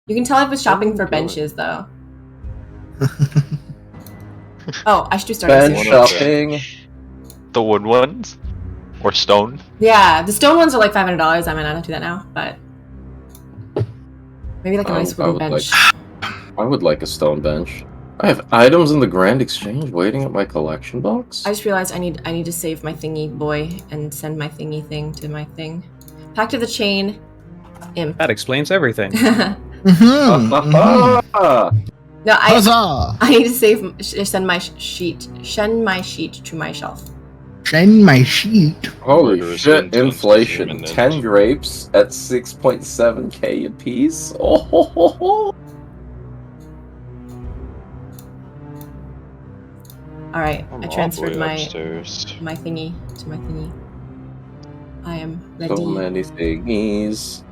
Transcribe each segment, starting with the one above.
You can tell I was shopping for benches, though. Oh, I should do starting Bench soon. shopping. The wood ones? Or stone? Yeah, the stone ones are like $500. I might not do that now, but maybe like a nice wooden bench. I would like a stone bench. I have items in the Grand Exchange waiting at my collection box. I just realized I need to save my thingy boy and send my thingy thing to my thing. Pact of the Chain, imp. That explains everything. No, Huzzah! I need to send my sheet to my shelf. Send my sheet. Holy Murderous shit, intent inflation. imminent. 10 grapes at 6.7k a piece. Oh, ho, ho, ho. All right, I'm I all transferred the way my upstairs. thingy to my thingy. I am ready. So many thingies.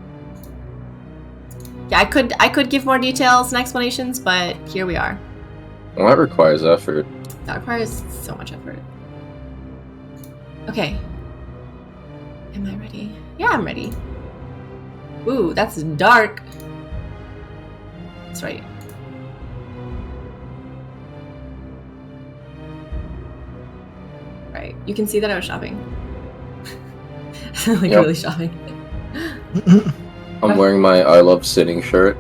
Yeah, I could give more details and explanations, but here we are. Well, that requires effort. That requires so much effort. Okay. Am I ready? Yeah, I'm ready. Ooh, that's dark. That's right. Right. You can see that I was shopping. Like Yep. really shopping. I'm wearing my I love sitting shirt.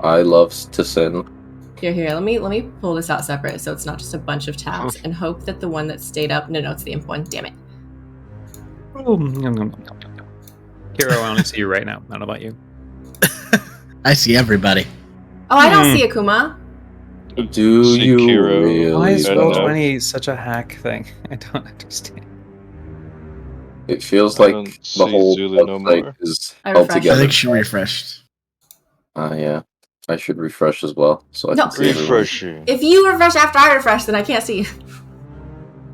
I love to sin. Here. Let me pull this out separate so it's not just a bunch of tabs and hope that the one that stayed up. No, it's the imp one. Damn it. Oh, Kiro, I only see you right now. Not about you. I see everybody. Oh, I don't see Akuma. Do you Sekiro. really? Why is I don't know. Roll20 such a hack thing? I don't understand. It feels I like don't the see whole Zulu no website more. is I held refreshed. I together. think she refreshed. Yeah. I should refresh as well, so I No. can see everyone. Refreshing. If you refresh after I refresh, then I can't see.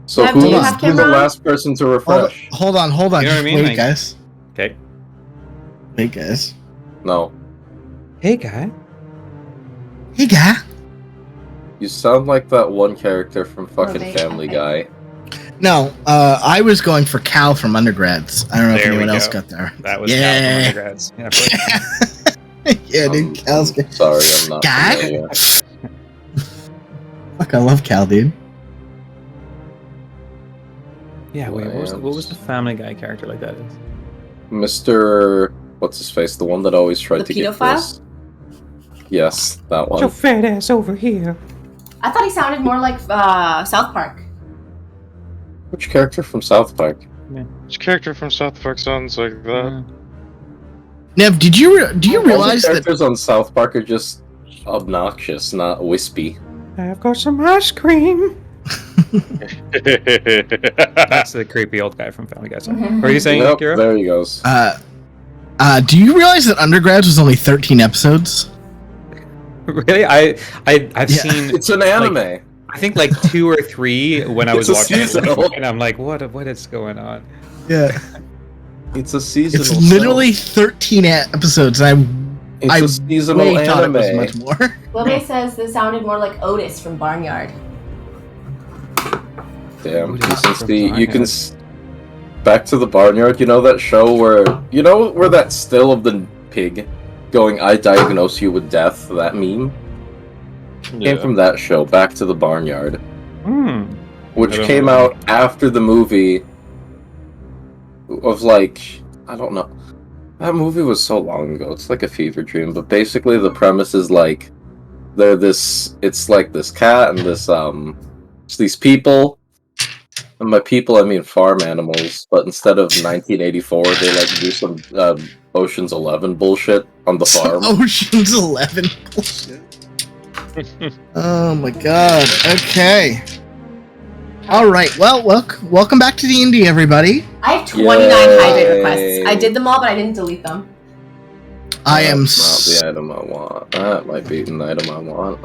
So Deb, do who's you have the camera on? last person to refresh? Hold on. You know what I mean? Wait, Like- guys. Okay. Wait, guys. No. Hey, guy. Hey, guy. You sound like that one character from fucking Okay, Family okay. Guy. No, I was going for Cal from Undergrads. I don't know if There we anyone else go. got there. That was Yeah. Cal from undergrads. Yeah, of course. Yeah, dude. Cal's good. Sorry, I'm not Guy? familiar. Fuck, I love Cal, dude. Yeah, wait, what was the Family Guy character like that? Mr. What's his face? The one that always tried The to get pedophile? this. Yes, that Get your one. fat ass over here. I thought he sounded more like South Park. Which character from South Park? Which character from South Park sounds like that? Nev, do you All the realize that? characters on South Park are just obnoxious, not wispy. I've got some ice cream. That's the creepy old guy from Family Guy. Sorry. What are you saying, Nope, Kira? there he goes. Do you realize that Undergrads was only 13 episodes? Really? I've Yeah. seen. It's an anime. I think like 2 or 3 when I was It's a watching it, seasonal. and I'm like, what is going on? Yeah. It's a seasonal. It's literally 13 episodes, and It's I a seasonal way thought it anime. was much more. Lily says this sounded more like Otis from Barnyard. Damn. What is Since it the from you can Barnyard? back to the barnyard. You know that show where that still of the pig going, "I diagnose you with death." That meme came from that show. Back to the Barnyard, which I don't came know. out after the movie. Of like, I don't know. That movie was so long ago. It's like a fever dream. But basically, the premise is like, it's like this cat and it's these people. And by people, I mean farm animals. But instead of 1984, they like do some Ocean's 11 bullshit on the farm. Ocean's 11 bullshit. Oh my god. Okay. All right. Well, welcome back to D&D, everybody. I have 29 hydrate requests. I did them all, but I didn't delete them. I am. That's not the item I want. That might be an item I want.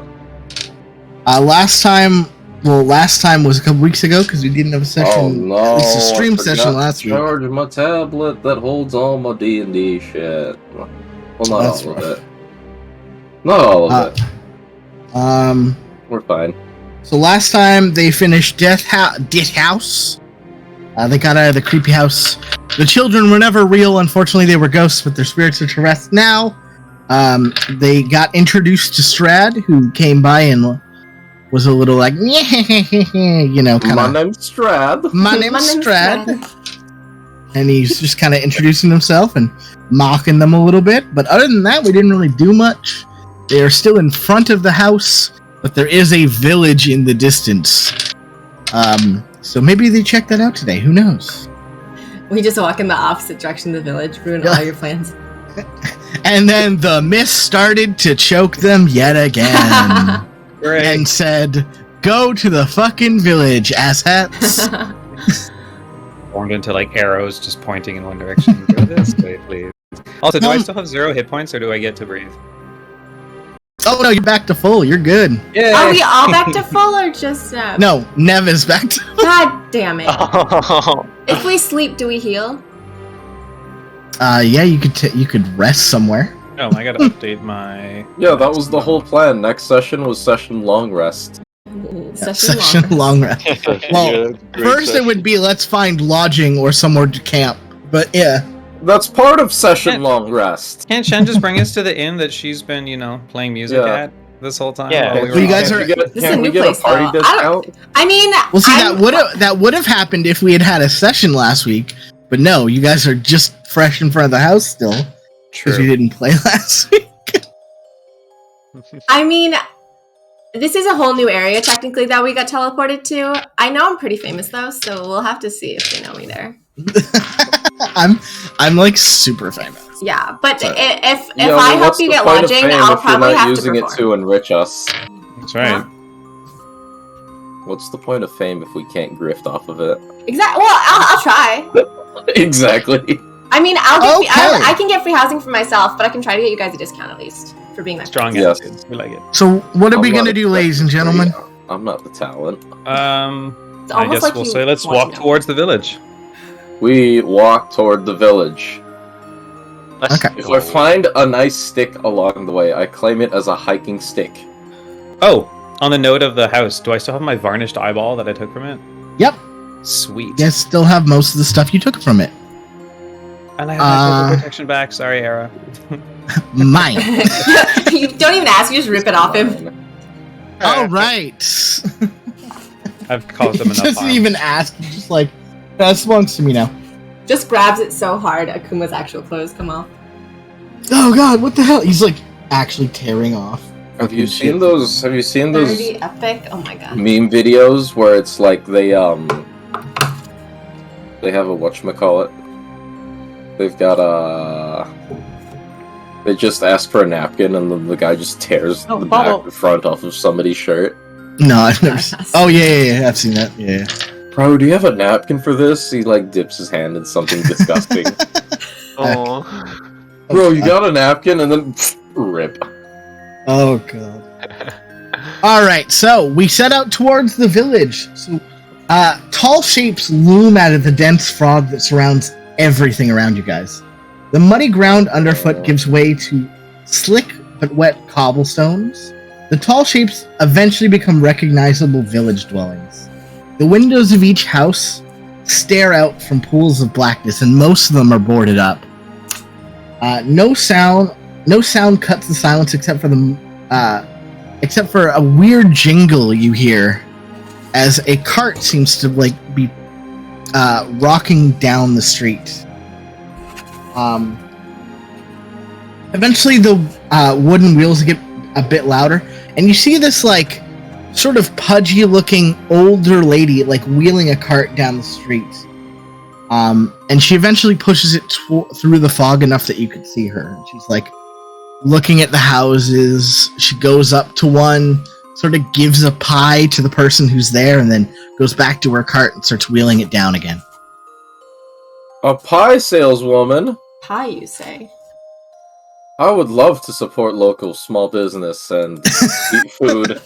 Last time was a couple weeks ago because we didn't have a session. Oh no! It's a stream I forgot session to last week. Charge my tablet that holds all my D&D shit. Well, not That's all rough. of it. Not all of it. We're fine. So last time they finished Death House. They got out of the creepy house. The children were never real. Unfortunately, they were ghosts, but their spirits are to rest now. They got introduced to Strad, who came by and was a little like, you know, kind My of. name's Strad. My name's Strad. And he's just kind of introducing himself and mocking them a little bit. But other than that, we didn't really do much. They are still in front of the house, but there is a village in the distance. So maybe they check that out today. Who knows? We just walk in the opposite direction of the village, ruin all your plans. And then the mist started to choke them yet again. Great. And said, "Go to the fucking village, asshats." Formed into like arrows just pointing in one direction. Go this way, please. Also, do I still have 0 hit points or do I get to breathe? Oh no, you're back to full. You're good. Yeah. Are we all back to full or just No, Nev is back to. God damn it. Oh. If we sleep, do we heal? Yeah, you could rest somewhere. Oh, I gotta update my. Yeah, that was the whole plan. Next session was session long rest. Session long rest. Well, first it would be let's find lodging or somewhere to camp. But yeah, That's part of session long rest. Can't Shen just bring us to the inn that she's been, you know, playing music Yeah. at this whole time? Yeah. while we Well, you were guys off? are- This is a Can we new get place, a party though. I don't- discount? I mean, well, see I'm- that would have happened if we had had a session last week. But no, you guys are just fresh in front of the house still because you True. didn't play last week. I mean, this is a whole new area technically that we got teleported to. I know I'm pretty famous though, so we'll have to see if they know me there. I'm like super famous. Yeah, but Right. if Yeah, I well, help what's you the get point of lodging, fame I'll if probably you're not have using to it perform. to enrich us. That's right. What's the point of fame if we can't grift off of it? Exactly. Well, I'll try. Exactly. I mean, Okay. I can get free housing for myself, but I can try to get you guys a discount at least for being my Strong Yes. attitudes. We like it. So what are we I'm gonna not do, a- ladies and gentlemen? I'm not the talent. It's I almost guess like we'll you say let's want to walk know. towards the village. We walk toward the village. Let's Okay. If go. I find a nice stick along the way, I claim it as a hiking stick. Oh, on the note of the house, do I still have my varnished eyeball that I took from it? Yep. Sweet. You guys still have most of the stuff you took from it. And I have my physical protection back. Sorry, Era. Mine. You don't even ask, you just rip it off him. All right. I've caused them enough Doesn't harm. even ask. He's just like, that belongs to me now. Just grabs it so hard, Akuma's actual clothes come off. Oh God, what the hell? He's like actually tearing off. Have you Shit. seen those? Have you seen those Dirty, epic. Oh my god. meme videos where it's like they have a whatchamacallit? They've got they just ask for a napkin and then the guy just tears Oh, the Bubble. back, the front off of somebody's shirt. No, I've never. Oh yeah, I've seen that. Yeah. Bro, do you have a napkin for this? He like dips his hand in something disgusting. Oh. Bro, you got a napkin and then rip. Oh God. All right, so we set out towards the village. So, tall shapes loom out of the dense fog that surrounds everything around you guys. The muddy ground underfoot gives way to slick but wet cobblestones. The tall shapes eventually become recognizable village dwellings. The windows of each house stare out from pools of blackness, and most of them are boarded up. No sound cuts the silence except for a weird jingle you hear as a cart seems to be rocking down the street. Eventually the wooden wheels get a bit louder, and you see this sort of pudgy looking older lady wheeling a cart down the street. And she eventually pushes it through the fog enough that you could see her. And she's looking at the houses. She goes up to one, sort of gives a pie to the person who's there, and then goes back to her cart and starts wheeling it down again. A pie saleswoman? Pie, you say? I would love to support local small business and eat food.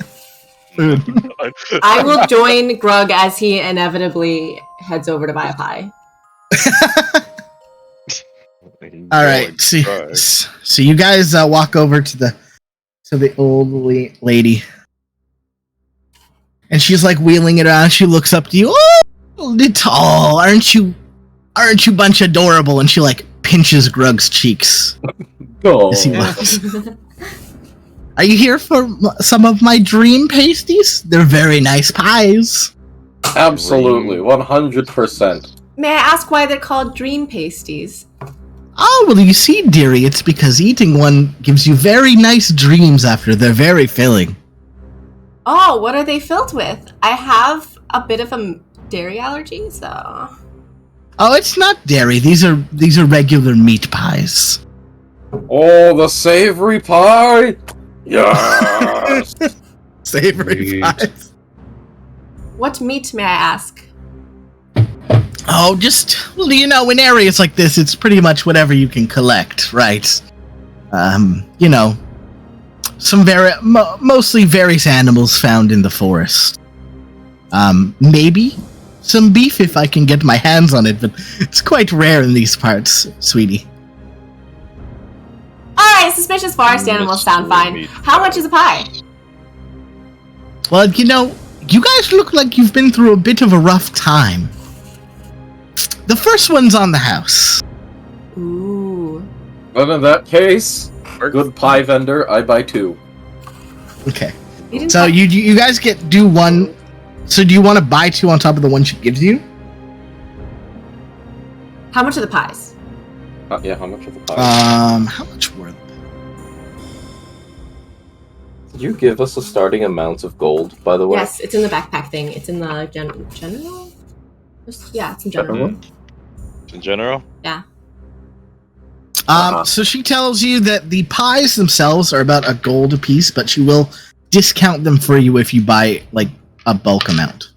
I will join Grug as he inevitably heads over to buy a pie. All right, so you guys walk over to the old lady, and she's wheeling it around. She looks up to you. Oh, tall, aren't you bunch adorable? And she pinches Grug's cheeks. Oh. Yes, he was. Are you here for some of my dream pasties? They're very nice pies. Absolutely, 100%. May I ask why they're called dream pasties? Oh, well, you see, dearie, it's because eating one gives you very nice dreams after. They're very filling. Oh, what are they filled with? I have a bit of a dairy allergy, so... Oh, it's not dairy. These are regular meat pies. Oh, the savory pie! Yes! Savory Meat. pies. What meat, may I ask? Oh, just, well, you know, in areas like this, it's pretty much whatever you can collect, right? You know, some mostly various animals found in the forest. Maybe some beef if I can get my hands on it, but it's quite rare in these parts, sweetie. Alright, suspicious forest animals sound fine. How much is a pie? Well, you know, you guys look like you've been through a bit of a rough time. The first one's on the house. Ooh. But in that case, good pie vendor, I buy 2. Okay. You didn't So have- you guys do one. So do you want to buy 2 on top of the one she gives you? How much are the pies? Yeah, how much of the pie? How much were they? Did you give us a starting amount of gold, by the way? Yes, it's in the backpack thing. It's in the general? Yeah, it's in general. In general? So she tells you that the pies themselves are about a gold a piece, but she will discount them for you if you buy like a bulk amount.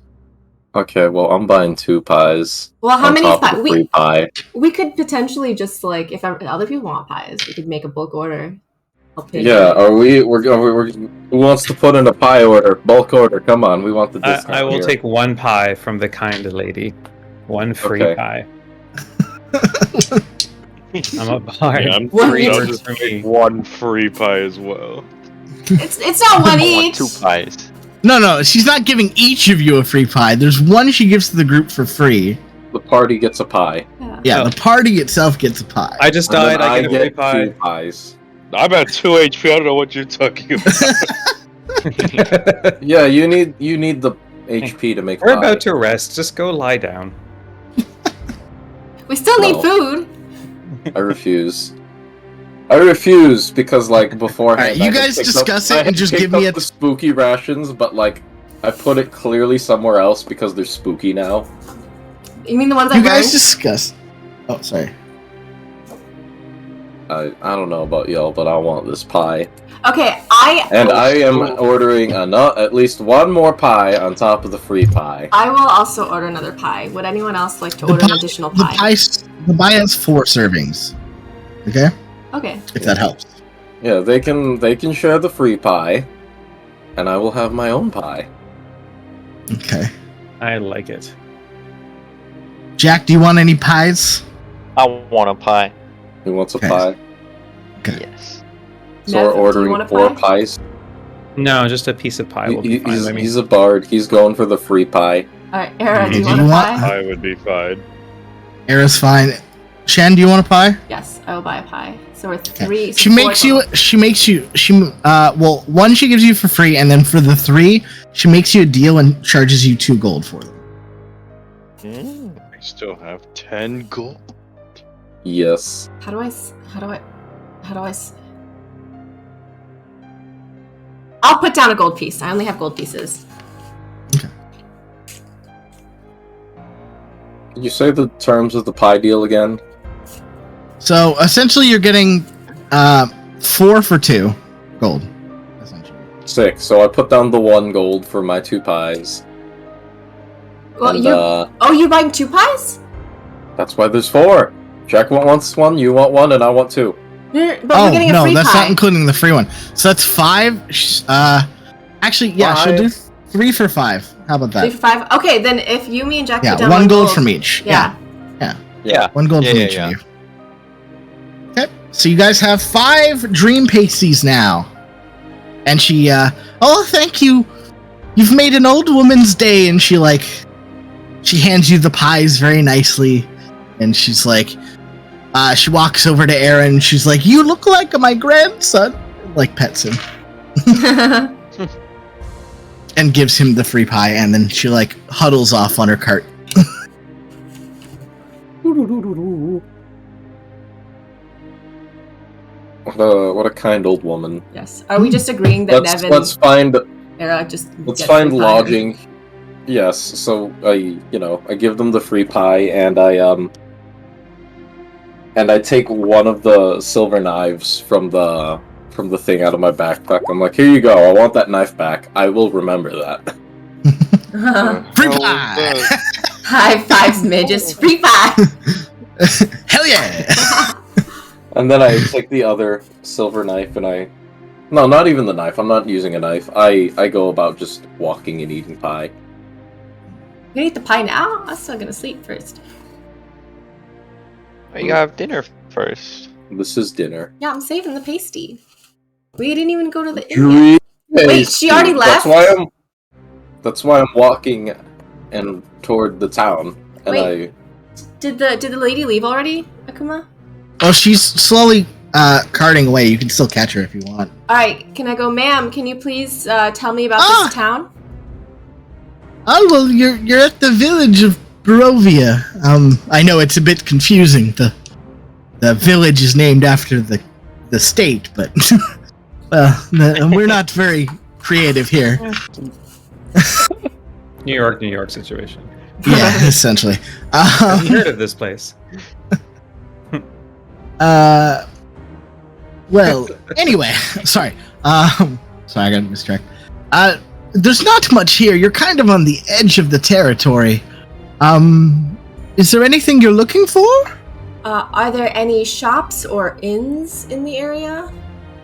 Okay, well, I'm buying 2 pies. Well, how on many top of pies? the free pie. We could potentially just like, if other people want pies, we could make a bulk order. I'll pay Yeah, for it. we're who wants to put in a pie order? Bulk order, come on, we want the discount I will here. take 1 pie from the kind lady. 1 free Okay. pie. I'm a bard. Yeah, I'm What? free. I'll Works just for take me. 1 free pie as well. It's not one I want each. 2 pies. No, she's not giving each of you a free pie. There's one she gives to the group for free. The party gets a pie. Yeah. Yeah, Oh. the party itself gets a pie. I just And then died. I get a free pie. 2 pies. I'm at 2 HP. I don't know what you're talking about. Yeah, you need the HP to make We're pie. about to rest. Just go lie down. We still need No. food. I refuse. I refuse because like beforehand. Alright, you I had guys picked discuss I it had and just picked give me up a the spooky rations, but like I put it clearly somewhere else because they're spooky now. You mean the ones I You guys burned? discuss. Oh, sorry. I don't know about y'all, but I want this pie, Okay, and I am ordering at least 1 more pie on top of the free pie. I will also order another pie. Would anyone else like to The order an pie- additional The pie? pie has 4 servings. Okay, Okay. if that helps. Yeah, they can share the free pie, and I will have my own pie. Okay. I like it. Jack, do you want any pies? I want a pie. Who wants a Okay. pie? Yes. So Nev, we're do you ordering want a 4 pie? pies. No, just a piece of pie will be fine by me. He's a bard. He's going for the free pie. Alright, Era, do you Do want you a want- pie? Pie would be fine. Era's fine. Shan, do you want a pie? Yes, I will buy a pie. So we're 3. She makes you. Well, 1 she gives you for free, and then for the 3, she makes you a deal and charges you 2 gold for them. I still have 10 gold. Yes. How do I? I'll put down a gold piece. I only have gold pieces. Can you say the terms of the pie deal again? So essentially, you're getting 4 for 2 gold. Essentially. 6. So I put down the 1 gold for my 2 pies. Well, And, you buying 2 pies? that's why there's 4. Jack wants 1, you want 1, and I want 2. But Oh we're getting a no, free that's pie. not including the free one. So that's 5. Actually, yeah, she'll do 3 for 5. How about 3 that? for 5. Okay, then if you, me, and Jack Yeah, put down 1 gold from each. Yeah. Yeah. 1 gold Yeah, from yeah, each yeah. of you. Okay, so you guys have 5 dream pasties now. And she, oh, thank you. You've made an old woman's day. And she hands you the pies very nicely. And she's like, She walks over to Aaron. And she's like, "You look like my grandson." Like pets him and gives him the free pie. And then she like huddles off on her cart. What a kind old woman. Yes. Are we just agreeing that Nevin Let's find Era just Let's gets find free pie? lodging. Yes, so I give them the free pie, and I take one of the silver knives from the thing out of my backpack. I'm like, here you go. I want that knife back. I will remember that. Free pie! High fives, midges. Free pie. Hell yeah! And then I take the other silver knife, and no, not even the knife. I'm not using a knife. I go about just walking and eating pie. You gonna eat the pie now? I'm still gonna sleep first. You gotta have dinner first. This is dinner. Yeah, I'm saving the pasty. We didn't even go to the inn yet. Wait, she already left? That's why I'm walking and toward the town. And Wait. Did the lady leave already, Akuma? Oh, she's slowly carting away. You can still catch her if you want. Alright, can I go, ma'am? Can you please tell me about this town? Oh well, you're at the village of Barovia. I know it's a bit confusing. The village is named after the state, but we're not very creative here. New York situation. Yeah, essentially. Have you heard of this place? Well, anyway, sorry. Sorry, I got distracted. There's not much here. You're kind of on the edge of the territory. Is there anything you're looking for? Are there any shops or inns in the area?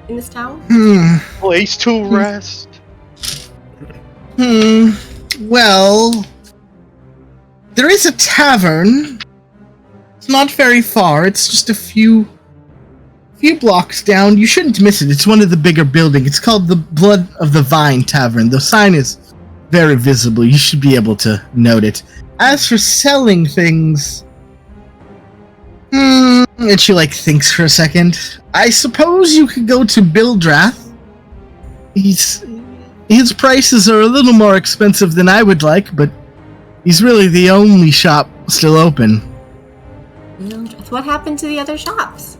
In this town? Place to rest. Well, there is a tavern. It's not very far. It's just a few blocks down. You shouldn't miss it. It's one of the bigger buildings. It's called the Blood of the Vine Tavern. The sign is very visible. You should be able to note it. As for selling things, and she like thinks for a second. I suppose you could go to Bildrath. His prices are a little more expensive than I would like, but he's really the only shop still open. What happened to the other shops?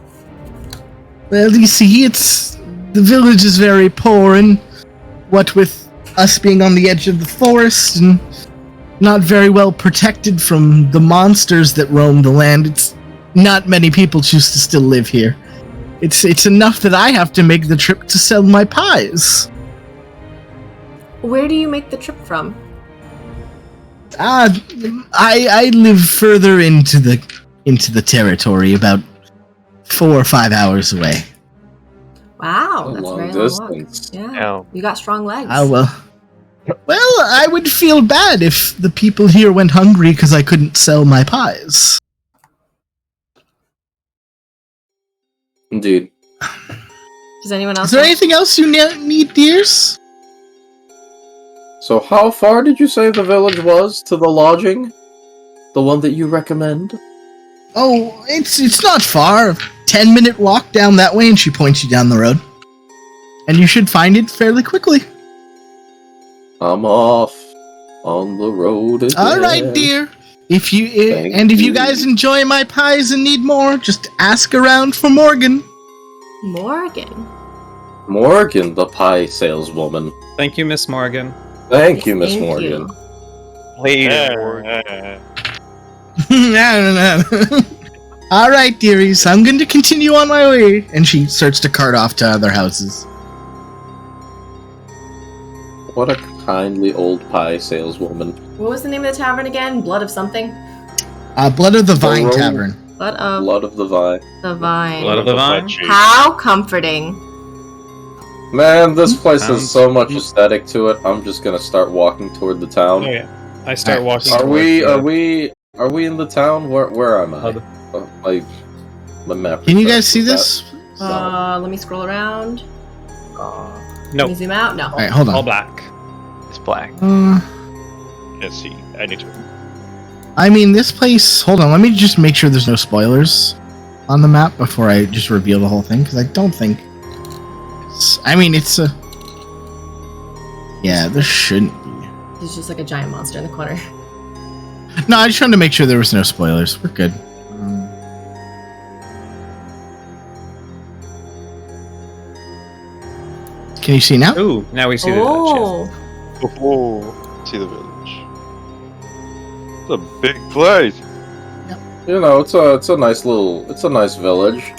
Well, you see, the village is very poor, and what with us being on the edge of the forest and not very well protected from the monsters that roam the land, it's not many people choose to still live here. It's enough that I have to make the trip to sell my pies. Where do you make the trip from? I live further into the territory, about 4 or 5 hours away. Wow, A that's a long very long walk. distance. Yeah, you got strong legs. Well, I would feel bad if the people here went hungry because I couldn't sell my pies. Indeed. Does anyone else? Is there anything else you need, dears? So how far did you say the village was to the lodging? The one that you recommend? Oh, it's not far. 10-minute walk down that way, and she points you down the road. And you should find it fairly quickly. I'm off on the road again. All right, dear. If you guys enjoy my pies and need more, just ask around for Morgan. Morgan, the pie saleswoman. Thank you, Miss Morgan. Thank you, Miss Thank Morgan. Later. All right, dearies. I'm going to continue on my way. And she starts to cart off to other houses. What a kindly old pie saleswoman. what was the name of the tavern again? Blood of something? Blood of the Vine Barovia. Tavern. Blood of Blood of the Vine. the Vine. Blood of the Vine. How comforting. Man, this place has Sounds- so much aesthetic to it. I'm just gonna start walking toward the town. Oh yeah. I start walking. Are towards we in the town? Where am I? My map. Can you guys see this? Let me scroll around. Let No, me zoom out. No. All right, hold all on. black. It's black. Let's see. I need to. I mean, this place... Hold on, let me just make sure there's no spoilers. on the map before I just reveal the whole thing, because I don't think it's a... Yeah, there shouldn't be. There's just like a giant monster in the corner. No, I just wanted to make sure there was no spoilers. We're good. Can you see now? Ooh, now we see the village. Oh, Oh, see the village. It's a big place. You know, it's a nice village.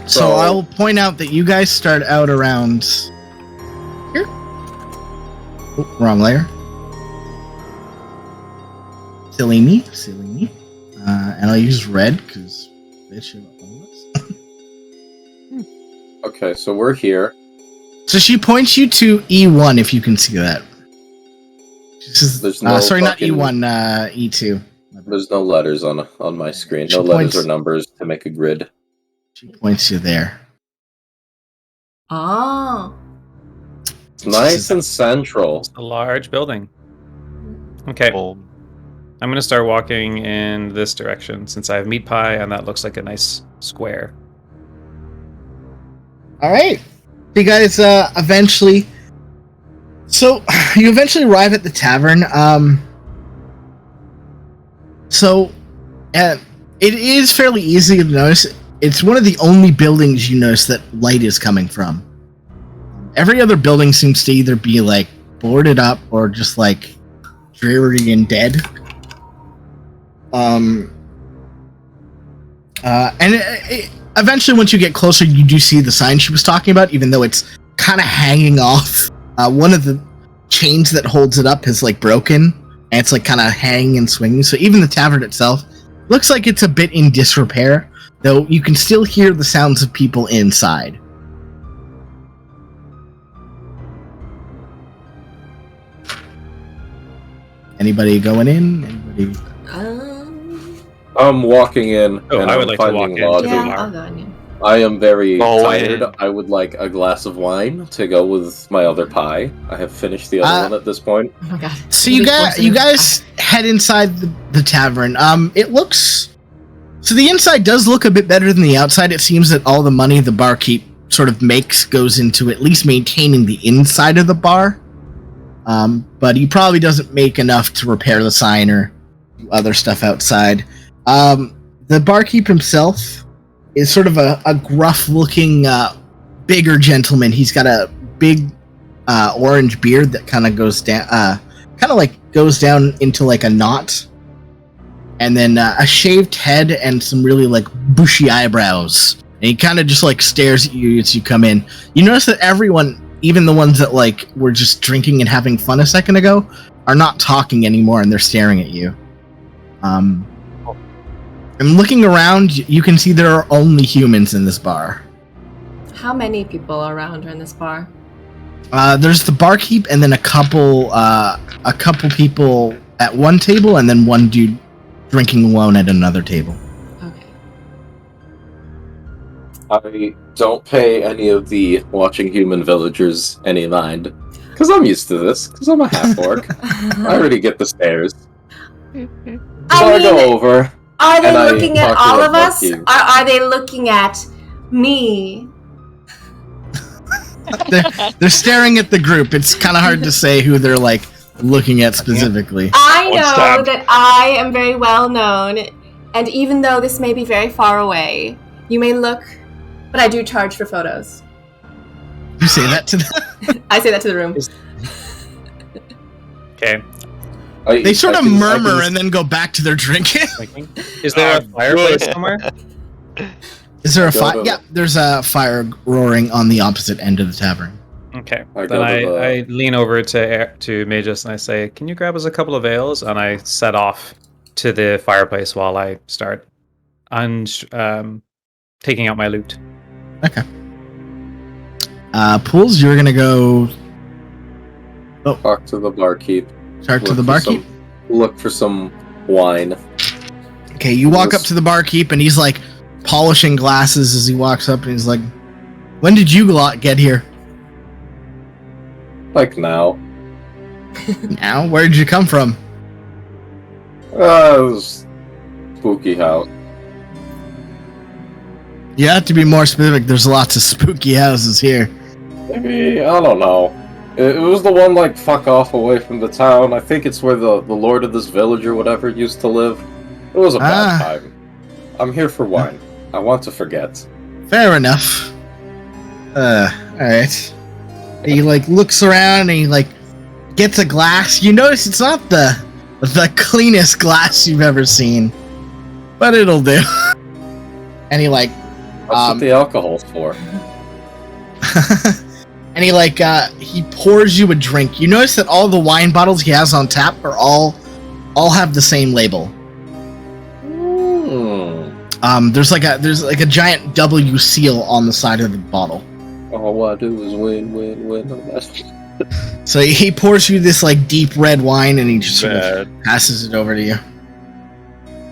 So I'll point out that you guys start out around here. Oh, wrong layer. Silly me. And I'll use red because bitch. Okay, so we're here. So she points you to E1 if you can see that. She says, There's no sorry, not fucking- E1, E2. There's no letters on my screen. She No letters points- or numbers to make a grid. She points you there. oh. It's nice and central. A large building. Okay, Well, I'm gonna start walking in this direction since I have meat pie and that looks like a nice square. All right. You guys eventually... So, you eventually arrive at the tavern. It is fairly easy to notice. It's one of the only buildings you notice that light is coming from. Every other building seems to either be, like, boarded up or just, like, dreary and dead. Eventually, once you get closer, you do see the sign she was talking about, even though it's kind of hanging off. One of the chains that holds it up is, like, broken, and it's, like, kind of hanging and swinging. So even the tavern itself looks like it's a bit in disrepair, though you can still hear the sounds of people inside. Anybody going in? Anybody? I'm walking in, Oh, and I I'm would like to finding walk in. lodging. Yeah, I'll go in. Yeah. I am very Go tired. in. I would like a glass of wine to go with my other pie. I have finished the other one at this point. Oh my god. So you guys head inside the tavern. It looks... So the inside does look a bit better than the outside. It seems that all the money the barkeep sort of makes goes into at least maintaining the inside of the bar. But he probably doesn't make enough to repair the sign or do other stuff outside. The barkeep himself is sort of a gruff-looking, bigger gentleman. He's got a big orange beard that kind of goes down, goes down into like a knot, and then a shaved head and some really like bushy eyebrows. And he kind of just like stares at you as you come in. You notice that everyone, even the ones that like were just drinking and having fun a second ago, are not talking anymore, and they're staring at you. And looking around, you can see there are only humans in this bar. How many people around are in this bar? There's the barkeep, and then a couple people at one table, and then one dude drinking alone at another table. Okay. I don't pay any of the watching human villagers any mind. Because I'm used to this. Because I'm a half-orc. I already get the stares. So I go over. Are they and I looking at talk to all the of us? barkeep. Or are they looking at me? They're staring at the group. It's kind of hard to say who they're like looking at specifically. I One know stab. that I am very well known, and even though this may be very far away, you may look, but I do charge for photos. You say that to them. I say that to the room. Okay. They sort of murmur and then go back to their drinking. Is there a Oh, fireplace good. somewhere? Is there a Go fire? to- Yeah, there's a fire roaring on the opposite end of the tavern. Okay. I Then go to the- I lean over to Magus and I say, "Can you grab us a couple of ales?" And I set off to the fireplace while I start taking out my loot. Okay. Pools, you're gonna go Talk to the barkeep. talk to Look the for barkeep. Look for some wine. Okay, you walk up to the barkeep and he's like polishing glasses as he walks up and he's like, "When did you get here?" Like now. Now? Where did you come from? It was spooky house. You have to be more specific. There's lots of spooky houses here. Maybe, I don't know. It was the one, like, fuck off away from the town. I think it's where the lord of this village or whatever used to live. It was a bad time. I'm here for wine. I want to forget. Fair enough. Alright. He, like, looks around and he, like, gets a glass. You notice it's not the cleanest glass you've ever seen. But it'll do. And he, like... That's what the alcohol's for. And he, like, he pours you a drink. You notice that all the wine bottles he has on tap are all have the same label. There's like a giant W seal on the side of the bottle. All I do is win. So he pours you this like deep red wine, and he just sort of passes it over to you.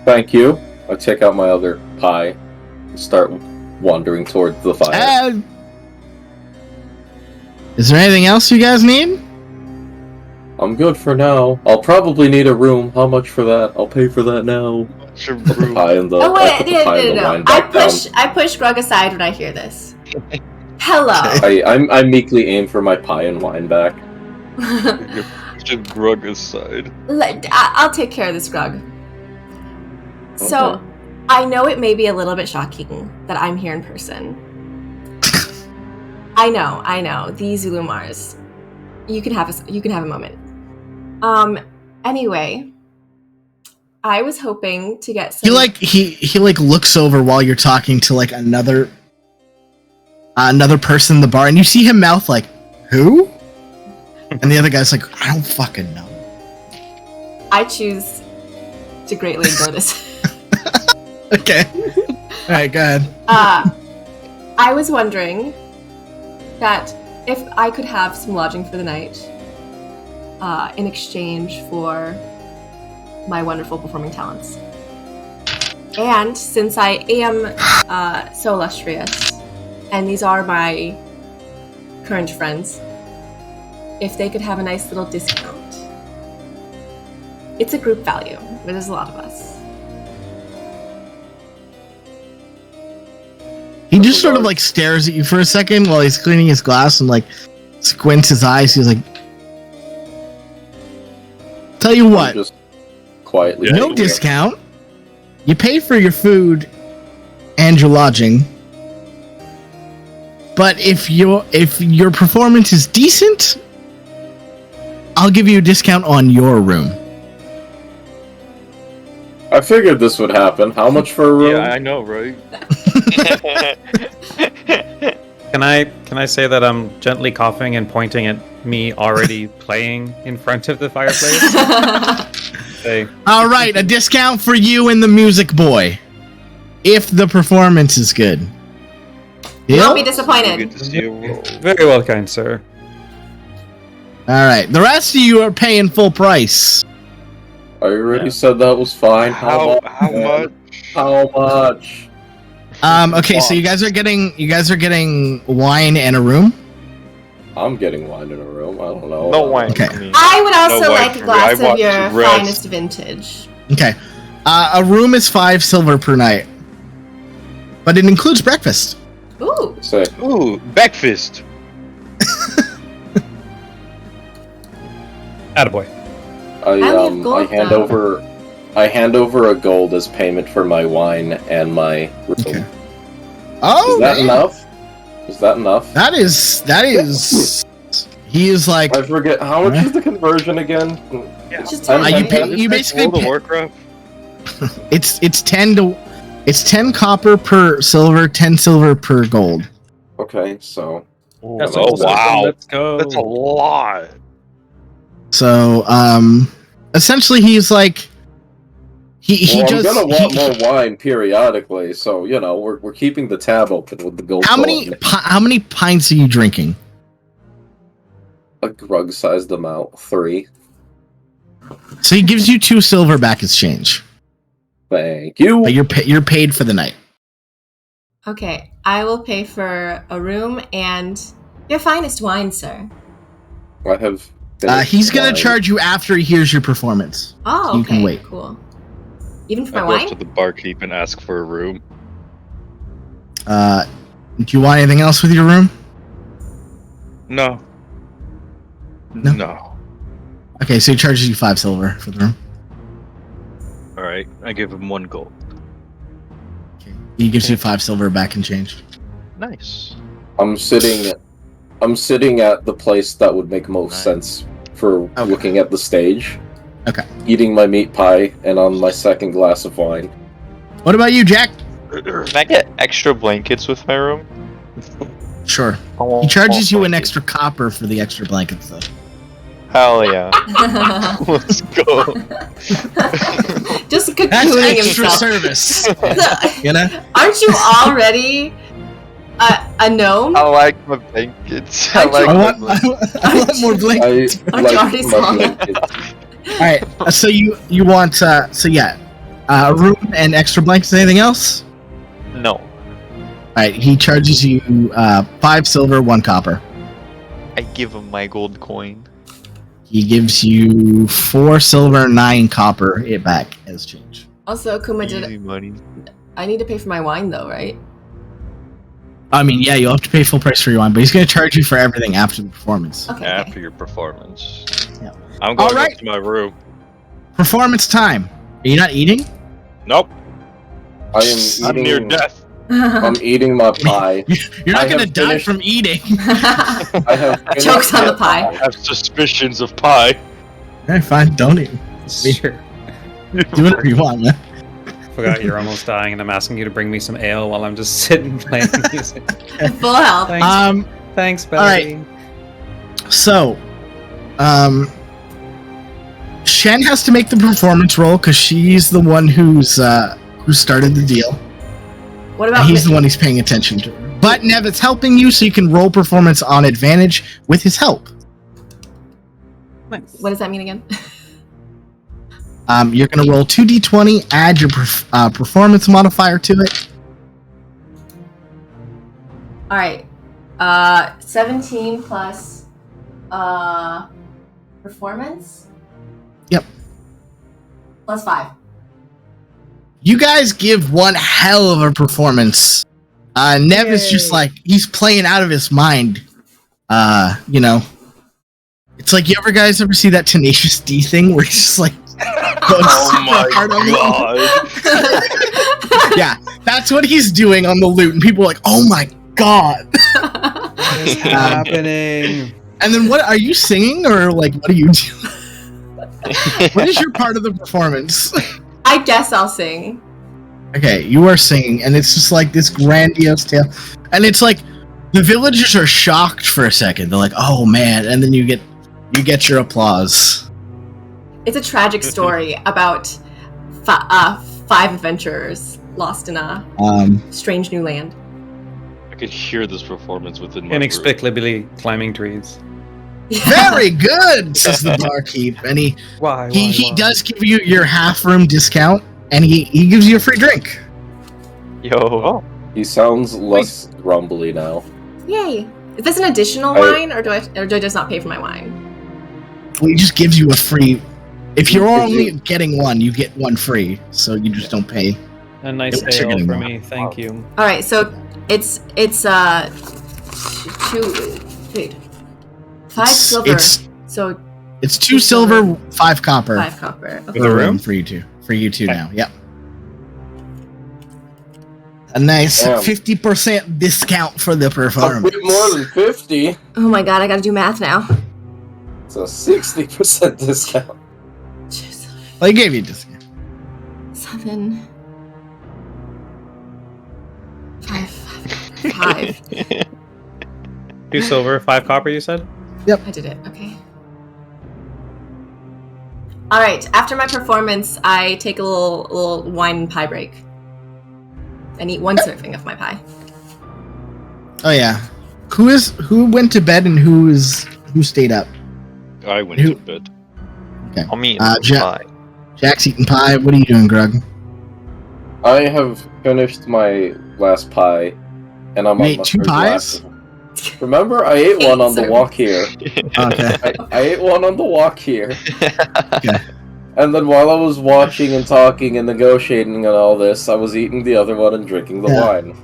Thank you. I take out my other pie and start wandering towards the fire. Is there anything else you guys need? I'm good for now. I'll probably need a room. How much for that? I'll pay for that now. Put the pie in the, Oh wait, I put the pie in the wine back down. I push Grug aside when I hear this. Hello. I meekly aim for my pie and wine back. Just Grug aside. I'll take care of this, Grug. So, Okay. I know it may be a little bit shocking that I'm here in person. I know. These Zulumars. You can have a moment. Anyway, I was hoping to get some... He looks over while you're talking to like another person in the bar, and you see him mouth like, "Who?" And the other guy's like, "I don't fucking know." I choose to greatly notice. Okay. Alright, go ahead. I was wondering that if I could have some lodging for the night in exchange for my wonderful performing talents. And since I am so illustrious, and these are my current friends, if they could have a nice little discount. It's a group value, but there's a lot of us. He just sort of like stares at you for a second while he's cleaning his glass and like squints his eyes. He's like, "Tell you what, Just quietly. no discount. You pay for your food and your lodging. But if your performance is decent, I'll give you a discount on your room." I figured this would happen. How much for a room? Yeah, I know, right? Can I say that I'm gently coughing and pointing at me already playing in front of the fireplace? Say, All right, a discount for you and the music boy, if the performance is good. You won't be Good disappointed. to see you roll. very well, kind sir. All right, the rest of you are paying full price. I already said that was fine. How much? How much? Okay, so you guys are getting wine and a room. I'm getting wine in a room. I don't know. No wine. Okay. for me. I would also No wine like for a me. glass I of want your to rest. finest vintage. Okay, a room is 5 silver per night, but it includes breakfast. Ooh. Say, Ooh, breakfast. Attaboy. only have gold, I hand over a gold as payment for my wine and my room. Okay. Oh, Is that man. enough? Is that enough? That is. He is like, I forget how much is the conversion again? Just Ten- you ten. pay- you basically World of pay- Warcraft. it's 10 copper per silver, 10 silver per gold. Okay, so That's Oh, wow. Let's go. That's a lot. So, essentially, he's like, he well, just. I'm gonna want he- more wine periodically, so you know we're keeping the tab open with the gold. how many pints are you drinking? A grug-sized amount, 3. So he gives you 2 silver back as change, Thank you. but you're paid for the night. Okay, I will pay for a room and your finest wine, sir. I have. He's gonna wine. charge you after he hears your performance. Oh, You okay, can wait. cool. Even for I my go up wine? to the barkeep and ask for a room. Do you want anything else with your room? No. No? No. Okay, so he charges you 5 silver for the room. Alright, I give him 1 gold. Okay. He gives you 5 silver back in change. Nice. I'm sitting at the place that would make most Nice. sense for Okay. looking at the stage. Okay. Eating my meat pie and on my second glass of wine. What about you, Jack? Can I get extra blankets with my room? Sure. He charges you an extra copper for the extra blankets, though. Hell yeah. Let's go. Just That's cocooning extra himself. service. You know? Aren't you already a gnome? I like my blankets. I Aren't like you- my I blankets. want more blankets. I Aren't you already my small? blankets. Alright, so you want, so yeah. Room and extra blankets, anything else? No. Alright, he charges you 5 silver, 1 copper. I give him my gold coin. He gives you 4 silver, 9 copper it back as change. Also, Kuma, Easy money. I need to pay for my wine though, right? I mean, yeah, you'll have to pay full price for your wine, but he's going to charge you for everything after the performance. Okay. After your performance. Yeah. I'm going Alright. up to my room. Performance time. Are you not eating? Nope. I am I'm near eating. death. I'm eating my pie. You're not I going to have die finished- from eating. I have finished Jokes on my the pie. I have suspicions of pie. Alright, fine, don't eat. Sure. Do whatever you want, man. Forgot you're almost dying, and I'm asking you to bring me some ale while I'm just sitting playing music. Full health. Thanks, thanks, Belly. So, Shen has to make the performance roll because she's the one who started the deal. What And about he's the one who's paying attention to her. But Nev is helping you, so you can roll performance on advantage with his help. Nice. What does that mean again? You're going to roll 2d20, add your performance modifier to it. All right. 17 plus performance. Yep. Plus 5. You guys give one hell of a performance. Nev is just Yay. like, he's playing out of his mind. You know. It's like, you guys ever see that Tenacious D thing where he's just like, going Oh super my hard on me? god. Yeah, that's what he's doing on the loot, and people are like, "Oh my god!" What is happening? And then, what are you singing, or like, what are you doing? What is your part of the performance? I guess I'll sing. Okay, you are singing, and it's just like this grandiose tale, and it's like the villagers are shocked for a second. They're like, "Oh man!" And then you get your applause. It's a tragic story about 5 adventurers lost in a strange new land. I could hear this performance within my Inexplicably climbing trees. Very good, says the barkeep, and Why? he does give you your half room discount, and he gives you a free drink. Yo. Oh. He sounds less grumbly now. Yay! Is this an additional wine, or do I just not pay for my wine? Well, he just gives you a free. If you're Gives only you- getting one, you get one free, so you just don't pay. A nice Yep, you're ale getting for one. me, thank you. All right, so it's 5 silver. So It's 2 silver, 5 copper. 5 copper. For Okay. the room for you two. For you two now. Yep. A nice Damn. 50% discount for the A performance. bit more than 50. Oh my god, I gotta do math now. It's a 60% discount. Jeez. Well, he gave you a discount. 7. 5. 2 silver, 5 copper, you said? I did it. Okay. All right. After my performance, I take a little wine and pie break, and eat 1 serving of my pie. Oh yeah. Who went to bed and who stayed up? I went Who- to bed. I'm eating Jack- pie. Jack's eating pie. What are you doing, Grug? I have finished my last pie, and I'm Made on my 2 third pies? glass. Remember, I ate one on the Eight walk here. Okay. I ate one on the walk here. And then while I was watching and talking and negotiating and all this, I was eating the other one and drinking the Yeah. wine.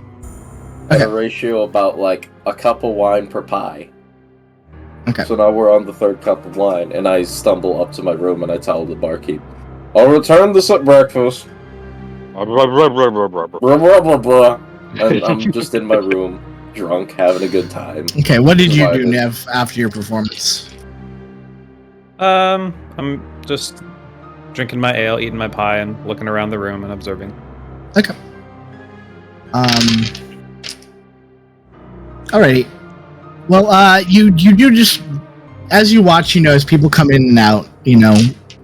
at Okay. a ratio about like a cup of wine per pie. Okay. So now we're on the third cup of wine, and I stumble up to my room and I tell the barkeep, "I'll return this at breakfast." Blah, blah, blah. And I'm just in my room, drunk, having a good time. Okay, what did you do, Surviving. Nev, after your performance? I'm just drinking my ale, eating my pie, and looking around the room and observing. Alrighty. Well, you do just as you watch, you know, as people come in and out, you know,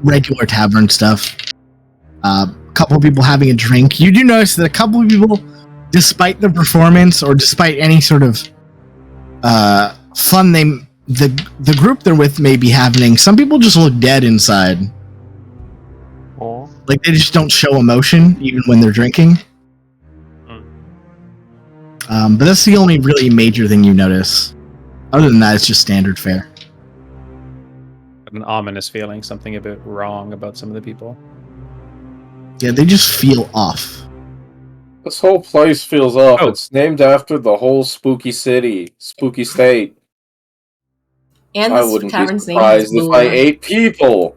regular tavern stuff. A couple of people having a drink. You do notice that a couple of people, despite the performance or despite any sort of fun the group they're with may be having, some people just look dead inside. Oh. Like they just don't show emotion even when they're drinking. But that's the only really major thing you notice. Other than that, it's just standard fare. An ominous feeling, something a bit wrong about some of the people. Yeah, they just feel off. This whole place feels off. Oh. It's named after the whole spooky city, spooky state. And I this wouldn't be tavern's name is surprised if I ate people.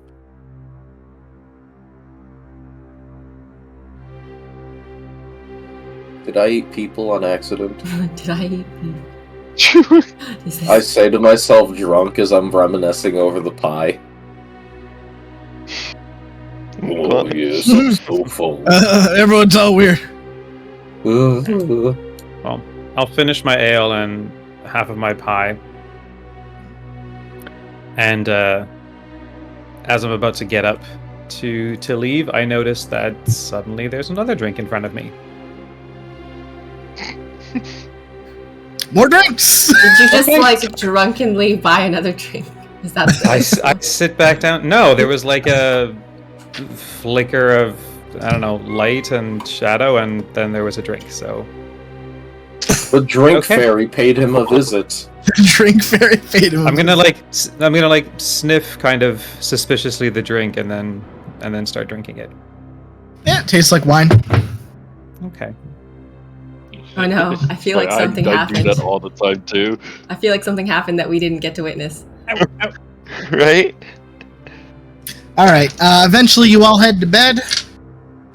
Did I eat people on accident? Did I eat people? Is this- I say to myself, drunk, as I'm reminiscing over the pie. Oh yes, I'm so full. Everyone's all weird. I'll finish my ale and half of my pie. And as I'm about to get up to leave, I notice that suddenly there's another drink in front of me. More drinks! Did you just like drunkenly buy another drink? Is that I sit back down. No, there was like a flicker of, I don't know, light and shadow, and then there was a drink. So The drink Okay. fairy paid him a visit. Drink very fatal. I'm gonna like sniff kind of suspiciously the drink, and then start drinking it. Yeah, it tastes like wine. Okay. Oh no, I feel like something I happened. do that all the time too. I feel like something happened that we didn't get to witness. Right? Alright, eventually you all head to bed.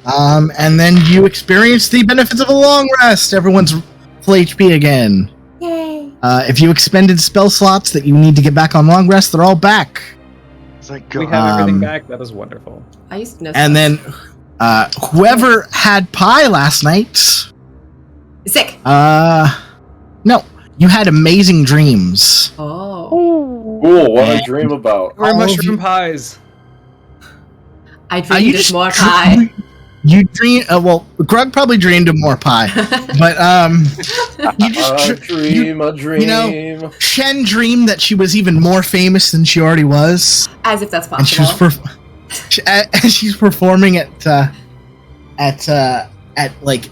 And then you experience the benefits of a long rest. Everyone's full HP again. Yay! If you expended spell slots that you need to get back on long rest, they're all back. It's like, We God. have everything Um, back. That is wonderful. I used to know. And then, whoever had pie last night, Sick. no, you had amazing dreams. Oh. Cool, what I dream about. We're all of mushroom you- pies. I dreamed you of just more pie. You dream. Well, Grug probably dreamed of more pie, but you just A dream, a dream. you know, Shen dreamed that she was even more famous than she already was, As if that's and she was possible. as she's performing at like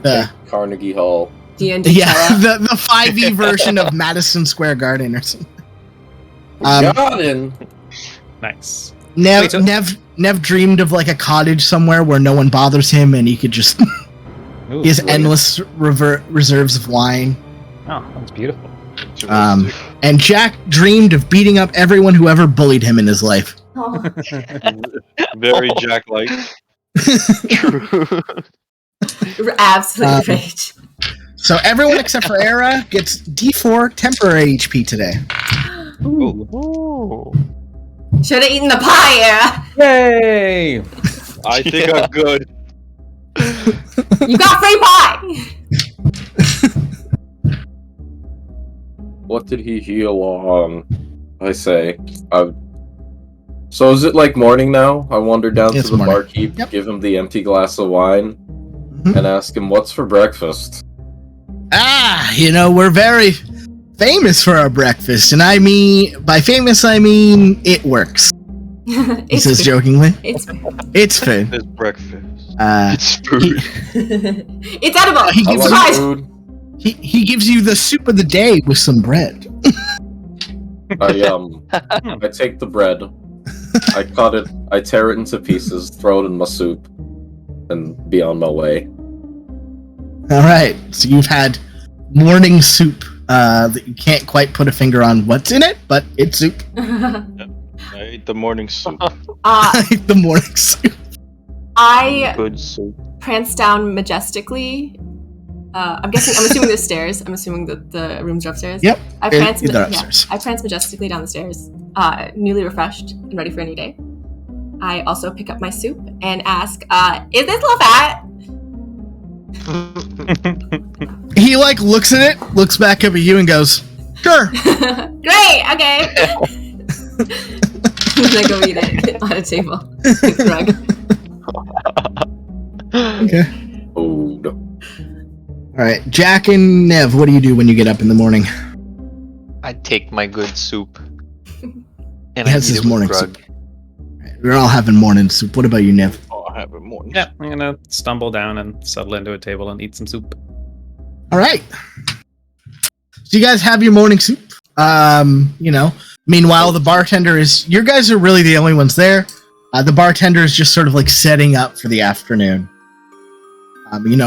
the Carnegie Hall. D&D yeah Tella. the 5e version of Madison Square Garden or something. Garden. Nice. Nev, Wait, so- Nev dreamed of like a cottage somewhere where no one bothers him, and he could just Ooh, he has great. endless reserves of wine. Oh, that's beautiful. And Jack dreamed of beating up everyone who ever bullied him in his life. Oh. Very Jack-like. True. Absolutely right. So everyone except for Era gets D4 temporary HP today. Ooh. Should have eaten the pie, Era. Yay! I think I'm good. You got free pie. What did he heal on? I say. So is it like morning now? I wander down It's to the morning. barkeep, Yep. give him the empty glass of wine, Mhm. and ask him what's for breakfast. You know, we're very famous for our breakfast, and I mean, by famous, I mean it works. He It's says food. jokingly. It's food. It's food. It's breakfast. It's It's food. It's edible. He I gives like Surprise. food. he gives you the soup of the day with some bread. I take the bread, I cut it, I tear it into pieces, throw it in my soup, and be on my way. All right, so you've had morning soup that you can't quite put a finger on what's in it, but it's soup. I ate the morning soup. The morning soup. I Good soup. prance down majestically. I'm assuming there's stairs. I'm assuming that the rooms are upstairs. Yep, I they're prance upstairs. I prance majestically down the stairs, newly refreshed and ready for a new day. I also pick up my soup and ask, is this low fat? He like looks at it, looks back up at you, and goes, "Sure." Great, okay. And I go eat it on a table. With rug. Okay. Oh no. All right, Jack and Nev, what do you do when you get up in the morning? I take my good soup. And He has eat his it with morning Grug. soup. We're all having morning soup. What about you, Nev? Oh, I have it morning. Yeah, I'm gonna stumble down and settle into a table and eat some soup. All right. So you guys have your morning soup. Meanwhile, the bartender is. You guys are really the only ones there. The bartender is just sort of like setting up for the afternoon.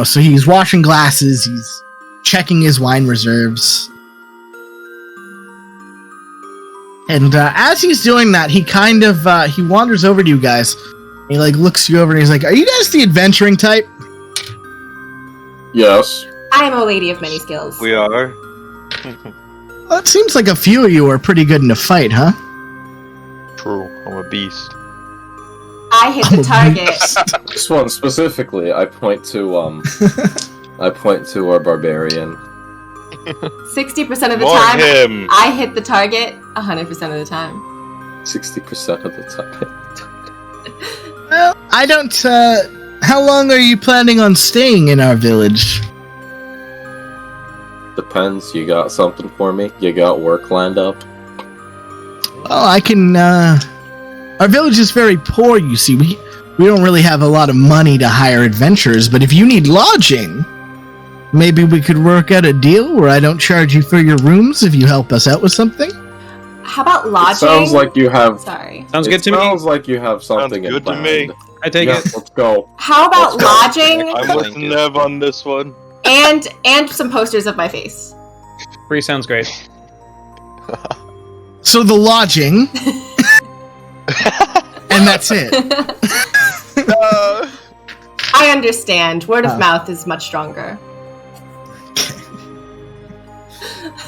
So he's washing glasses. He's checking his wine reserves. And as he's doing that, he kind of he wanders over to you guys. He like looks you over and he's like, "Are you guys the adventuring type?" Yes. I am a lady of many skills. We are. Well, it seems like a few of you are pretty good in a fight, huh? True. I'm a beast. I hit the target. This one specifically, I point to our barbarian. 60% of the More time, him. I hit the target 100% of the time. 60% of the time. Well, I don't. How long are you planning on staying in our village? Depends. You got something for me? You got work lined up? Well, I can. Our village is very poor, you see. We don't really have a lot of money to hire adventurers, but if you need lodging, maybe we could work out a deal where I don't charge you for your rooms if you help us out with something. How about lodging? It sounds like you have. Sorry. Sounds good to me. Sounds like you have something Sounds in good to me. mind. I take Yeah, it. let's go. How about Let's go. lodging I'm with Thank you. Nev on this one. and some posters of my face? Free sounds great. So the lodging, and that's it. I understand. Word of Oh. mouth is much stronger.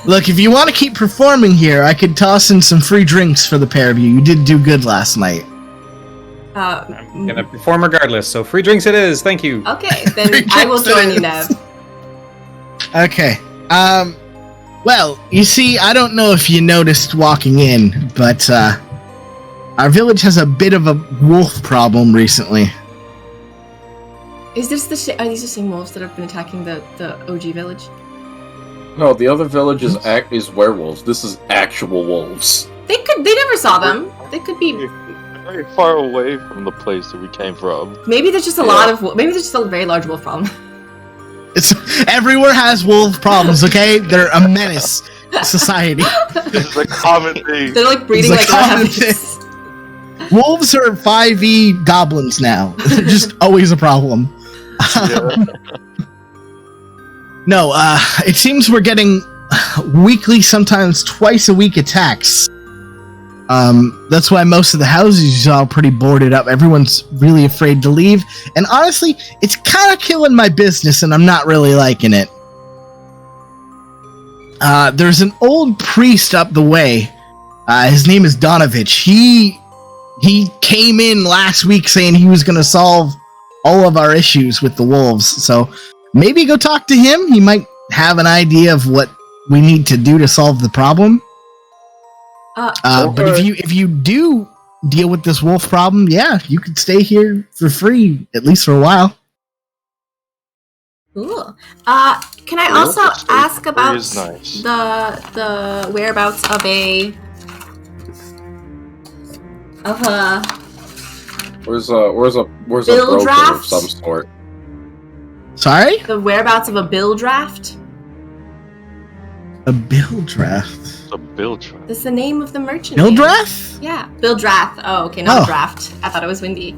Look, if you want to keep performing here, I could toss in some free drinks for the pair of you. You did do good last night. I'm gonna perform regardless, so free drinks it is. Thank you. Okay, then I will join you, Nev. Okay. Well, you see, I don't know if you noticed walking in, but our village has a bit of a wolf problem recently. Is this are these the same wolves that have been attacking the OG village? No, the other village is werewolves. This is actual wolves. They never saw them. They could be. Very far away from the place that we came from. Maybe there's just a lot of. Maybe there's just a very large wolf problem. It's everywhere has wolf problems. Okay, they're a menace to society. This is a common thing. They're like breeding It's like a common rabbits. Wolves are 5e goblins now. They're just always a problem. Yeah. No, it seems we're getting weekly, sometimes twice a week attacks. That's why most of the houses you saw are pretty boarded up. Everyone's really afraid to leave. And honestly, it's kind of killing my business, and I'm not really liking it. There's an old priest up the way. His name is Donovich. He came in last week saying he was going to solve all of our issues with the wolves. So maybe go talk to him. He might have an idea of what we need to do to solve the problem. But if you do deal with this wolf problem, yeah, you could stay here for free, at least for a while. Cool. Can I also ask about is nice. the whereabouts of a Where's a Bill broker of draft? some sort? Sorry? the whereabouts of a bill draft? A bill draft. It's a bill truck. That's the name of the merchant. Bill name. draft? Yeah, Bill Draft. Oh, okay, not Oh. draft. I thought it was windy.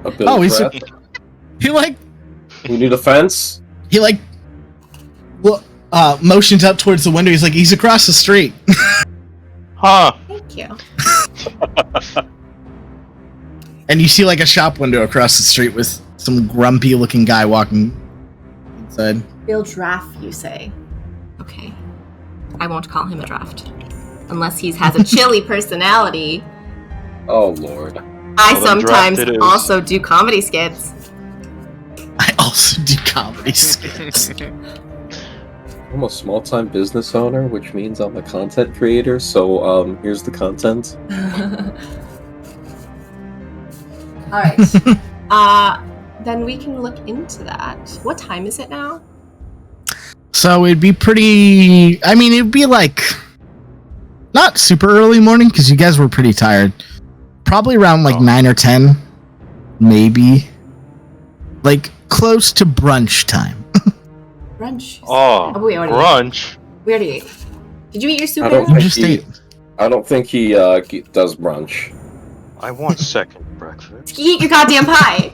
A bill Oh, he's draft? he like We need a fence? he like motions up towards the window. He's like, he's across the street. Huh. Thank you. And you see like a shop window across the street with some grumpy looking guy walking inside. Real draft, you say? Okay. I won't call him a draft. Unless he has a chilly personality. Oh lord. I Well, then sometimes draft it is. also do comedy skits. I also do comedy skits. I'm a small-time business owner, which means I'm a content creator, so here's the content. Alright. Then we can look into that. What time is it now? So it'd be pretty. I mean, it'd be like not super early morning because you guys were pretty tired. Probably around like 9 or 10, maybe. Like close to brunch time. Brunch. Oh, we already brunch. We already ate. Did you eat your soup? I don't Aaron? You think just he- ate. I don't think he does brunch. I want second breakfast. You eat your goddamn pie.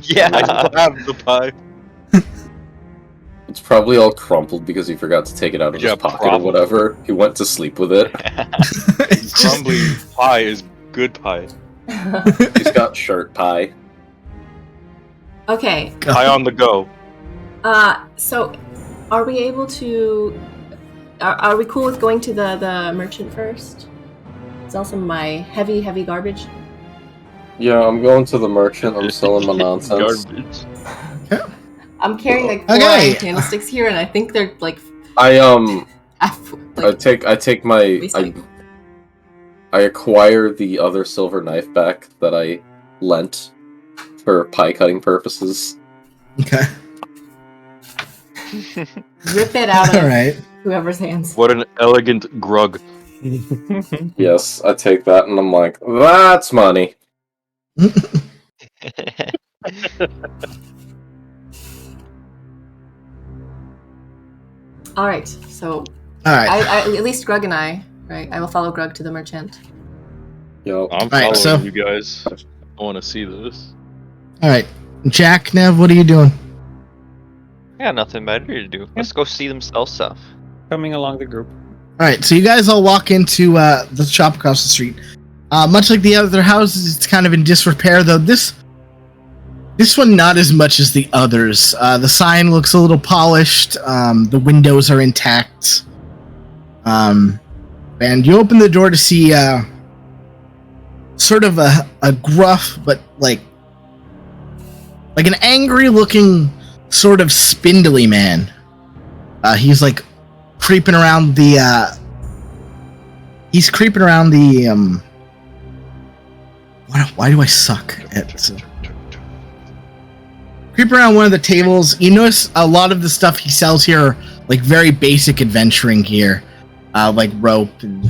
Yeah, I don't have the pie. It's probably all crumpled because he forgot to take it out of Yeah, his pocket probably. or whatever. He went to sleep with it. It's just- Crumbly pie is good pie. He's got shirt pie. Okay. Pie on the go. So are we able to are we cool with going to the merchant first? Sell some of my heavy garbage? Yeah, I'm going to the merchant. I'm selling my nonsense. Garbage. I'm carrying like 4 Okay. iron candlesticks here, and I think they're like, I like take my Recycle. I acquire the other silver knife back that I lent for pie cutting purposes. Okay. rip it out All of right. whoever's hands. What an elegant grug. Yes, I take that and I'm like, that's money. All right. So All right. I at least Grug and I, right? I will follow Grug to the merchant. Yo, I'm Alright, following so- you guys. I want to see this. All right. Jack, Nev, what are you doing? I got nothing better to do. Let's go see them sell stuff. Coming along the group. All right. So you guys all walk into the shop across the street. Much like the other houses, it's kind of in disrepair, though. This one not as much as the others. The sign looks a little polished. The windows are intact. And you open the door to see sort of a gruff, but like an angry-looking, sort of spindly man. He's like creeping around the. He's creeping around the. Why do I suck at? Creep around one of the tables. You notice a lot of the stuff he sells here are like very basic adventuring gear, like rope and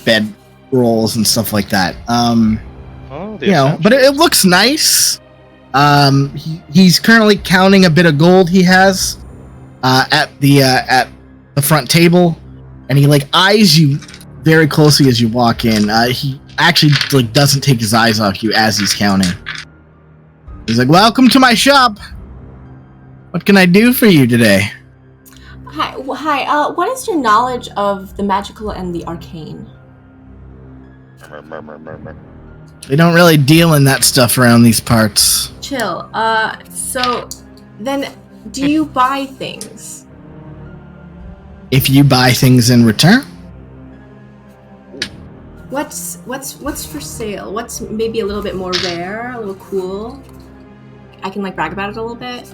bed rolls and stuff like that. Oh, the You know, but it looks nice. He's currently counting a bit of gold he has at the front table, and he like eyes you very closely as you walk in. He actually like doesn't take his eyes off you as he's counting. He's like, "Welcome to my shop. What can I do for you today?" Hi. What is your knowledge of the magical and the arcane? They don't really deal in that stuff around these parts. Chill. So then, do you buy things? If you buy things in return, What's for sale? What's maybe a little bit more rare, a little cool? I can like brag about it a little bit.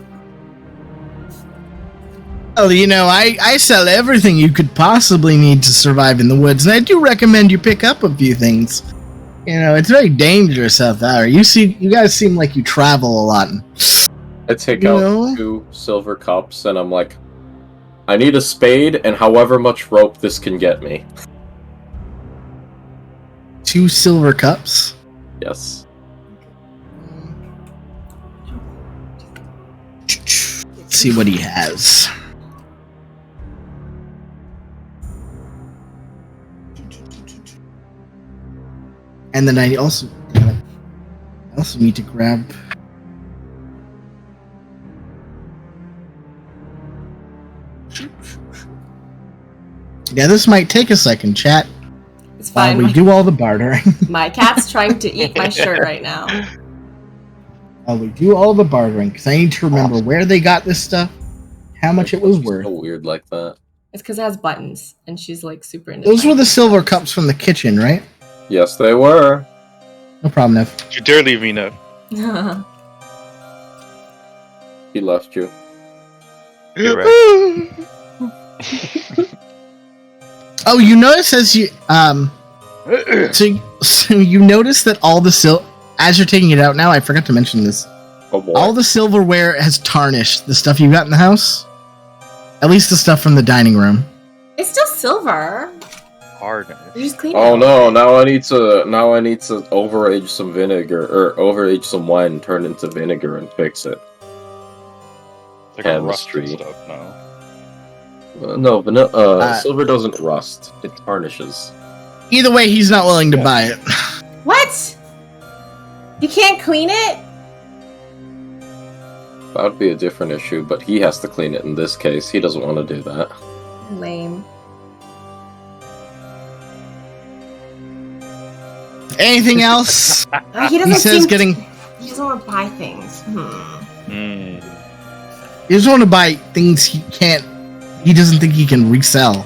oh, you know, I sell everything you could possibly need to survive in the woods, and I do recommend you pick up a few things. You know, it's very dangerous out there. You guys seem like you travel a lot. I take You out know? 2 silver cups and I'm like, I need a spade and however much rope this can get me. 2 silver cups. Yes. Let's see what he has. And then I also need to grab. Yeah, this might take a second, chat. It's While fine. we do all the bartering. My cat's trying to eat my shirt right now. While we do all the bartering, because I need to remember where they got this stuff, how much it was worth. So weird like that. It's because it has buttons, and she's like super into. Those were the silver cups from the kitchen, right? Yes, they were. No problem, Nev. You dare leave me now. He left you. You're right. Oh, you notice as you so you notice that all the as you're taking it out now, I forgot to mention this. Oh boy. All the silverware has tarnished. The stuff you got in the house, at least the stuff from the dining room. It's still silver. Hard. You just clean it. Oh no! Now I need to overage some vinegar or overage some wine and turn it into vinegar and fix it. Like a rust Chemistry. and stuff now. Silver doesn't rust; it tarnishes. Either way, he's not willing to buy it. What? You can't clean it? That would be a different issue, but he has to clean it in this case. He doesn't want to do that. Lame. Anything else? He doesn't He says seem getting. He doesn't want to buy things. He doesn't want to buy things he can't. He doesn't think he can resell.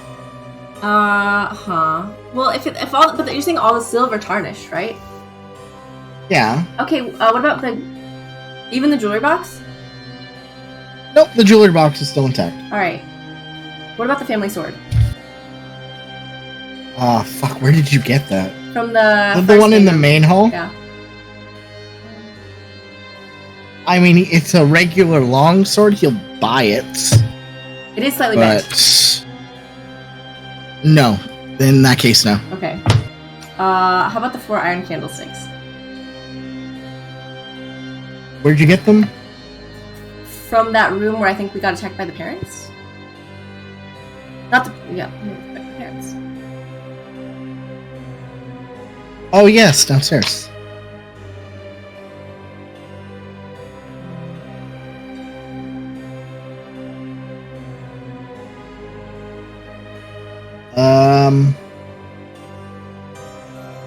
Well, if all, but you're saying all the silver tarnished, right? Yeah. Okay. What about even the jewelry box? Nope. The jewelry box is still intact. All right. What about the family sword Ah, fuck. Where did you get that? from the? The first one in the room? main hall? Yeah. I mean, it's a regular long sword. He'll buy it. It is slightly bent. But no. In that case, no. Okay. How about the 4 iron candlesticks? Where'd you get them? From that room where I think we got attacked by the parents? Not the... Yeah, by the parents. Oh yes, downstairs.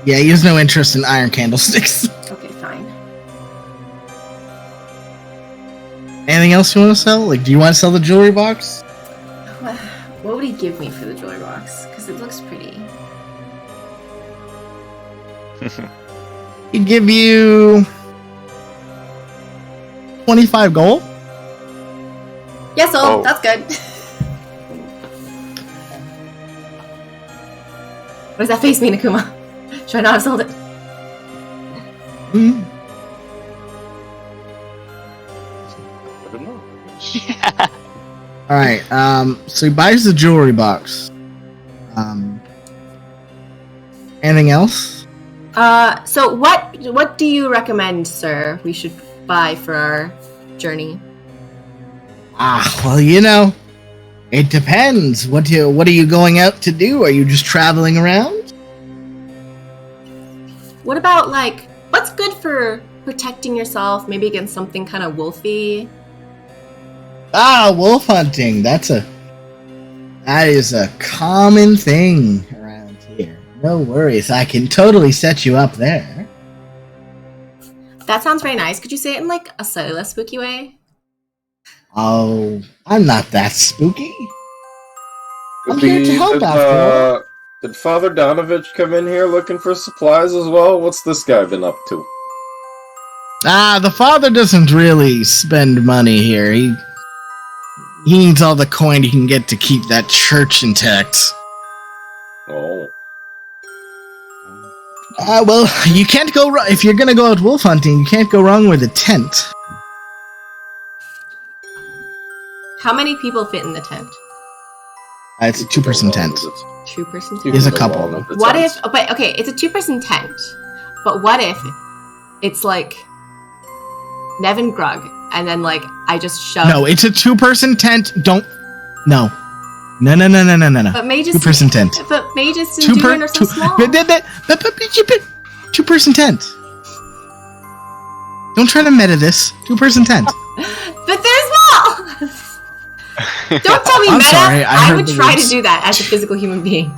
Yeah, he has no interest in iron candlesticks. Okay, fine. Anything else you want to sell? Like, do you want to sell the jewelry box? What would he give me for the jewelry box? Because it looks pretty. He'd give you 25 gold. Yeah, so Oh. that's good. What does that face mean, Akuma? Should I not have sold it? Hmm. I don't know. All right. So he buys the jewelry box. Anything else? So what do you recommend, sir, we should buy for our journey? Well, you know, it depends. What are you going out to do? Are you just traveling around? What about, like, what's good for protecting yourself, maybe against something kind of wolfy? Wolf hunting. That is a common thing around here. No worries. I can totally set you up there. That sounds very nice. Could you say it in, like, a slightly less spooky way? Oh, I'm not that spooky. I'm here to help after all. Did Father Donovich come in here looking for supplies as well? What's this guy been up to? The father doesn't really spend money here. He needs all the coin he can get to keep that church intact. Oh. Well, you can't go wrong. If you're gonna go out wolf hunting, you can't go wrong with a tent. How many people fit in the tent? It's a 2-person tent. 2-person tent? There's a couple. What if... Oh, but, okay, it's a 2-person tent. But what if it's, like, Nevin Grug, and then, like, I just shove... No, it's a 2-person tent. Don't... No. No. But mages... 2-person tent. But mages in Dunedain are so small. 2-person tent. Don't try to meta this. 2-person tent. But they're small! Don't tell me I'm meta. sorry, I I heard would the try words. to do that as a physical human being.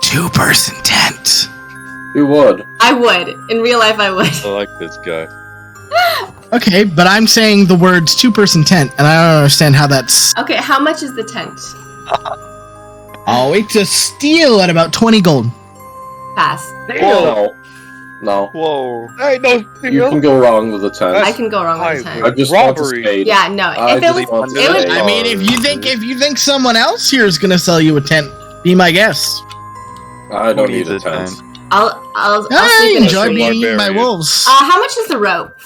2-person tent. You would. I would. In real life, I would. I like this guy. Okay, but I'm saying the words 2-person tent, and I don't understand how that's. Okay, how much is the tent? Oh, it's a steal at about 20 gold. Pass. No. No. Whoa. Hey, no, You can go wrong with a tent. I can go wrong with the I tent. just Robbery. want to spade. Yeah, no. I If it just want was, to it would. spade. I mean, if you think someone else here is gonna sell you a tent, be my guest. I don't Who need needs a a tent. tent? I'll I sleep in a enjoy tree. being eaten by Barbarian. wolves. How much is the rope?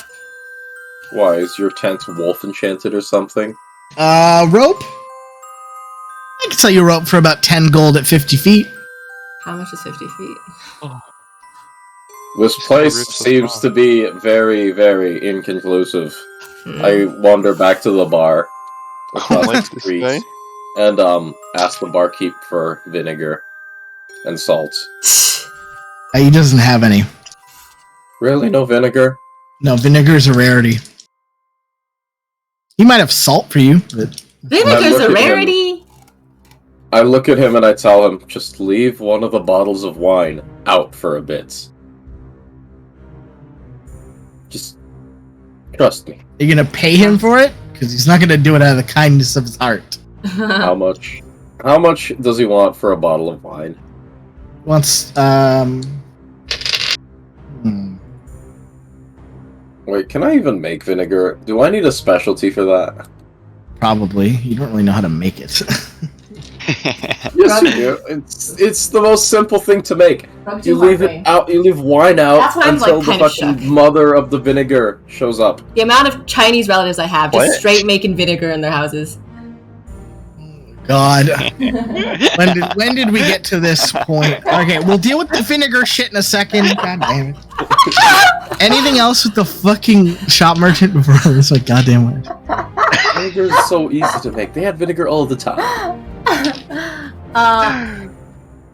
Why, is your tent wolf enchanted or something? Rope? I can sell you a rope for about 10 gold at 50 feet. How much is 50 feet? This Just place rips the seems frog. to be very, very inconclusive. Hmm. I wander back to the bar across Like the this street guy? and ask the barkeep for vinegar and salt. He doesn't have any. Really, no vinegar? No, vinegar's a rarity. He might have salt for you, but Vinegar's look a at him. rarity. I look at him and I tell him, just leave one of the bottles of wine out for a bit. Just trust me. you're gonna pay him for it? Because he's not gonna do it out of the kindness of his heart. How much? How much does he want for a bottle of wine? Once, Wait, can I even make vinegar? Do I need a specialty for that? probably. You don't really know how to make it. Yes, you do. It's the most simple thing to make. You leave it out. You leave wine out That's why I'm, until like, the kind of fucking shook. mother of the vinegar shows up. The amount of Chinese relatives I have just What? straight making vinegar in their houses. God. When did we get to this point? Okay, we'll deal with the vinegar shit in a second. God damn it. Anything else with the fucking shop merchant before this? Like, goddamn it. Vinegar is so easy to make. They had vinegar all the time.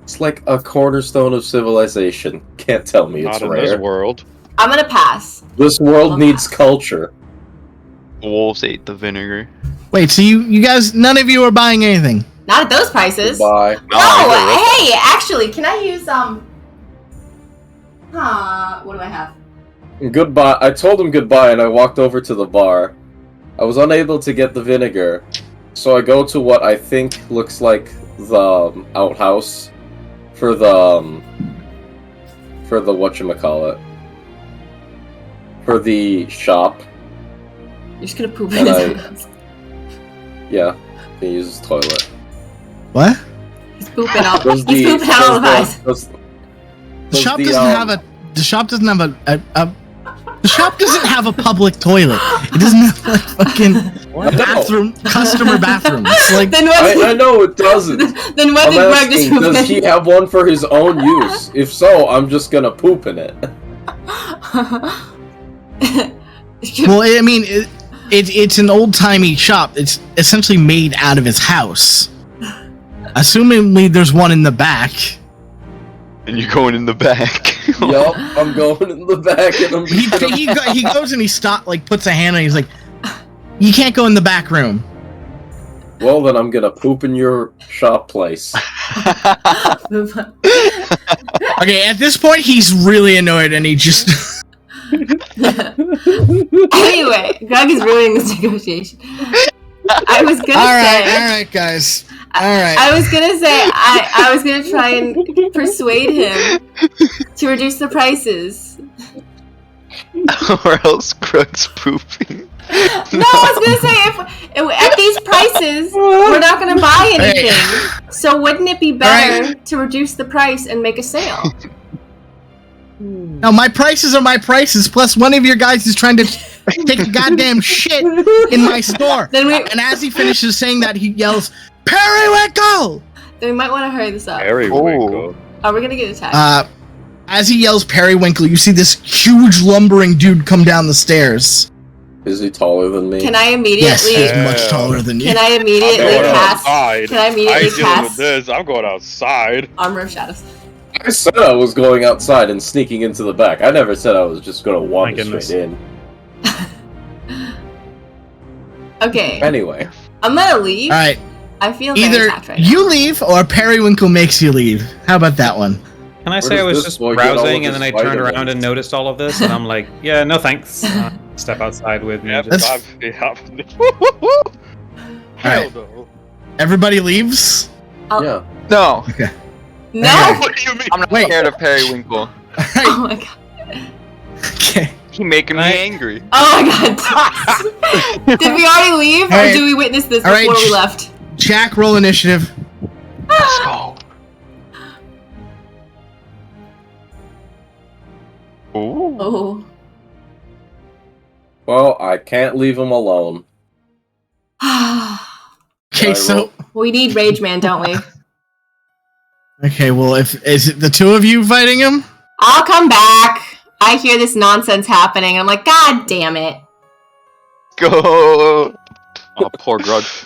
It's like a cornerstone of civilization. Can't tell me it's Not in this rare. world. I'm gonna pass. This world I'll needs pass. culture. The wolves ate the vinegar. Wait, so you guys, none of you are buying anything? Not at those prices. Goodbye. No, hey, actually, can I use what do I have? Goodbye. I told him goodbye and I walked over to the bar. I was unable to get the vinegar, so I go to what I think looks like the outhouse for the whatchamacallit. For the shop. You're just gonna poop in And his house. Yeah, he uses toilet. What? He's pooping all. Does He's pooping all of us. The shop doesn't have a. The shop doesn't have the shop doesn't have a public toilet. It doesn't have like fucking bathroom, customer bathrooms. Like, Then what? I know it doesn't. Then what I'm did Greg just asking, poop does he in? have one for his own use? If so, I'm just gonna poop in it. well, I mean, it's an old timey shop. It's essentially made out of his house. Assumingly, there's one in the back. And you're going in the back. Yup, I'm going in the back and I'm He goes and he puts a hand on. He's like, "You can't go in the back room." Well, then I'm gonna poop in your shop place. Okay, at this point, he's really annoyed, and he just. Anyway, Greg is ruining this negotiation. I was gonna all say. right, guys. All right. I was gonna say I was gonna try and persuade him to reduce the prices. Or else Krug's pooping. No, I was gonna say if at these prices we're not gonna buy anything. So wouldn't it be better to reduce the price and make a sale? No, my prices are my prices. Plus, one of your guys is trying to take a goddamn shit in my store. Then we And as he finishes saying that, he yells, "Periwinkle!" then we might want to hurry this up. Periwinkle. Are we gonna get attacked? As he yells "Periwinkle," you see this huge lumbering dude come down the stairs. Is he taller than me? Can I Yes, immediately? he's much taller than you. Can I I'm immediately going cast? outside. Can I I immediately ain't dealing with cast this. I'm going outside. Armor of Shadows? I said I was going outside and sneaking into the back. I never said I was just gonna wander goodness. straight in. Okay. Anyway, I'm gonna leave. All right. I feel very Either attacked right now. you leave or Periwinkle makes you leave. How about that one? Can I Where say I does was this just boy get all of browsing and his then I turned around vitamins? and noticed all of this and I'm like, yeah, no thanks. Step outside with me. Yep, That's- I've been happening. Hell Alright. no. Everybody leaves? Yeah. No, No. Alright. What do you mean? I'm not Wait. scared of Periwinkle. All Oh right. my god. Okay. He making me Right. angry. Oh my god. Did we already leave, or Alright. did we witness this Alright. before we left? Jack, roll initiative. Let's go. Ooh. Oh. Well, I can't leave him alone. Okay, so We need Rage Man, don't we? okay, well, if is it the two of you fighting him? I'll come back. I hear this nonsense happening. I'm like, God damn it. Go. Oh, poor Grudge.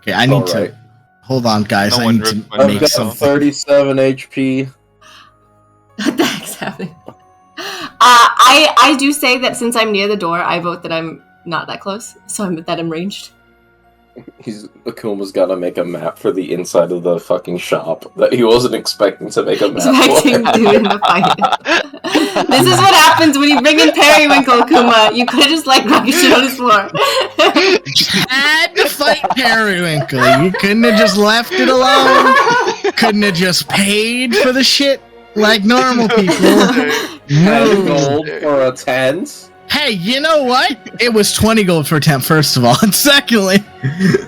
Okay, I need All to right. hold on, guys. No I one need to ripped my I've make got something. 37 HP. What the heck's happening? I do say that since I'm near the door, I vote that I'm not that close, so I'm ranged. Akuma's got to make a map for the inside of the fucking shop that he wasn't expecting to make a map Expecting for. to in the fight. This is what happens when you bring in Periwinkle, Akuma. You could have just like rocket shit on his floor. Had to fight Periwinkle. You couldn't have just left it alone. Couldn't have just paid for the shit like normal people. 10 No. gold for a tent? Hey, you know what? It was 20 gold for a tent, first of all. And secondly,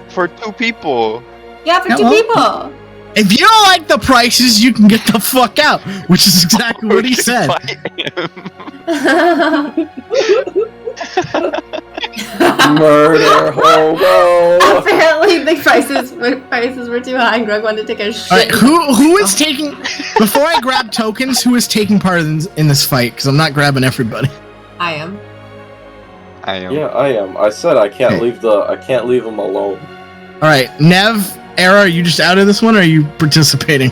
For 2 people. Yeah, for two Hello? people. if you don't like the prices, you can get the fuck out, which is exactly what he We can said. fight him. Murder hobo! Apparently, the prices were too high, and Greg wanted to take a shit. All right, who is taking? Before I grab tokens, who is taking part in this fight? Because I'm not grabbing everybody. I am. I am. Yeah, I am. I said I can't Okay. I can't leave him alone. All right, Nev, Era, are you just out of this one, or are you participating?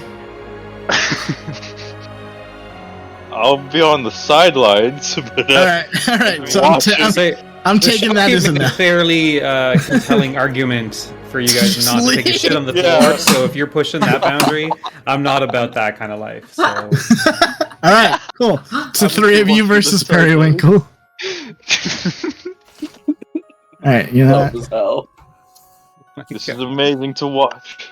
I'll be on the sidelines, but All right. So Watch it. I'm The taking that shopkeep as a made no. fairly compelling argument for you guys not to take a shit on the Yeah. floor. So if you're pushing that boundary, I'm not about that kind of life. So All right, cool. So I'm 3 of you watching versus the circle. Periwinkle. All right, you know That what? was hell. this is amazing to watch.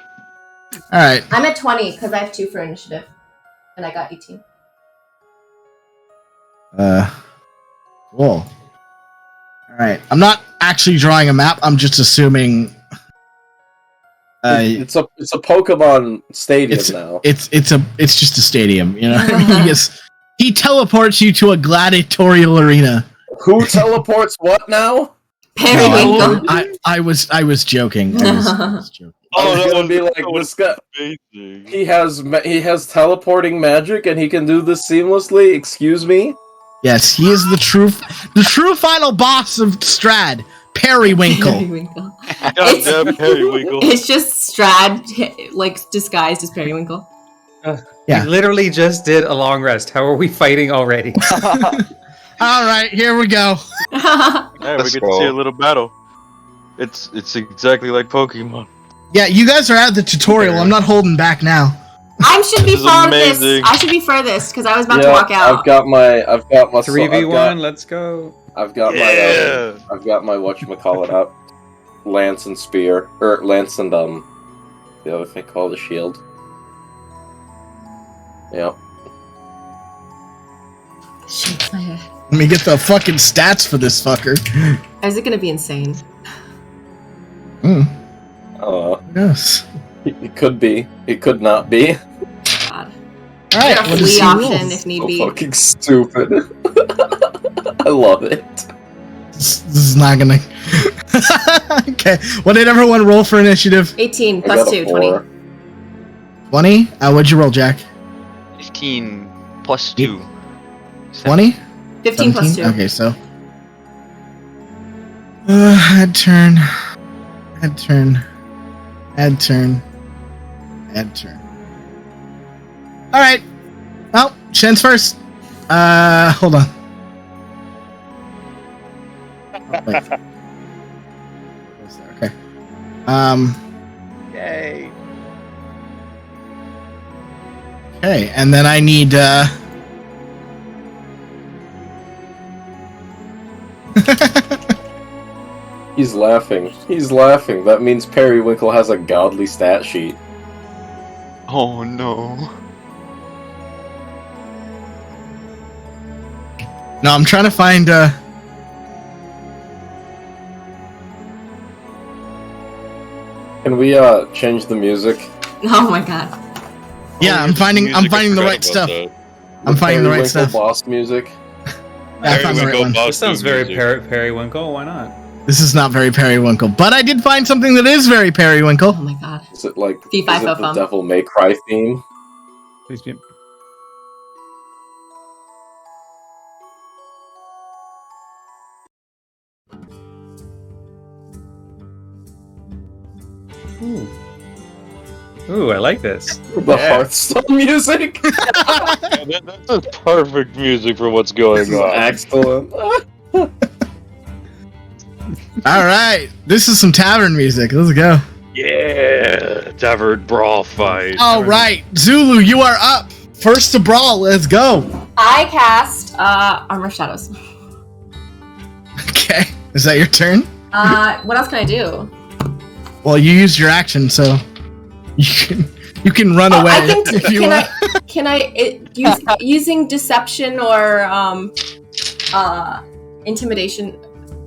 All right. I'm at 20 because I have 2 for initiative, and I got 18. Cool. All right. I'm not actually drawing a map. I'm just assuming. It's a Pokemon stadium It's- now. It's just a stadium, you know. He teleports you to a gladiatorial arena. Who teleports what now? Periwinkle. I was joking. I was joking. I was that gonna was- be like, that was this guy. amazing. He has teleporting magic and he can do this seamlessly. Excuse me. Yes, he is the true final boss of Strad, Periwinkle. Periwinkle. Goddamn Periwinkle. It's just Strad, like disguised as Periwinkle. Yeah. we literally just did a long rest. How are we fighting already? All right, here we go. Hey, we Let's get to see a go. little battle. It's exactly like Pokemon. Yeah, you guys are at the tutorial. I'm not holding back now. I should be This is furthest. amazing. I should be furthest because I was about to walk out. I've got my 3v1, let's go. I've got Yeah. my I've got my whatchamacallit up. Lance and spear. Or Lance and the other thing called the shield. Yep. Shakes my head. Let me get the fucking stats for this fucker. Is it gonna be insane? Hmm. Who Yes. it could be. It could not be. God. All right. Got a What is flee the option rules? if need So be. fucking stupid. I love it. This is not gonna. Okay. What did everyone roll for initiative? 18 I plus got a 2, 20. 4. 20. What'd you roll, Jack? 15 plus 2. 20. 15 plus 2. Okay, so. Add turn. Add turn. Add turn. Add turn. All right. Well, Shen's first. Hold on. Oh, wait. Okay. Yay. Okay, and then I need He's laughing. He's laughing. That means Periwinkle has a godly stat sheet. Oh no. No, I'm trying to find Can we change the music? Oh my god. Yeah, I'm finding the right stuff. I'm finding the right Periwinkle stuff. boss music. I found the right one. This sounds very Periwinkle. Why not? This is not very Periwinkle, but I did find something that is very Periwinkle. Oh my god. Is it like Fee, fi, is fo, it the fum. Devil May Cry theme? Please be. Ooh, I like this. The Hearthstone music? That's perfect music for what's going on. Excellent. All right, this is some tavern music. Let's go. Yeah, tavern brawl fight. All right, Zulu, you are up. First to brawl. Let's go. I cast Armor of Shadows. Okay, is that your turn? What else can I do? Well, you used your action, so you can run away I can if you want. using deception or intimidation?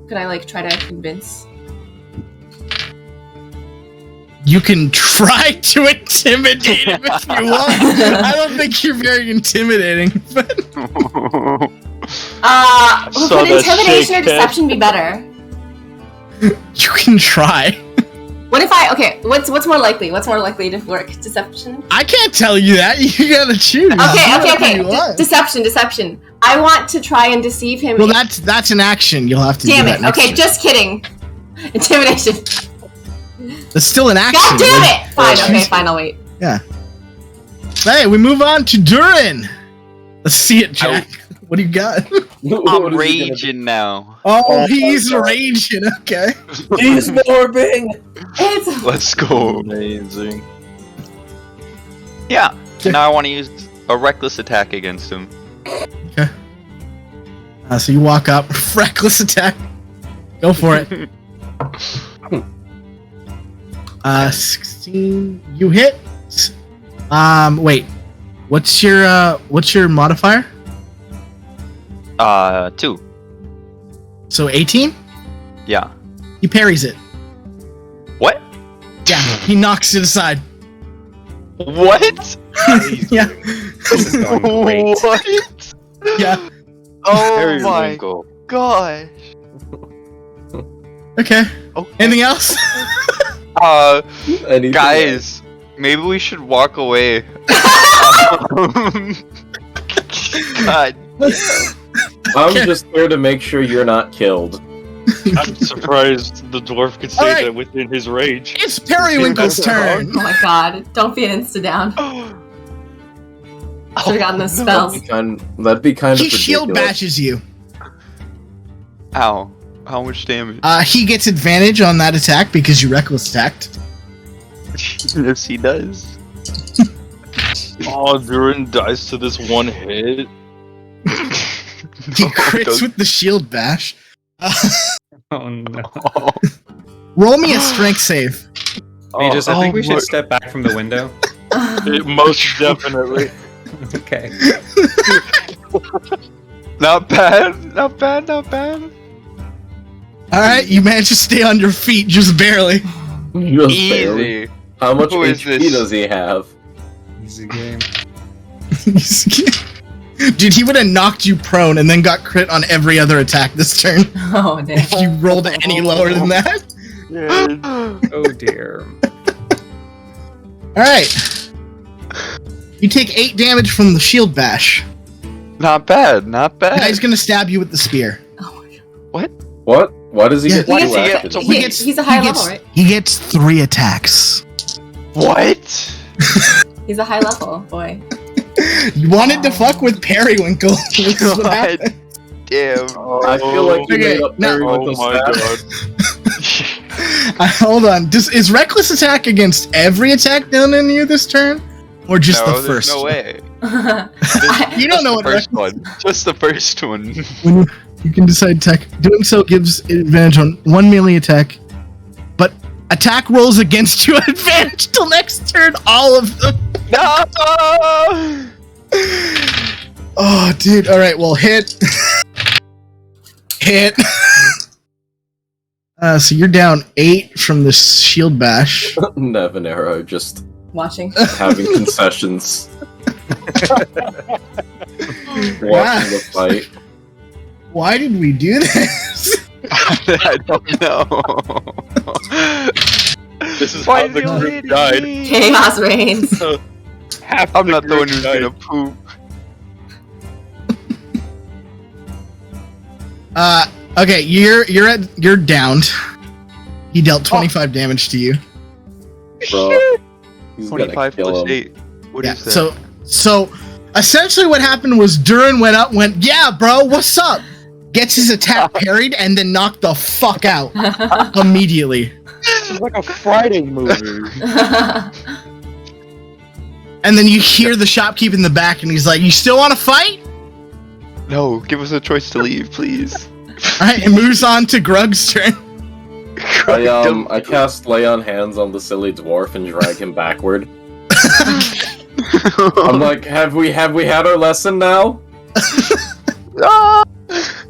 Could I like try to convince? You can try to intimidate him if you want. I don't think you're very intimidating, but So could the intimidation or shake deception be better? you can try. What if I what's more likely? What's more likely to work? Deception? I can't tell you that. You gotta choose. Okay. You want. Deception. I want to try and deceive him. Well, that's an action. You'll have to Damn do it. that next Okay, turn. just kidding. Intimidation. That's still an action. God damn it! Fine, okay, fine, I'll wait. Hey, we move on to Durin. Let's see it, Jack. What do you got? I'm raging now. Oh, he's raging. Okay. He's morbing. It's Let's go. Amazing. Yeah. Now I want to use a reckless attack against him. So you walk up, reckless attack. Go for it. 16. You hit. Wait. What's your modifier? 2. So 18. Yeah. He parries it. What? Yeah. He knocks it aside. What? Yeah. This is going great. What? Yeah. Oh my Periwinkle. gosh. Okay. Okay. Anything else? Anything Guys, maybe we should walk away. God. else? I'm just here to make sure you're not killed. I'm surprised the dwarf could say Alright. that within his rage. It's Periwinkle's turn. oh my god, don't be an insta down. Should've gotten those spells. That'd be kind He of shield ridiculous. bashes you. Ow. How much damage? He gets advantage on that attack because you reckless attacked. Yes, he does. Oh, Durin dies to this one hit. He crits with the shield bash. Oh no. Roll me a strength save. Mages, I think we my- should step back from the window. Most definitely. Okay. Not bad. Not bad. Not bad. Alright, you managed to stay on your feet just barely. Just barely. Easy. How much Who is HP this? does he have? Easy game. Dude, he would have knocked you prone and then got crit on every other attack this turn Oh damn. if you rolled any lower than that. Oh dear. Alright. You take 8 damage from the shield bash. Not bad. Not bad. Now he's gonna stab you with the spear. What? Why does he Yeah. get Why two does he get actions? to- He's a high level, right? He gets 3 attacks. What? He's a high level boy. You wanted to fuck with Periwinkle. This is what God happened. damn. I feel like you Okay, made up now- Periwinkle's Oh my stat. god. Hold on. Is reckless attack against every attack done in you this turn, or just no, the first? there's no way. You don't know what first one. Just the first one. When you can decide attack. Doing so gives advantage on one melee attack, but attack rolls against you at advantage till next turn. All of them. No! Oh, dude. All right. Well, hit. Hit. So you're down 8 from the shield bash. Nev and Arrow just Watching. having concessions. Watching the fight. Why did we do this? I don't know. This is Why how the did you group hit died. me? Chaos reigns. I'm not the one who's gonna poop. Okay, you're downed. He dealt 25 damage to you. Bro. He's gonna 25 kill plus him. 8. What is that? So essentially what happened was Durin went, yeah, bro, what's up? Gets his attack parried and then knocked the fuck out immediately. It's like a Friday movie. And then you hear the shopkeep in the back and he's like, you still want to fight? No, give us a choice to leave, please. Alright, it moves on to Grug's turn. I cast Lay on Hands on the silly dwarf and drag him backward. I'm like, have we had our lesson now?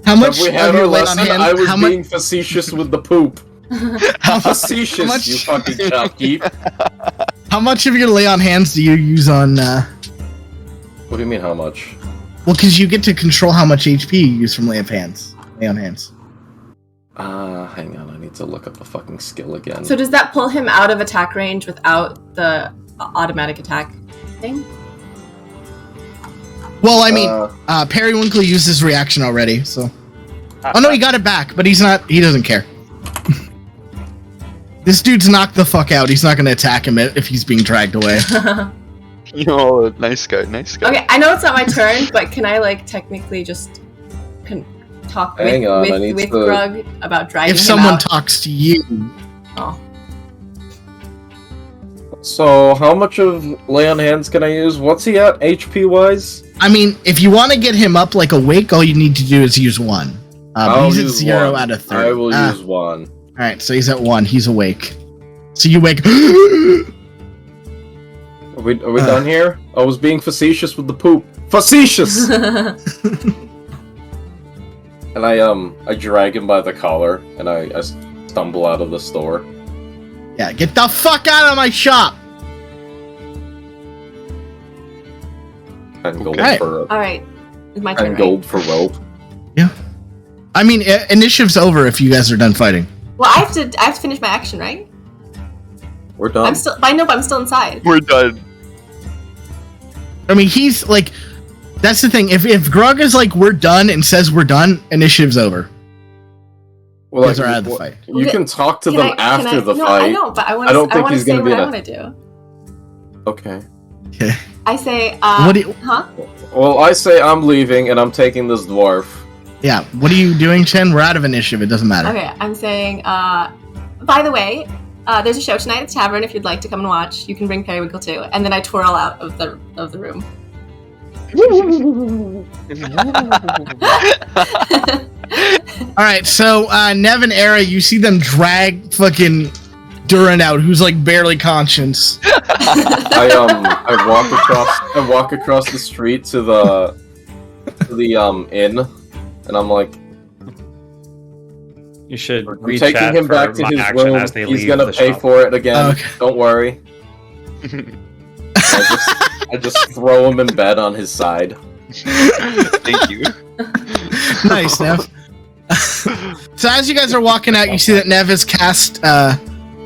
How much Have we of had your our lay on lesson? hand? I was How much? being facetious with the poop. How Facetious, much- you fucking shopkeep. How much of your lay on hands do you use on? What do you mean, how much? Well, because you get to control how much HP you use from lay on hands. Hang on, I need to look up the fucking skill again. So does that pull him out of attack range without the automatic attack thing? Well, I mean, Periwinkle used his reaction already, so. Oh no, he got it back, but he doesn't care. This dude's knocked the fuck out. He's not gonna attack him if he's being dragged away. You know, nice guy, nice guy. Okay, I know it's not my turn, but can I technically just talk with Hang on, I need with to- Grug about dragging If him someone out? talks to you, Oh. So, how much of Lay on Hands can I use? What's he at, HP-wise? I mean, if you want to get him up awake, all you need to do is use 1. But I'll he's at use 0 one. out of 3. I will use 1. Alright, so he's at 1. He's awake. So you wake. Are we done here? I was being facetious with the poop. Facetious! And I drag him by the collar, and I stumble out of the store. Yeah, get the fuck out of my shop! 10 gold Okay. for All right, it's my turn. 10 Right? gold for rope. I mean, initiative's over if you guys are done fighting. Well, I have to finish my action, right? We're done. I'm still. I know, but I'm still inside. We're done. I mean, he's that's the thing. If Grug is we're done and says we're done, initiative's over. Well, You guys are out of the fight. You can talk to Can them I- after the no, fight. I know, but I want I don't to. think he's say gonna be what I in a- want to do. Okay. Okay. I say. What do you? Huh? Well, I say I'm leaving, and I'm taking this dwarf. Yeah. What are you doing, Chen? We're out of initiative. It doesn't matter. Okay, I'm saying. By the way, there's a show tonight at the tavern. If you'd like to come and watch, you can bring Periwinkle too. And then I twirl out of the room. All right. So Nev and Era, you see them drag fucking Durin out, who's barely conscious. I walk across the street to the inn, and I'm like, You should I'm reach taking out him for back to my his action room. as they He's leave gonna the pay shop. for it again. Okay. Don't worry. I just throw him in bed on his side. Thank you. Nice, Nev. So as you guys are walking out, you see that Nev has cast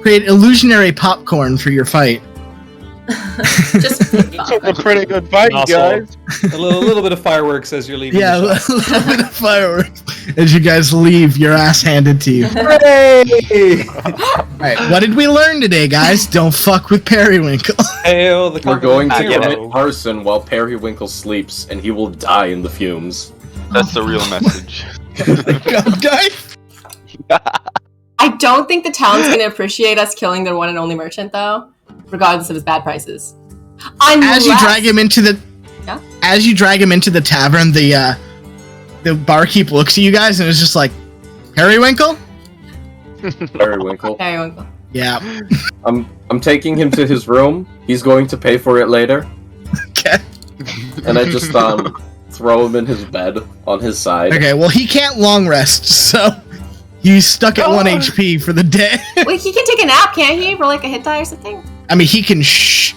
create illusionary popcorn for your fight. Just A pretty good fight, Also, guys. a little bit of fireworks as you're leaving. Yeah, a the shop. little bit of fireworks. As you guys leave, your ass handed to you. Alright, what did we learn today, guys? Don't fuck with Periwinkle. Hail the We're going to hero. commit arson while Periwinkle sleeps, and he will die in the fumes. That's the real message. God, guys. I I don't think the town's going to appreciate us killing their one and only merchant, though, regardless of his bad prices. As you drag him into the tavern, the barkeep looks at you guys and is just like, Periwinkle? Periwinkle. Periwinkle. Yeah. I'm taking him to his room. He's going to pay for it later. Okay. And I just throw him in his bed on his side. Okay, well, he can't long rest, so he's stuck at 1 HP for the day. Wait, he can take a nap, can't he? For like a hit die or something? I mean, he can.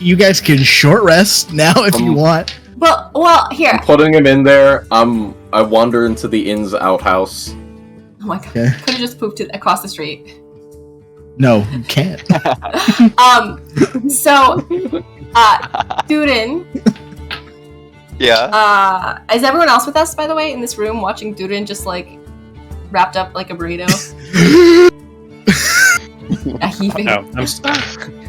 You guys can short rest now if you want. Well, here. I'm putting him in there. I wander into the inn's outhouse. Oh my god! Okay. Could have just pooped it across the street. No, you can't. So, Durin. Yeah. Is everyone else with us, by the way, in this room, watching Durin just like wrapped up like a burrito? Heaving. No,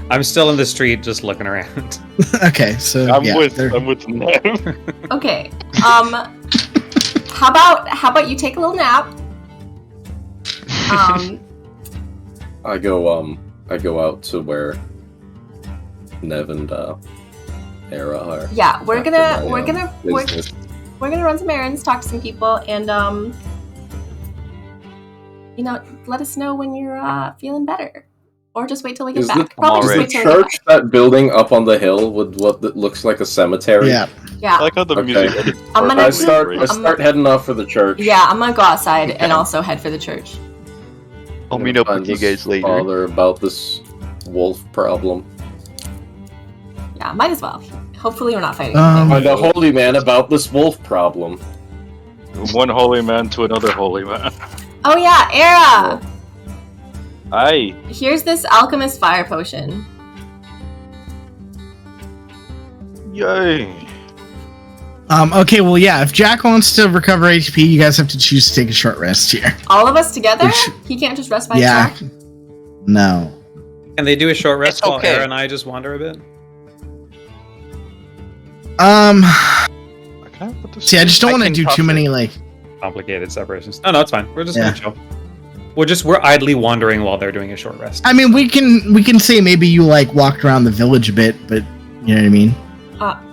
I'm still in the street, just looking around. Okay, so I'm yeah, with Nev. Okay. How about you take a little nap? I go out to where Nev and Era are. Yeah, we're gonna business. we're gonna run some errands, talk to some people, and let us know when you're feeling better, or just wait till we get Is back. the, Probably is just the wait till we get church that building up on the hill with what that looks like a cemetery? yeah. back. Yeah, I like how the Okay. music edits I'm gonna- I perfectly. start heading off for the church. yeah. I'm gonna go outside and Okay. also head for the church. I'll I'm meet gonna up with find you this guys later. Father about this wolf problem. Yeah, might as well. Hopefully, we're not fighting. Um, anything. Find a holy man about this wolf problem. One holy man to another holy man. Oh yeah, Era. Aye. Here's this alchemist fire potion. Yay. Okay, well, yeah. If Jack wants to recover HP, you guys have to choose to take a short rest here. All of us together? Which- He can't just rest by Yeah. himself? No. Can they do a short rest It's while okay. Era and I just wander a bit? Can I put this See, I just don't I want to can do toss too it. many like. Complicated separations. No, it's fine. We're just Yeah. gonna chill. We're idly wandering while they're doing a short rest. I mean, we can say maybe you like walked around the village a bit, but you know what I mean.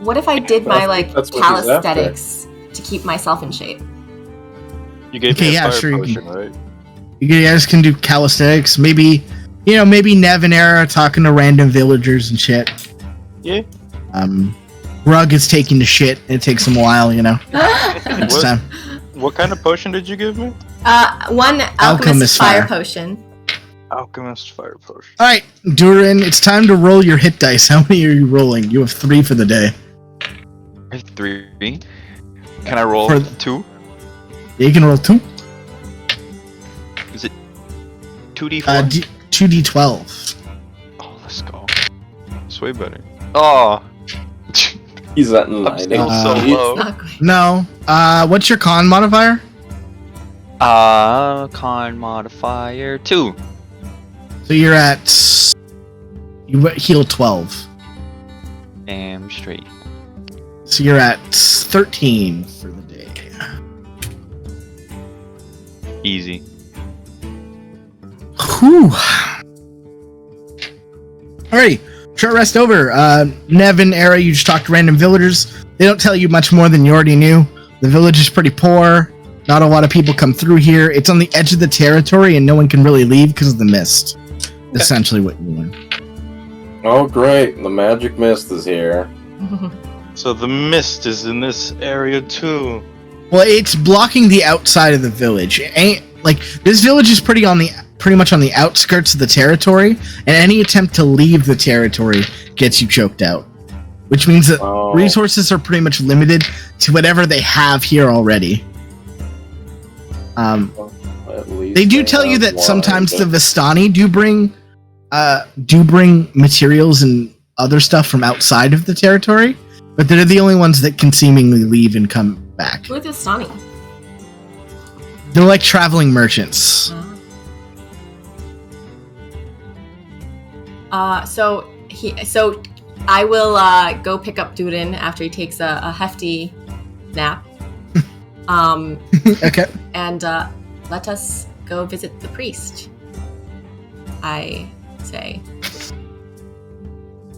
What if I did my like That's what he's after. calisthenics to keep myself in shape? You gave Okay, me a yeah, fire sure you potion, can. right? You guys can do calisthenics. Maybe Nev and Era are talking to random villagers and shit. Yeah. Rug is taking the shit. It takes him a while, next What? time. What kind of potion did you give me? One alchemist fire potion. Alchemist fire potion. All right, Durin, it's time to roll your hit dice. How many are you rolling? You have 3 for the day. I have 3. Can I roll For- 2? You can roll 2. Is it 2d4? 2d12. Oh, let's go. It's way better. Oh, He's at I'm 9. still so Uh, low. Not good. No. What's your con modifier? Con modifier 2. So you're at. You heal 12. Damn straight. So you're at 13 for the day. Easy. Whew. Alrighty. Short rest over. Nev and Era, you just talked to random villagers. They don't tell you much more than you already knew. The village is pretty poor. Not a lot of people come through here. It's on the edge of the territory, and no one can really leave because of the mist. Essentially what you learn. Oh great, the magic mist is here. So the mist is in this area too. Well, it's blocking the outside of the village. It ain't like this village is pretty much on the outskirts of the territory, and any attempt to leave the territory gets you choked out. Which means that Oh. resources are pretty much limited to whatever they have here already. At least They do tell you have that wine, sometimes the but- Vistani do bring materials and other stuff from outside of the territory, but they're the only ones that can seemingly leave and come back. Who is this Stani? They're like traveling merchants. So I will go pick up Durin after he takes a hefty nap. Okay. And let us go visit the priest. I say.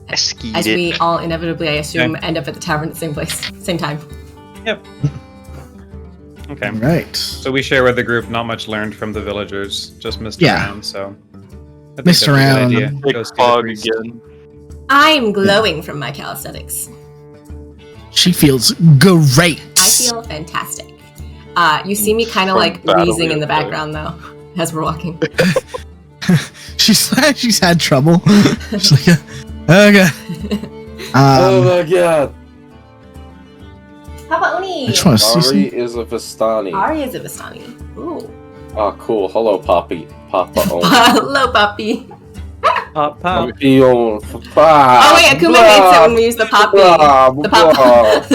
Eskeed As it. we all inevitably, I assume, end up at the tavern at the same place, same time. Okay. All right. So we share with the group. Not much learned from the villagers. Just missed Yeah. around. So I think Missed that'd be a around. good idea. Big Go see the fog priest. again. I'm glowing from my calisthenics. She feels great. I feel fantastic. You see me kind of From like battle wheezing in the yesterday. background though, as we're walking. She's had trouble. She's like, okay. Oh my god. How about Oni? I just want to see Ari some. is a Vistani. Ari is a Vistani. Ooh. Oh, cool. Hello, Poppy. Papa Owen. Hello, puppy. Pop, pop. Poppy Owen. Oh wait, Akuma hates it when we use the poppy. The pop.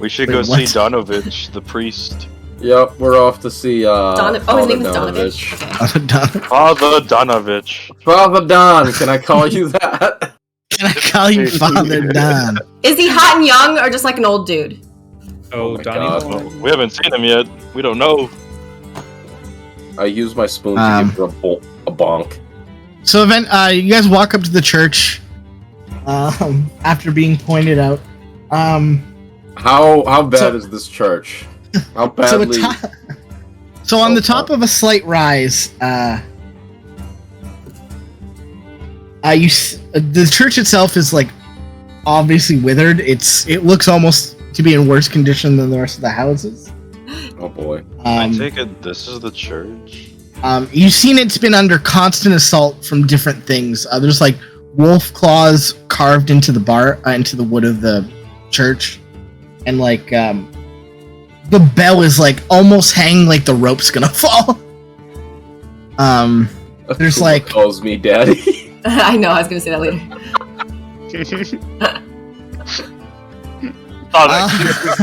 We should Wait, go what? see Donovich, the priest. Yep, we're off to see Oh, his name is Father Donovich. Donovich. Okay. Father Donovich. Father Don, can I call you that? Can I call you Father Don? Is he hot and young or just like an old dude? Oh, my Donnie God. boy. We haven't seen him yet. We don't know. I use my spoon to give her a bonk. So you guys walk up to the church after being pointed out. How bad is this church? How badly? So on the top of a slight rise, the church itself is like obviously withered. It looks almost to be in worse condition than the rest of the houses. Oh boy. I take it this is the church. You've seen it's been under constant assault from different things. There's like wolf claws carved into the wood of the church, and like the bell is like almost hanging, like the rope's gonna fall. There's Akuma like- calls me daddy. I know. I was gonna say that later.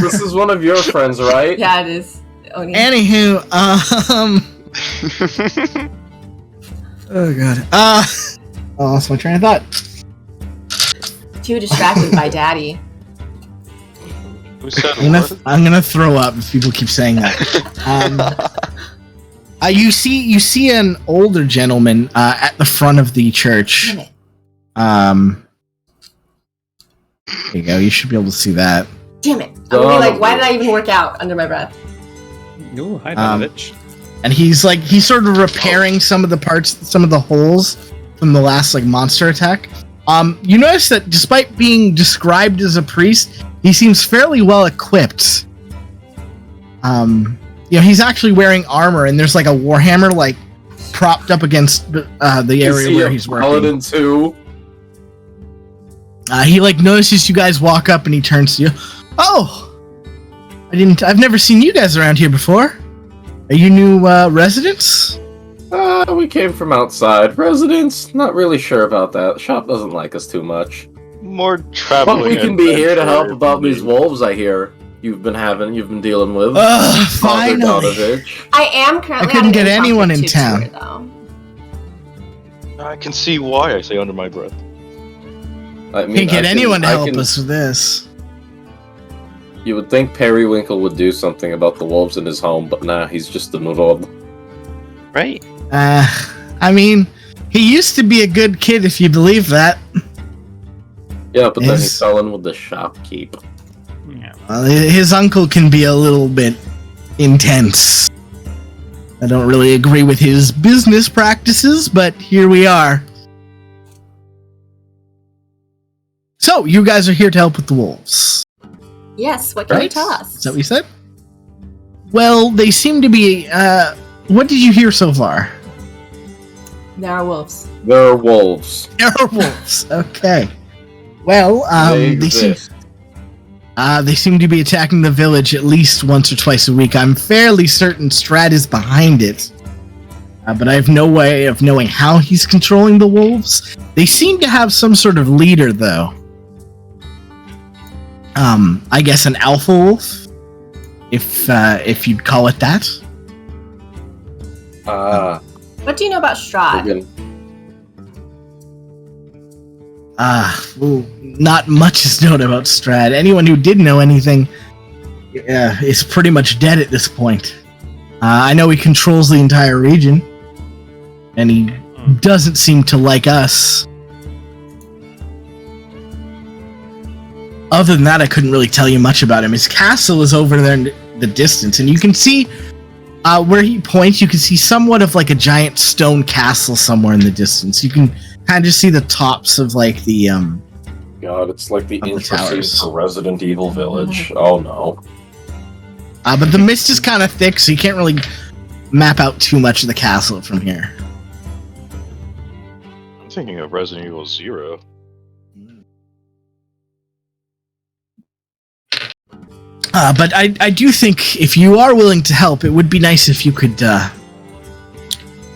This is one of your friends, right? Yeah, it is. Oni. Anywho, oh god, I lost my train of thought. Too distracted by daddy. Who said I'm what? gonna throw up if people keep saying that. You see an older gentleman at the front of the church. Damn it. There you go. You should be able to see that. Damn it. I'm gonna be like, why did I even work out under my breath? Ooh, hi, Donovich. And he's sort of repairing some of the holes from the last like monster attack. You notice that despite being described as a priest, he seems fairly well equipped. He's actually wearing armor, and there's like a warhammer like propped up against the area where he's working. Paladin 2. He like notices you guys walk up, and he turns to you. Oh, I've never seen you guys around here before. Are you new residents? We came from outside. Residents, not really sure about that. Shop doesn't like us too much. More traveling. But we can be here to help adventure about these maybe. wolves I hear you've been dealing with. Father Finally. Donovich. I am currently. I couldn't on get an anyone in impromptu town. tour, though. I can see why I say under my breath. I mean, Can't get anyone to I help can- us with this. You would think Periwinkle would do something about the wolves in his home, but nah, he's just a noodle. Right? I mean, he used to be a good kid, if you believe that. Yeah, but then he Is- fell in with the shopkeep. Yeah. His uncle can be a little bit intense. I don't really agree with his business practices, but here we are. So, you guys are here to help with the wolves. Yes. What can you Right? tell us? Is that what you said? Well, they seem to be. What did you hear so far? There are wolves. There are wolves. There are wolves. Okay. Well, They they seem exist. they seem to be attacking the village at least once or twice a week. I'm fairly certain Strad is behind it, but I have no way of knowing how he's controlling the wolves. They seem to have some sort of leader, though. I guess an alpha wolf, if you'd call it that. What do you know about Strahd? Friggin- Not much is known about Strad. Anyone who did know anything is pretty much dead at this point. I know he controls the entire region. and he doesn't seem to like us. Other than that, I couldn't really tell you much about him. His castle is over there in the distance, and you can see where he points, you can see somewhat of like a giant stone castle somewhere in the distance. You can kind of just see the tops of like the God, it's like the Of the intricacies towers. for Resident Evil Village. Oh no. but the mist is kind of thick, so you can't really map out too much of the castle from here. I'm thinking of Resident Evil 0. But I do think if you are willing to help, it would be nice if you could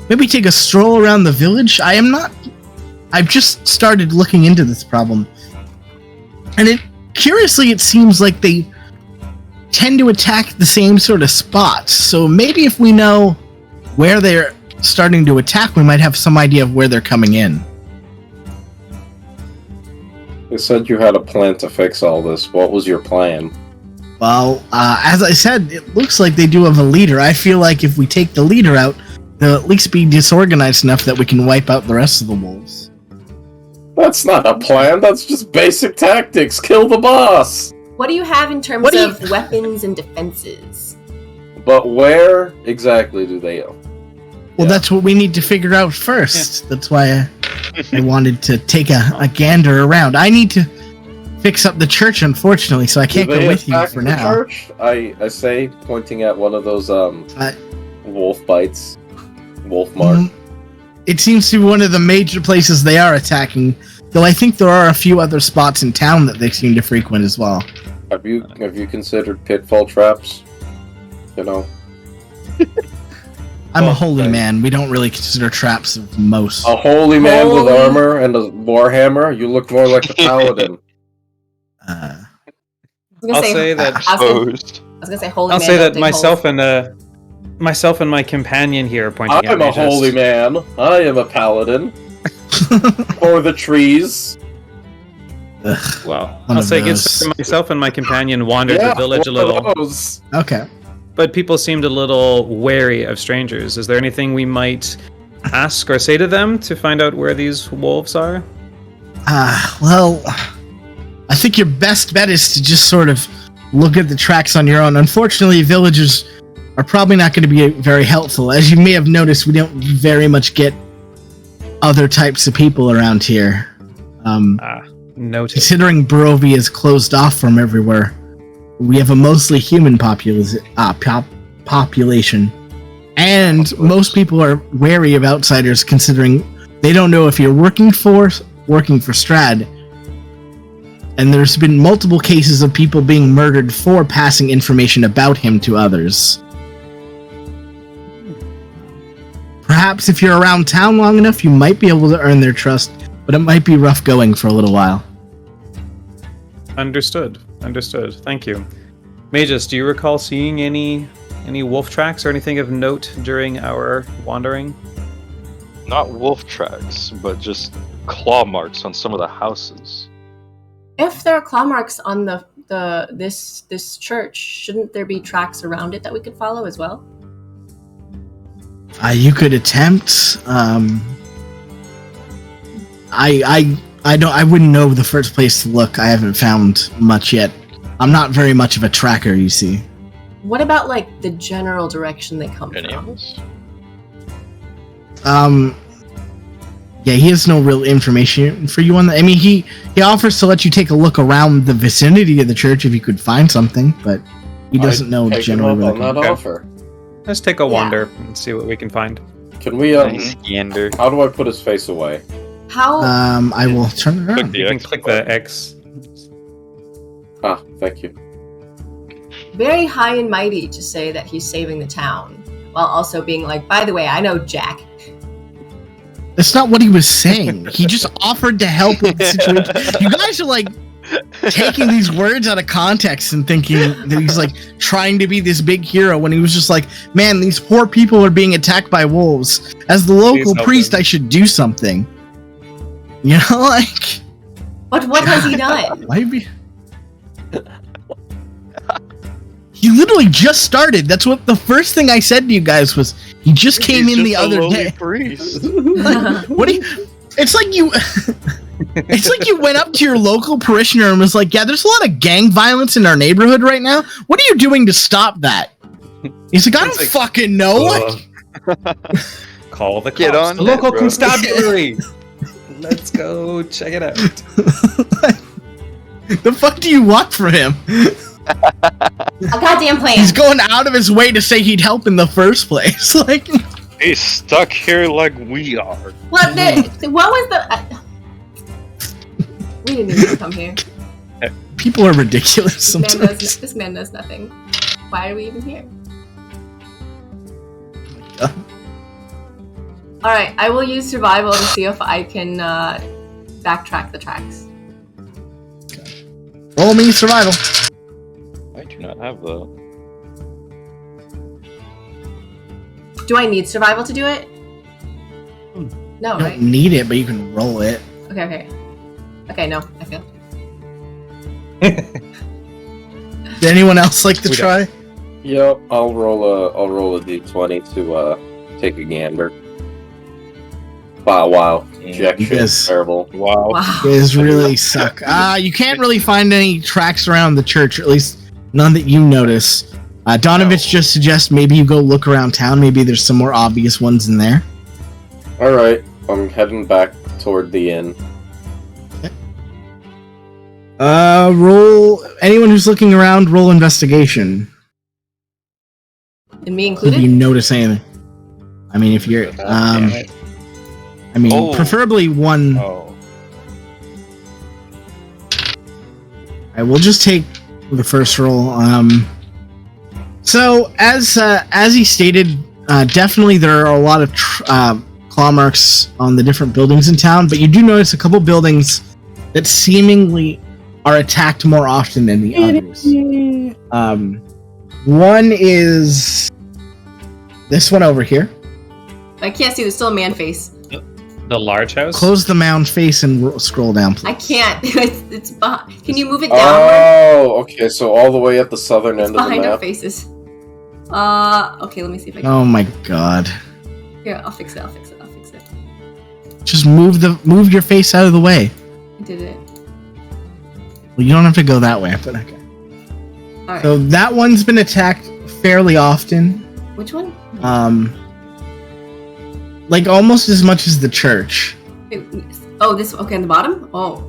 maybe take a stroll around the village. I've just started looking into this problem. And curiously, it seems like they tend to attack the same sort of spots. So maybe if we know where they're starting to attack, we might have some idea of where they're coming in. You said you had a plan to fix all this. What was your plan? Well, as I said, it looks like they do have a leader. I feel like if we take the leader out, they'll at least be disorganized enough that we can wipe out the rest of the wolves. That's not a plan. That's just basic tactics. Kill the boss. What do you have in terms of weapons and defenses? But where exactly do they? Well, Yeah. that's what we need to figure out first. That's why I wanted to take a gander around. I need to fix up the church, unfortunately, so I can't Do go they with you attack for the now. Church? I say, pointing at one of those wolf bites, wolf mark. Mhm. It seems to be one of the major places they are attacking, though I think there are a few other spots in town that they seem to frequent as well. Have you considered pitfall traps? You know, I'm a Oh, holy okay. man. We don't really consider traps of most. a holy man with Holy- armor and a warhammer. You look more like a paladin. Uh, I'll say that I was Exposed. gonna say holy I'll man. say don't that dig myself and my companion here are pointing at I'm a Magus. holy man. I am a paladin. For the trees. Well, One I'll of say those. myself and my companion wandered Yeah, the village a one of little, those. okay. but people seemed a little wary of strangers. Is there anything we might ask or say to them to find out where these wolves are? Well, I think your best bet is to just sort of look at the tracks on your own. Unfortunately, villagers are probably not going to be very helpful. As you may have noticed, we don't very much get other types of people around here. Noted. Considering Barovia is closed off from everywhere, we have a mostly human population. And most people are wary of outsiders, considering they don't know if you're working for Strad. And there's been multiple cases of people being murdered for passing information about him to others. Perhaps if you're around town long enough, you might be able to earn their trust, but it might be rough going for a little while. Understood. Thank you. Magus, do you recall seeing any wolf tracks or anything of note during our wandering? Not wolf tracks, but just claw marks on some of the houses. If there are claw marks on this church, shouldn't there be tracks around it that we could follow as well? You could attempt. I wouldn't know the first place to look. I haven't found much yet. I'm not very much of a tracker, you see. What about like the general direction they come Any of from? us? Yeah, he has no real information for you on that. I mean, he offers to let you take a look around the vicinity of the church if you could find something, but he doesn't know Take him generally up where on they're that coming. offer. Let's take a wander and see what we can find. Can we? Nice gander. How do I put his face away? How I will turn it Click around. the You can X click button. the X. Ah, thank you. very high and mighty to say that he's saving the town, while also being like, by the way, I know Jack. That's not what he was saying. He just offered to help with the situation. You guys are like taking these words out of context and thinking that he's like trying to be this big hero when he was just like, man, these poor people are being attacked by wolves. As the local help priest, them. I should do something. You know, like, But what has he done? maybe He literally just started. That's what the first thing I said to you guys was. He just came He's in the just a other lowly day. priest. What do you? It's like you. It's like you went up to your local parishioner and was like, "Yeah, there's a lot of gang violence in our neighborhood right now. What are you doing to stop that?" He's like, "I don't fucking know." Call the cops. Get on The that, local bro. constabulary. Let's go check it out. The fuck do you want from him? A goddamn plan. He's going out of his way to say he'd help in the first place. Like, He's stuck here like we are. What was the? We didn't even come here. people are ridiculous sometimes. This man knows nothing. Why are we even here? All right, I will use survival to see if I can backtrack the tracks. Roll me survival. I do not have that. Do I need survival to do it? No, You right? don't need it, but you can roll it. Okay. Okay, no, I failed. Did anyone else like to We try? Yep, I'll roll a d20 to take a gander. Wow, Jack shit Yes. is terrible. Wow. Wow. You guys really suck. You can't really find any tracks around the church, or at least none that you notice. Donovich just suggests maybe you go look around town. Maybe there's some more obvious ones in there. Alright, I'm heading back toward the inn. Roll. Anyone who's looking around, roll investigation. And me If you included? notice anything. I mean, if you're, Damn it. I mean, Oh. preferably one. Oh. I will just take the first roll. So as he stated, definitely there are a lot of claw marks on the different buildings in town, but you do notice a couple buildings that seemingly are attacked more often than the others. One is this one over here. I can't see. There's still a man face. The large house? Close the mound face and scroll down, please. I can't. It's behind. Can you move it downward? Oh, okay, so all the way at the southern It's end of the behind our map. faces. Okay, let me see if I can. Oh my god. Here, I'll fix it. Just move your face out of the way. I did it. Well, you don't have to go that way, but okay. Alright. So that one's been attacked fairly often. Which one? Like almost as much as the church. Oh, this. Okay, on the bottom? Oh.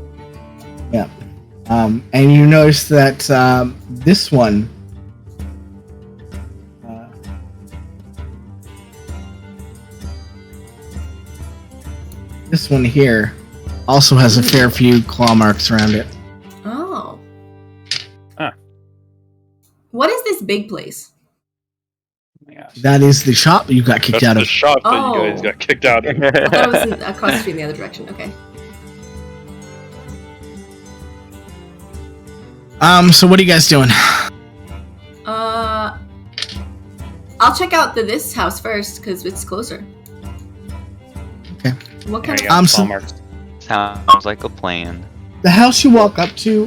And you notice that this one here also has a fair few claw marks around it. Oh. Ah. What is this big place? Oh my gosh. That is the shop you got kicked That's out the of. shop that Oh. you guys got kicked out of. I thought it was across the street in the other direction. Okay. So what are you guys doing? I'll check out this house first because it's closer. Okay. What There kind you of? go, So- claw marks. Sounds like a plan. The house you walk up to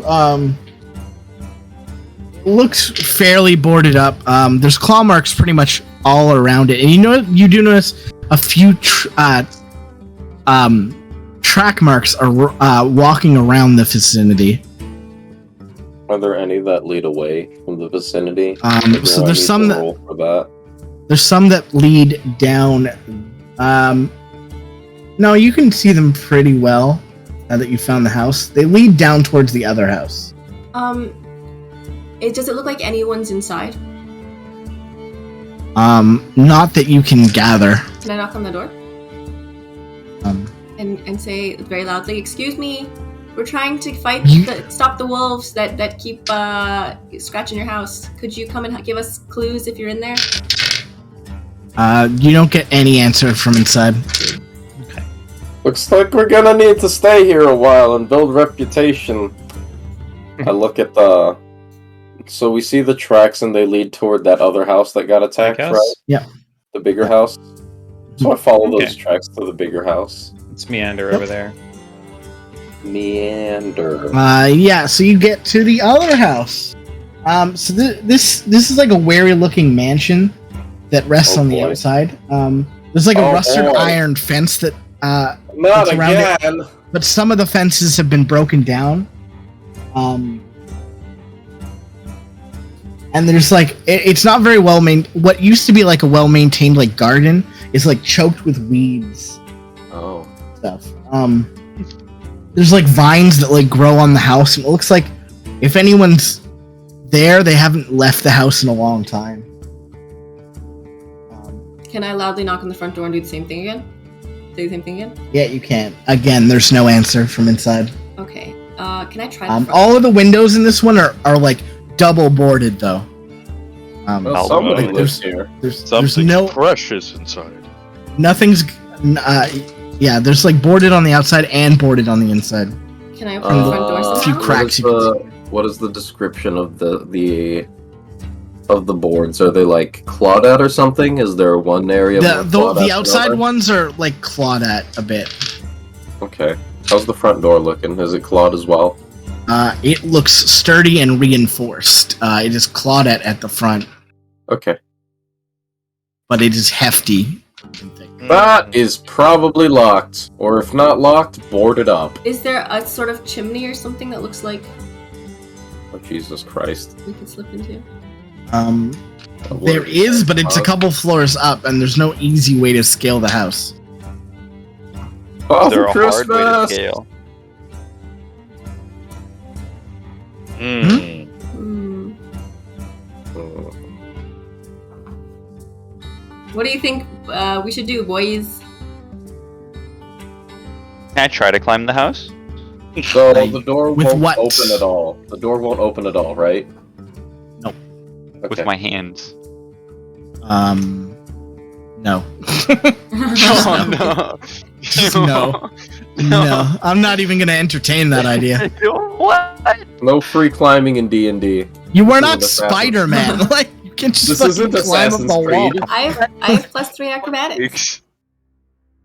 looks fairly boarded up. There's claw marks pretty much all around it, and you do notice a few track marks are walking around the vicinity. Are there any that lead away from the vicinity? So I there's need some to that roll for that. there's some that lead down. No, you can see them pretty well now that you found the house. They lead down towards the other house. Does it look like anyone's inside? Not that you can gather. Can I knock on the door and say very loudly, "Excuse me, we're trying to stop the wolves that keep scratching your house. Could you come and give us clues if you're in there?" You don't get any answer from inside. Looks like we're gonna need to stay here a while and build reputation. I look at the... So we see the tracks and they lead toward that other house that got attacked, House? right? Yeah. The bigger house. So I follow Okay. those tracks to the bigger house. It's Meander Yep. over there. Meander. Yeah, so you get to the other house. So this is like a wary-looking mansion that rests Oh, on the boy. outside. There's like a Oh, rusted boy. iron fence that, Not It's around it. again. but some of the fences have been broken down. And there's like it's not very well maintained. What used to be like a well-maintained like garden is like choked with weeds Oh. stuff. There's like vines that like grow on the house, and it looks like if anyone's there, they haven't left the house in a long time. Can I loudly knock on the front door and do the same thing again? Do the same thing again? Yeah, you can. Again, there's no answer from inside. Okay. Can I try the front? All of the windows in this one are like double boarded though. Well, Oh, somebody no. lives here. There's Something no precious inside. nothing's. Yeah, there's like boarded on the outside and boarded on the inside. Can I open the front door A few somehow? cracks What you is, can what is the description of the boards? Are they like clawed or something? Is there one area more The clawed the than outside another? ones are like clawed at a bit. Okay. How's the front door looking? Is it clawed as well? It looks sturdy and reinforced. It is clawed at the front, Okay. but it is hefty. That is probably locked, or if not locked, boarded up. Is there a sort of chimney or something that looks like Oh, Jesus Christ. we can slip into? There is, but it's a couple floors up, and there's no easy way to scale the house. Oh, They're a hard way to Christmas! scale. Hmm. Hmm. Oh. What do you think we should do, boys? Can I try to climb the house? So the door With won't what? open at all. The door won't open at all, right? Nope. Okay. With my hands. No. Oh no. No. No, I'm not even gonna entertain that idea. What? No free climbing in D&D. You are This not is Assassin's Spider-Man. Like you can just This fucking isn't climb up Assassin's the wall. Creed. I have +3 acrobatics.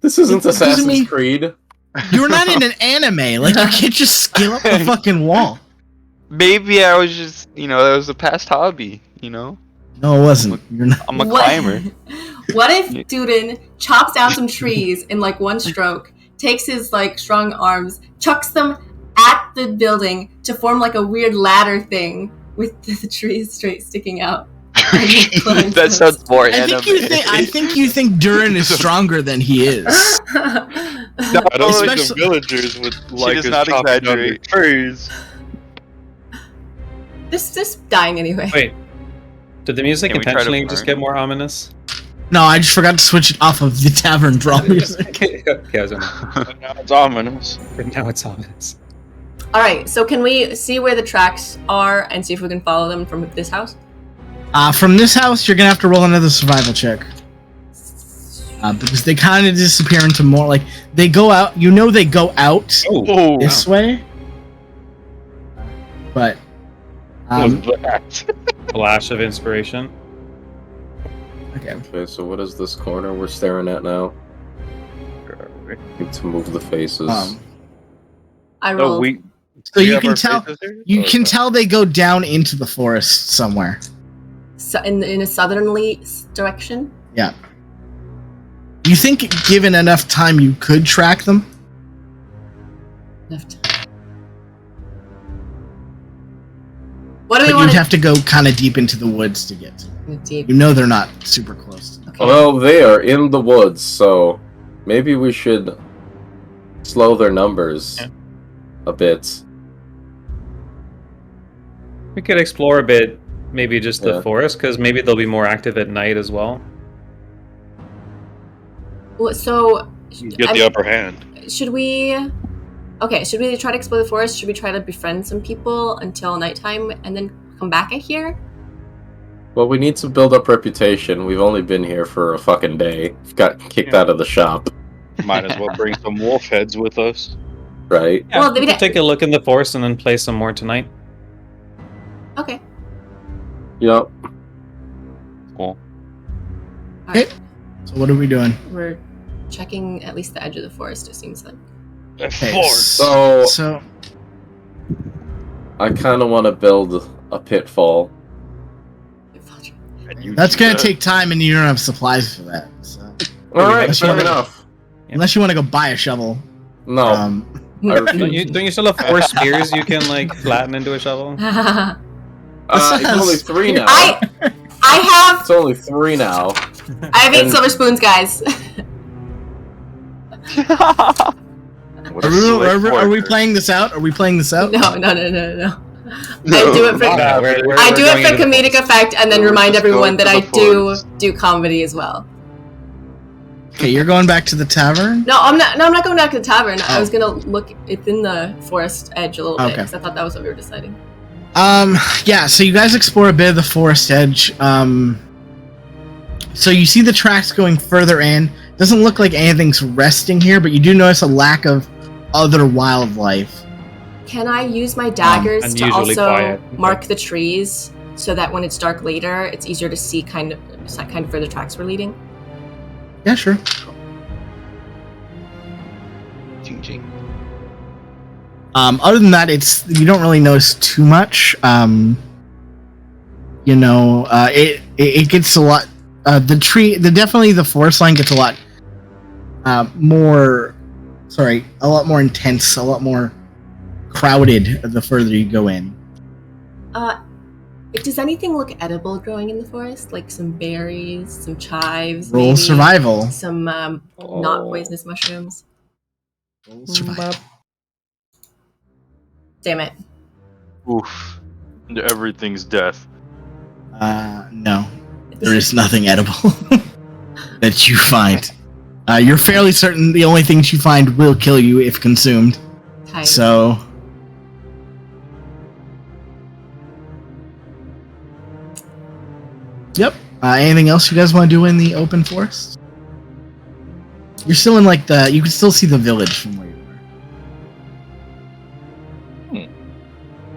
This isn't Doesn't Assassin's mean- Creed. You're not in an anime. Like you can't just scale up the fucking wall. Maybe I was just, that was a past hobby, No, it wasn't. You're not. I'm a What- climber. What if Duden chops down some trees in like one stroke, takes his like strong arms, chucks them at the building to form like a weird ladder thing with the trees straight sticking out? That sounds more I think you think Durin is stronger than he is. I don't think the Especially- villagers would like does us not chopping down their exaggerate. trees. This dying anyway. Wait, did the music Can we try to intentionally just burn? get more ominous? No, I just forgot to switch it off of the tavern draw music. Okay, I was But now it's ominous. now it's ominous. All right, so can we see where the tracks are and see if we can follow them from this house? From this house, you're gonna have to roll another survival check. Because they kind of disappear into more like they go out. You know they go out Oh, this way, but what was that? Flash of inspiration. okay. Okay, so what is this corner we're staring at now? Need to move the faces. I No, rolled. So we you have can our tell faces here? you Okay. can tell they go down into the forest somewhere. In a southerly direction. Yeah. You think, given enough time, you could track them? Left. What do we But want you'd to have to go kind of deep into the woods to get to them. deep? You know they're not super close. Okay. Well, they are in the woods, so maybe we should slow their numbers Yeah. a bit. We could explore a bit, maybe just the Yeah. forest, because maybe they'll be more active at night as well. Well, so You get the upper hand. should we? Okay, should we try to explore the forest? Should we try to befriend some people until nighttime and then come back at here? Well, we need to build up reputation. We've only been here for a fucking day. Got kicked out of the shop, Might as well bring some wolf heads with us. right? Yeah, Well, we we could don't- take a look in the forest and then play some more tonight. Okay. Yep. Cool. Alright. So what are we doing? We're checking at least the edge of the forest, it seems like. Okay, Force. So So I kind of want to build a pitfall. And you That's do gonna that. take time, and you don't have supplies for that. So. All right, Unless you fair wanna- enough. Unless you want to go buy a shovel. No, I refuse. Don't you still have 4 spears you can like flatten into a shovel? It's only 3 now. I It's only 3 now. have 8 And- silver spoons, guys. What a Are slick we worker. playing this out? Are we playing this out? No. I do it for not We're I do going it for into the comedic forest. effect, and then We're remind just everyone going that to I the do forest. do comedy as well. Okay, you're going back to the tavern. No, I'm not. No, I'm not going back to the tavern. I Oh. was gonna look. It's in the forest edge a little bit Okay. because I thought that was what we were deciding. Yeah, so you guys explore a bit of the forest edge. So you see the tracks going further in. Doesn't look like anything's resting here, but you do notice a lack of other wildlife. Can I use my daggers to unusually also quiet. mark the trees so that when it's dark later, it's easier to see kind of where the tracks were leading? Yeah, sure. GG. Other than that, you don't really notice too much. It gets a lot. Definitely the forest line gets a lot more. Sorry, a lot more intense, a lot more crowded the further you go in. Does anything look edible growing in the forest? Like some berries, some chives, Roll maybe, survival. some not poisonous mushrooms. Roll survival. Damn it! Oof. Everything's death. No, there is nothing edible that you find. You're fairly certain the only things you find will kill you if consumed. Tight. So, yep. Anything else you guys want to do in the open forest? You're still in you can still see the village from where you were.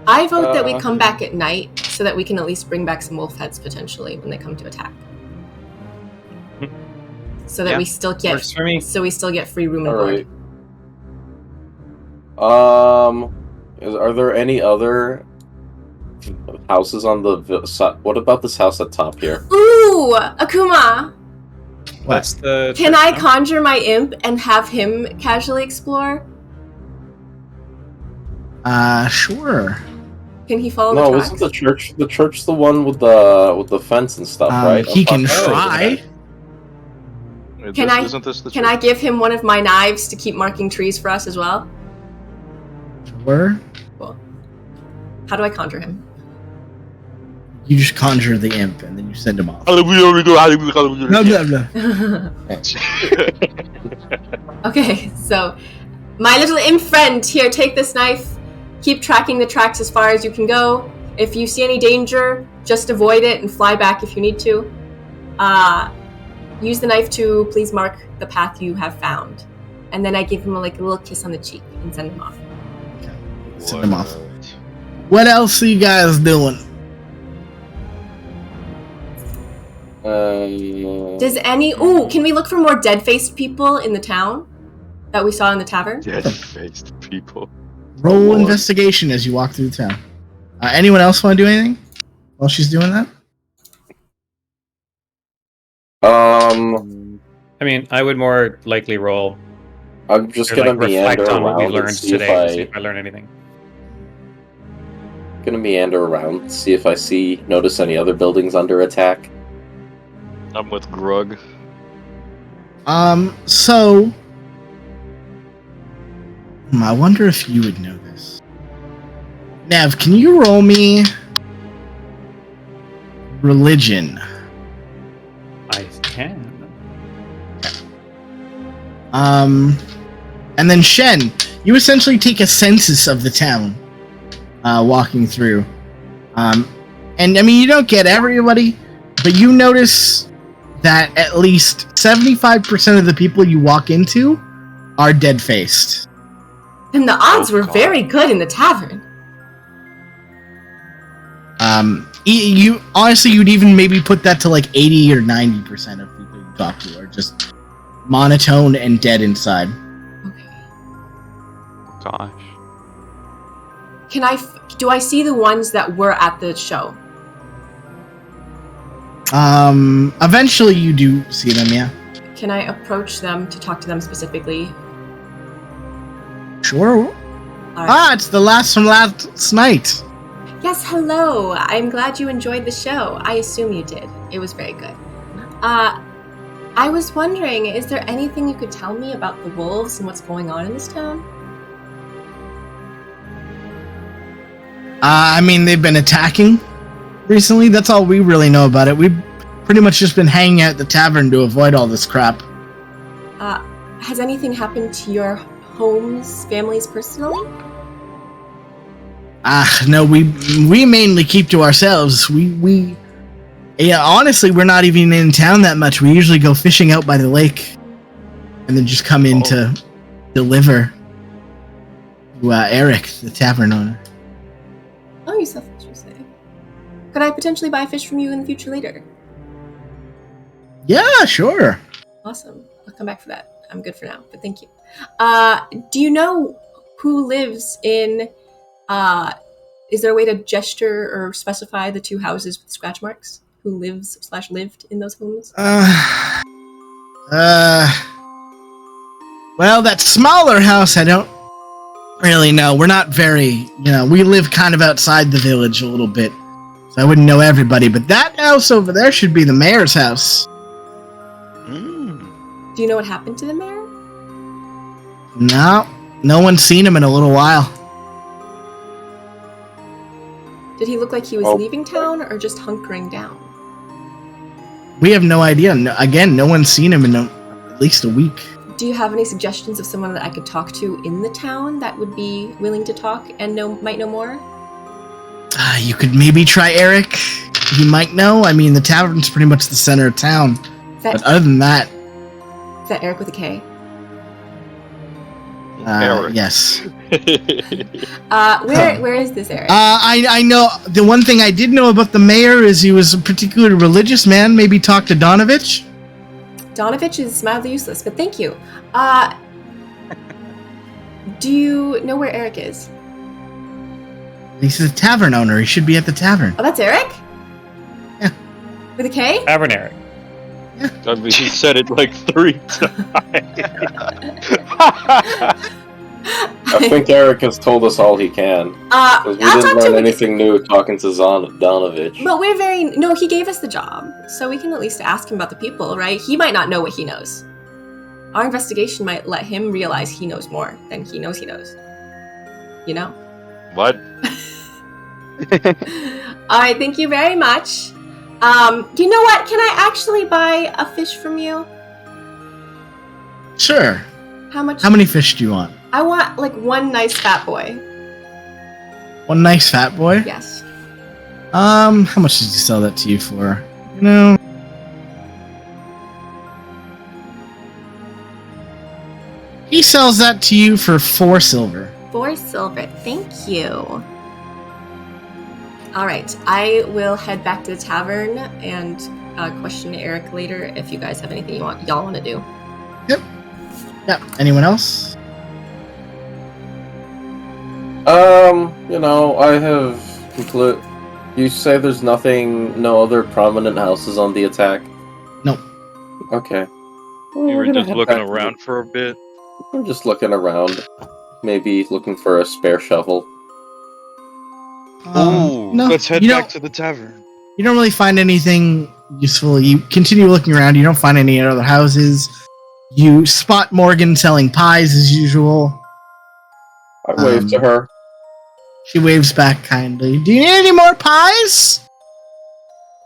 I vote that we Uh, come back at night so that we can at least bring back some wolf heads potentially when they come to attack. So that Yeah, we still get Works for me. free room and All board. right. Are there any other houses on the? What about this house at top here? Ooh, Akuma! What's the? Can I conjure my imp and have him casually explore? Sure. Can he follow No, the isn't tracks? the church the one with the fence and stuff, right? He can Oh, try. Can I- Isn't this the Can I give him one of my knives to keep marking trees for us as well? Sure. How do I conjure him? You just conjure the imp and then you send him off. Hallelujah. No, no, no. Okay, so my little imp friend, here, take this knife. Keep tracking the tracks as far as you can go. If you see any danger, just avoid it and fly back if you need to. Use the knife to please mark the path you have found. And then I give him a little kiss on the cheek and send him off. Send him off. What else are you guys doing? Does can we look for more dead-faced people in the town that we saw in the tavern? Dead-faced people. Roll Lord. investigation as you walk through the town. Anyone else want to do anything while she's doing that? I mean, I would more likely roll I'm just to gonna like reflect meander on what we around and learned see today. and see if if I learn anything. I notice any other buildings under attack. I'm with Grug. So I wonder if you would know this. Nev, can you roll me religion? I can. And then Shen, you essentially take a census of the town, walking through. And I mean, you don't get everybody, but you notice that at least 75% of the people you walk into are dead-faced. Then the odds Oh, were God. very good in the tavern. You honestly, you'd even maybe put that to like 80 or 90% of people you talk to are just monotone and dead inside. Okay. Gosh. Do I see the ones that were at the show? Eventually you do see them, yeah. Can I approach them to talk to them specifically? Sure. All right. Ah, it's the last from last night. Yes, hello. I'm glad you enjoyed the show. I assume you did. It was very good. I was wondering, is there anything you could tell me about the wolves and what's going on in this town? I mean, they've been attacking recently. That's all we really know about it. We've pretty much just been hanging out at the tavern to avoid all this crap. Has anything happened to your homes, families personally? No, we mainly keep to ourselves. Yeah, honestly, we're not even in town that much. We usually go fishing out by the lake, and then just come in to deliver to Eric, the tavern owner. Oh, you sell fish, you say. Could I potentially buy fish from you in the future later? Yeah, sure. Awesome. I'll come back for that. I'm good for now, but thank you. Do you know who lives in, is there a way to gesture or specify the two houses with scratch marks? Who lived in those homes? Well, that smaller house, I don't really know. We're not very, we live kind of outside the village a little bit, so I wouldn't know everybody, but that house over there should be the mayor's house. Do you know what happened to the mayor? No one's seen him in a little while. Did he look like he was leaving town or just hunkering down? We have no idea. No one's seen him in at least a week. Do you have any suggestions of someone that I could talk to in the town that would be willing to talk and might know more? You could maybe try Eric. He might know. I mean, the tavern's pretty much the center of town. But other than that... Is that Eric with a K? Eric. Yes. Where is this Eric? I know. The one thing I did know about the mayor is he was a particularly religious man. Maybe talk to Donovich? Donovich is mildly useless, but thank you. Do you know where Eric is? He's the tavern owner. He should be at the tavern. Oh, that's Eric? Yeah. With a K? Tavern Eric. I mean, he said it like 3 times. I think Eric has told us all he can. Because we didn't learn anything new talking to Donovich. But no, he gave us the job, so we can at least ask him about the people, right? He might not know what he knows. Our investigation might let him realize he knows more than he knows he knows. You know? What? Alright, thank you very much. You know what? Can I actually buy a fish from you? Sure. How much? How many fish do you want? I want, like, one nice fat boy. One nice fat boy? Yes. How much did he sell that to you for? He sells that to you for 4 silver. 4 silver. Thank you. All right, I will head back to the tavern and question Eric later if you guys have anything y'all want to do. Yep. Anyone else? I have You say there's no other prominent houses on the attack? No. Okay. Well, You were gonna just head looking back to around for a bit. I'm just looking around. Maybe looking for a spare shovel. Ooh, no, let's head you back don't- to the tavern. You don't really find anything useful. You continue looking around. You don't find any other houses. You spot Morgan selling pies as usual. I wave to her. She waves back kindly. Do you need any more pies?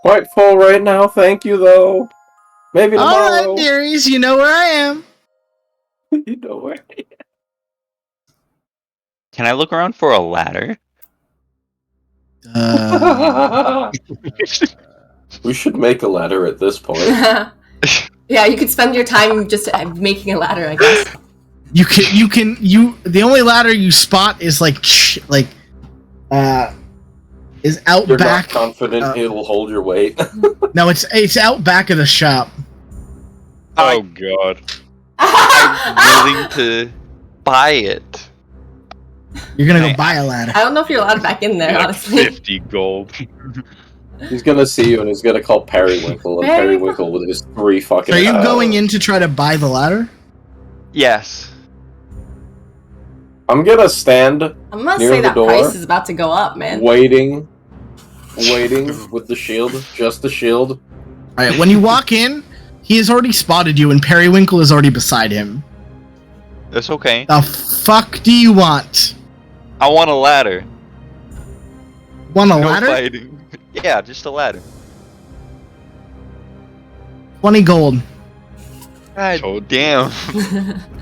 Quite full right now, thank you though. Maybe tomorrow. All right, dearies, you know where I am. You know where. Can I look around for a ladder? We should make a ladder at this point. Yeah, you could spend your time just making a ladder, I guess. The only ladder you spot is is out You're back. not confident it'll hold your weight. No, it's out back of the shop. Oh god. I'm willing to buy it. You're gonna go buy a ladder. I don't know if you're allowed back in there, Like honestly. 50 gold. He's gonna see you and he's gonna call Periwinkle, and Periwinkle with his 3 fucking. Are you going in to try to buy the ladder? Yes. I'm gonna stand I'm gonna near say the that door, price is about to go up, man. waiting with the shield, just the shield. All right. When you walk in, he has already spotted you, and Periwinkle is already beside him. That's okay. The fuck do you want? I want a ladder. Want a No ladder? fighting. Yeah, just a ladder. 20 gold. God So- damn.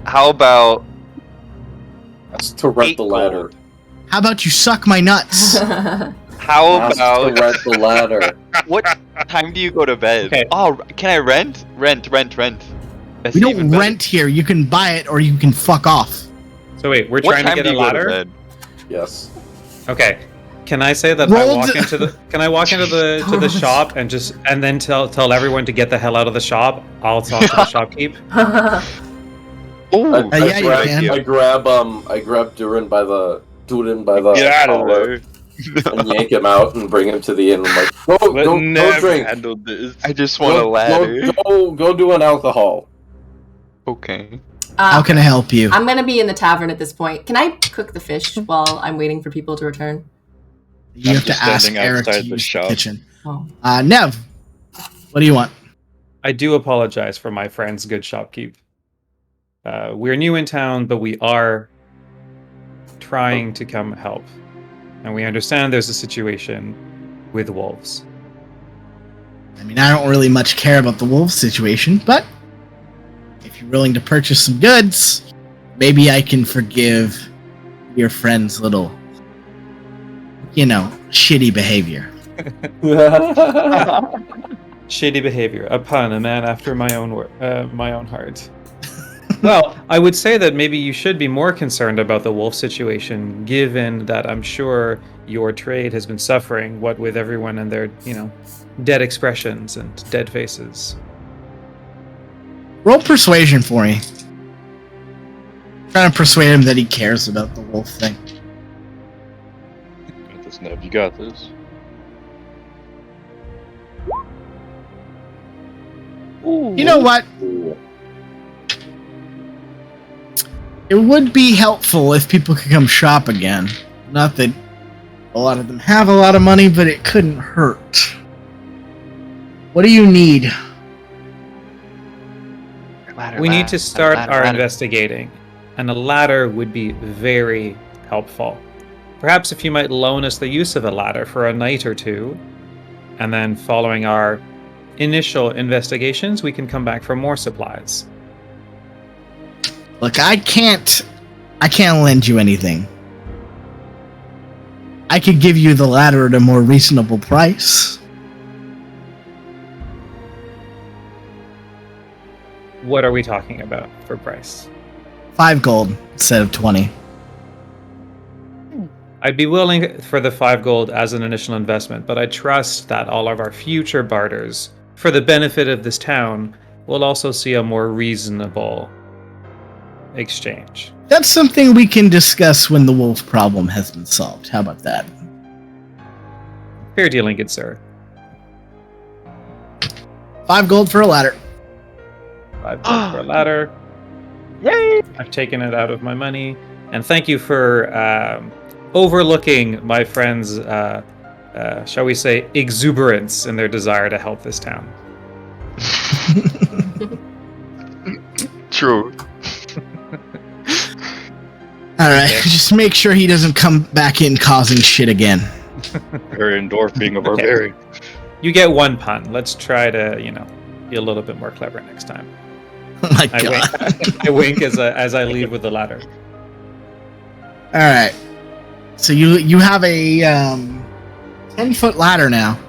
How about That's to rent 8 the ladder. gold? How about you suck my nuts? How That's to about rent the ladder. what time do you go to bed? Okay. Oh, can I rent? Rent. That's We even don't better. rent here. You can buy it or you can fuck off. So wait, we're What trying to time get do a you go to ladder. bed? Yes. Okay. Can I say that Roll I walk the- into the? Can I walk into the shop and then tell everyone to get the hell out of the shop? I'll talk to the shopkeep. Ooh, yeah, you can. I grab Durin by the Get out of collar there. and yank him out and bring him to the inn. I'm like, go Let Nev drink. handle this. I just want a ladder. Go do an alcohol. Okay. How can I help you? I'm gonna be in the tavern at this point. Can I cook the fish while I'm waiting for people to return? You I'm have to just ask standing Eric to outside the use the shop. kitchen. Oh. Nev, what do you want? I do apologize for my friend's good shopkeep. We're new in town, but we are trying to come help. And we understand there's a situation with wolves. I mean, I don't really much care about the wolf situation, but if you're willing to purchase some goods, maybe I can forgive your friend's little, shitty behavior. Shady behavior, a pun, a man after my own heart. Well, I would say that maybe you should be more concerned about the wolf situation, given that I'm sure your trade has been suffering, what with everyone and their, dead expressions and dead faces. Roll persuasion for me. Trying to persuade him that he cares about the wolf thing. You got this, Nev. You got this. You know what? Ooh. It would be helpful if people could come shop again. Not that a lot of them have a lot of money, but it couldn't hurt. What do you need? We need to start our investigating, and a ladder would be very helpful. Perhaps if you might loan us the use of a ladder for a night or two, and then following our initial investigations, we can come back for more supplies. Look, I can't lend you anything. I could give you the ladder at a more reasonable price. What are we talking about for price? 5 gold instead of 20. I'd be willing for the 5 gold as an initial investment, but I trust that all of our future barters, for the benefit of this town, will also see a more reasonable exchange. That's something we can discuss when the wolf problem has been solved. How about that? Fair dealing, good sir. 5 gold for a ladder. 5 gold for a ladder. Yay! I've taken it out of my money, and thank you for overlooking my friends' shall we say, exuberance in their desire to help this town. True. Alright, just make sure he doesn't come back in causing shit again. Very endorph being a barbarian. You get 1 pun. Let's try to, be a little bit more clever next time. Oh my I god. wink, I wink as I leave with the ladder. Alright. So you have a 10-foot ladder now.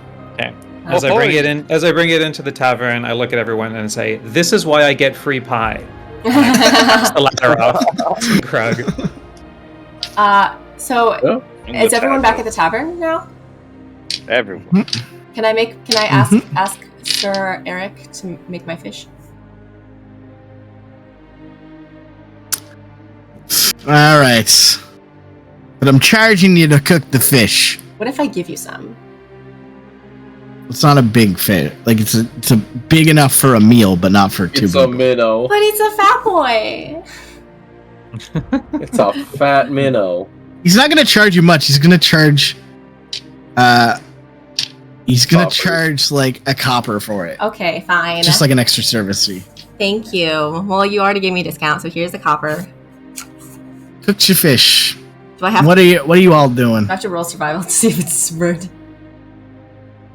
As I bring it into the tavern, I look at everyone and say, "This is why I get free pie." Pass the ladder off to Krug. So is everyone back at the tavern now? Everyone. Can I ask Sir Eric to make my fish? Alright. but I'm charging you to cook the fish. What if I give you some? It's not a big fish. Like it's a big enough for a meal, but not for two. It's a minnow. But it's a fat boy. It's a fat minnow. He's not gonna charge you much. He's gonna charge. He's gonna Copper. charge like a copper for it, Okay, fine. just like an extra service fee. Thank you. Well, you already gave me a discount, so here's the copper. Cooked your fish. Do I have, What are you all doing? I have to roll survival to see if it's burned?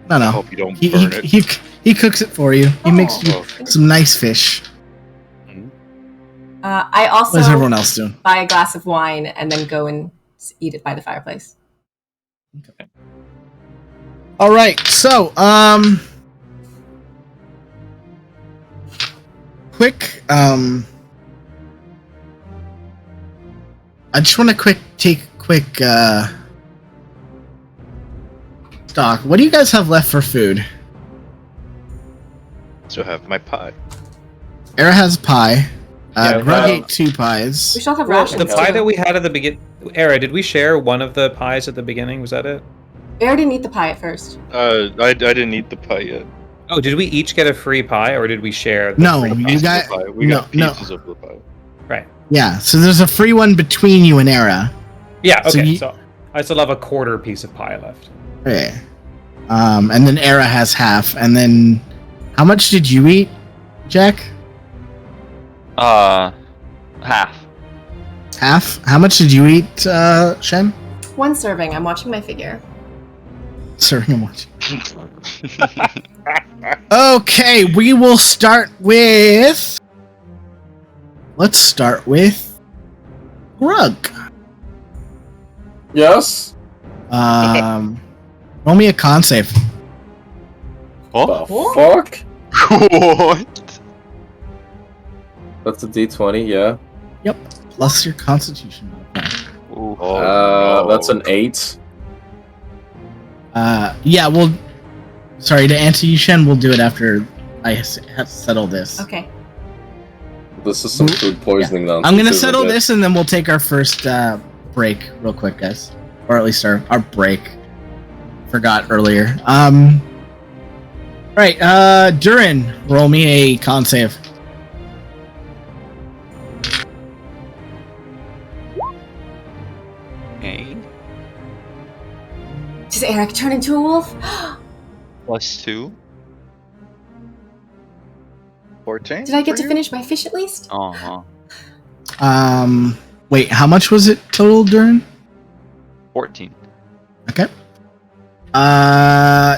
No, I no. hope you don't He, burn he, it. he cooks it for you. He makes you Okay. some nice fish. I What is also everyone else doing? buy a glass of wine and then go and eat it by the fireplace. All right, so quick I just want to take quick stock. What do you guys have left for food? So have my pie. Era has pie. Yeah, Grug um, ate 2 pies. We should all have Well, rations. the pie too. that we had at the beginning, Era, did we share one of the pies at the beginning? Was that it? Bear didn't eat the pie at first. I didn't eat the pie yet. Oh, did we each get a free pie, or did we share? The No, free you pie? Pieces got of pie. We got no. pieces of the pie. Right. Yeah, so there's a free one between you and Era. Yeah. So Okay. you- So I still have a quarter piece of pie left. Okay. And then Era has half. And then, how much did you eat, Jack? Half. Half. How much did you eat, Shen? 1 serving. I'm watching my figure. Serving him much. Okay, we will start with. Let's start with Grug. Yes? Roll me a con save. The What? fuck? What? That's a D20, yeah. Yep. Plus your Constitution. Ooh. Oh, no. That's an 8. Yeah. Well, sorry to answer you, Shen. We'll do it after I have settled this. Okay. This is some food poisoning nonsense. I'm gonna isn't settle it? this, and then we'll take our first break real quick, guys, or at least our break. Forgot earlier. Right. Durin, roll me a con save. Okay. Does Eric turn into a wolf? +2. 14? Did I get for to you? finish my fish at least? Uh-huh. Wait, how much was it total, Durin? 14. Okay.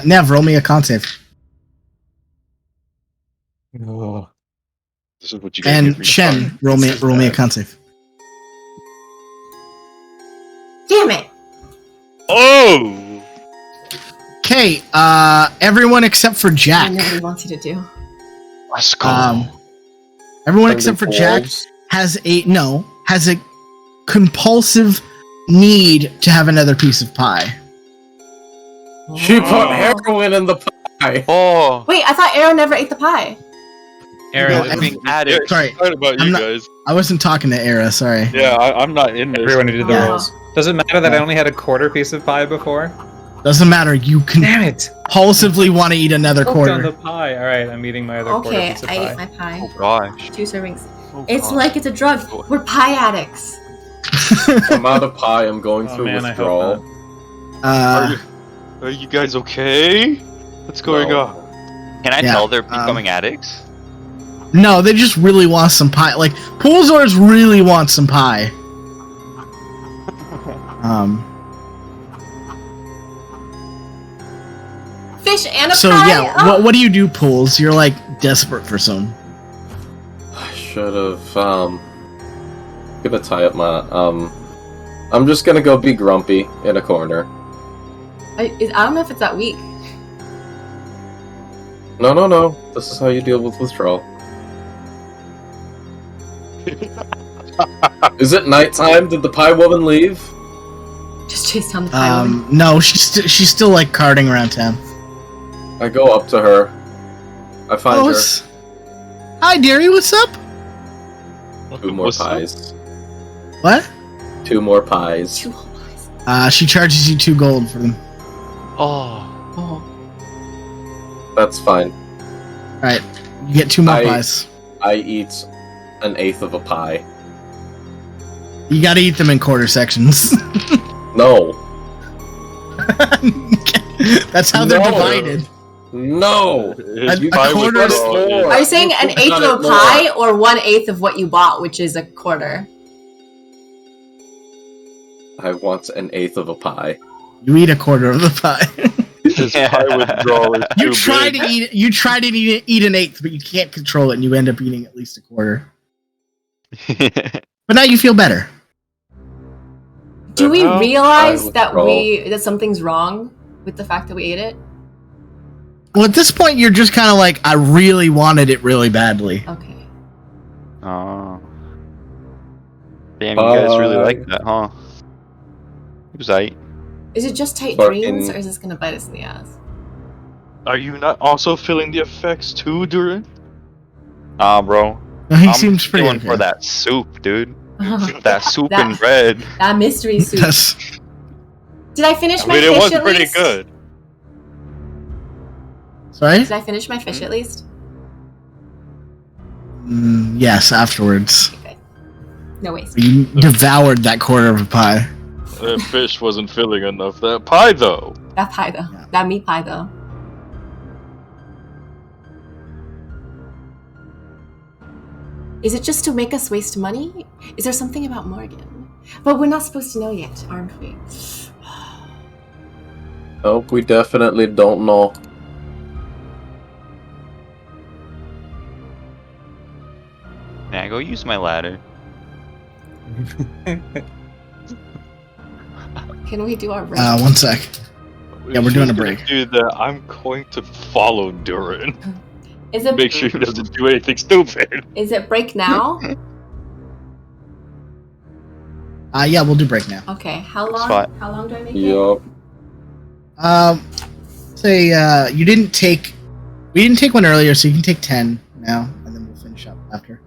Nev, roll me a con save. This is what you get. And Shen, roll me a con save. Damn it! Oh! Okay, everyone except for What Jack. nobody wants you to do. Let's go. Everyone except for Jack Wolves. has a compulsive need to have another piece of pie. She put heroin in the pie. Oh! Wait, I thought Aaron never ate the pie. Era, No, It's being added. Sorry, Sorry about I'm you not- guys. I wasn't talking to Era. Sorry. Yeah, I'm not in this. everyone who did the Yeah. rolls. Does it matter that I only had a quarter piece of pie before? Doesn't matter. You Damn it! compulsively want to eat another Choked on quarter. the pie. All right, I'm eating my other quarter Okay, piece of I pie. ate my pie. Oh gosh. 2 servings. Oh, It's gosh. like it's a drug. We're pie addicts. I'm out of pie. I'm going Oh, through man, I hope withdrawal. Are you guys okay? What's going No. on? Can I Yeah, tell they're becoming addicts? No, they just really want some pie. Like Poolzors really want some pie. Fish and a So pie? yeah, Oh. what do you do, Pools? You're like desperate for some. I should have, gonna tie up my, I'm just gonna go be grumpy in a corner. I don't know if it's that weak. No. This is how you deal with withdrawal. Is it nighttime? Did the pie woman leave? Just chase down the pie woman. No, she's still like carting around town. I go up to her. I find her. Hi, dearie. What's up? 2 more What's up? pies. What? 2 more pies. 2 whole pies. She charges you 2 gold for them. Oh. Oh. That's fine. All right, you get 2 more I- pies. I eat an eighth of a pie. You got to eat them in quarter sections. No. That's how they're No. divided. No. His A pie was quarter is raw. more. Are you saying an You've eighth done of a it pie or 1/8 of what you bought, which is a quarter? I want an eighth of a pie. You eat a quarter of the pie. His pie withdrawal is You too try big. to eat. You try to eat an eighth, but you can't control it, and you end up eating at least a quarter. But now you feel better. Do we hell? realize I that withdraw. that something's wrong with the fact that we ate it? Well, at this point, you're just kind of like, I really wanted it really badly. Okay. Oh. Damn, you guys really like that, huh? It was aight. Is it just tight Fucking- dreams, or is this gonna bite us in the ass? Are you not also feeling the effects too, Durin? Nah, bro. He I'm seems pretty feeling okay. for that soup, dude. that That soup and bread. mystery soup. That's- Did I finish I my mean, fish it was at pretty least? good. Sorry? Did I finish my fish at least? Yes, afterwards. Okay, good. No waste. You devoured that quarter of a pie. That fish wasn't filling enough. That pie, though. That pie though. Yeah. That meat pie though. Is it just to make us waste money? Is there something about Morgan? But we're not supposed to know yet, aren't we? Nope, we definitely don't know. Nah, go use my ladder. Can we do our rest? 1 sec. Yeah, we're If doing he's a gonna break. Do that, I'm going to follow Durin. Is it Make sure he doesn't do anything stupid. is it break now? Yeah, we'll do break now. Okay. How It's long? fine. How long do I make it? Yup. Say you didn't take. We didn't take one earlier, so you can take 10 now, and then we'll finish up after.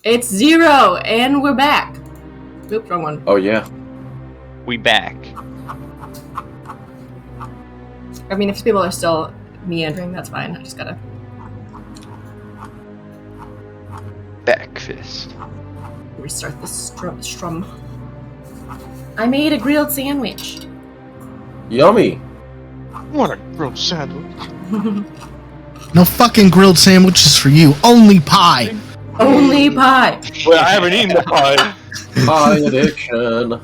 It's 0, and we're back. Oops, wrong one. Oh yeah. We back. I mean, if people are still meandering, that's fine. I just gotta... Backfist. restart the strum. I made a grilled sandwich. Yummy. What a grilled sandwich. No fucking grilled sandwiches for you. Only pie. Only pie. Wait, I haven't eaten the pie. Pie addiction.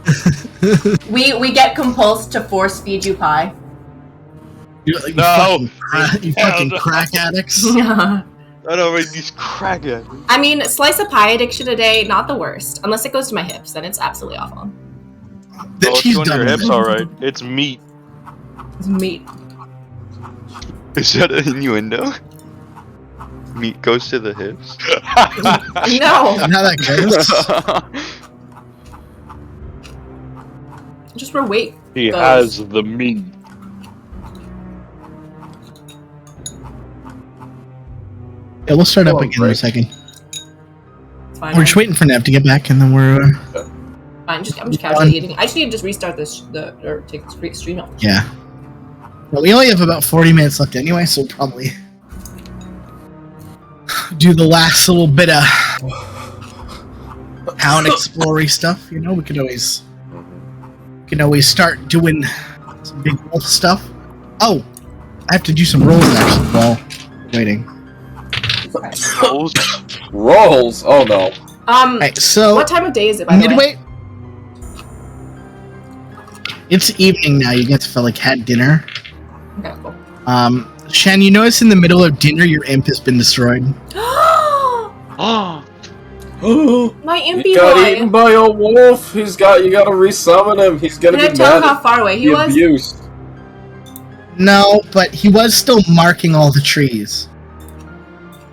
We get compulsed to force feed you pie. You No. fucking no. crack addicts. I don't make these crackheads. I mean, slice of pie addiction a day, not the worst. Unless it goes to my hips, then it's absolutely awful. That Oh, she's it's on your done. hips, alright. It's meat. It's meat. Is that an innuendo? Meat goes to the hips. No, And how that goes. just for weight. He Goes. has the meat. Yeah, we'll start up Oh, again in a great. second. It's fine. We're just waiting for Nev to get back, and then we're Fine. I'm just casually eating. I just need to just restart this or take the stream out. yeah. Well, we only have about 40 minutes left anyway, so we'll probably do the last little bit of town explory stuff. You know, we can always start doing some big wolf stuff. Oh, I have to do some rolls actually while waiting. Rolls. Rolls. Oh no. Alright, so What time of day is it? By the way? midway. It's evening now. You get to feel like had dinner. Okay, cool. Shan, you notice in the middle of dinner your imp has been destroyed. Oh, My He impy got boy. eaten by a wolf. You gotta resummon him. He's gonna Can I get tell mad how at far away he the was? abuse. No, but he was still marking all the trees.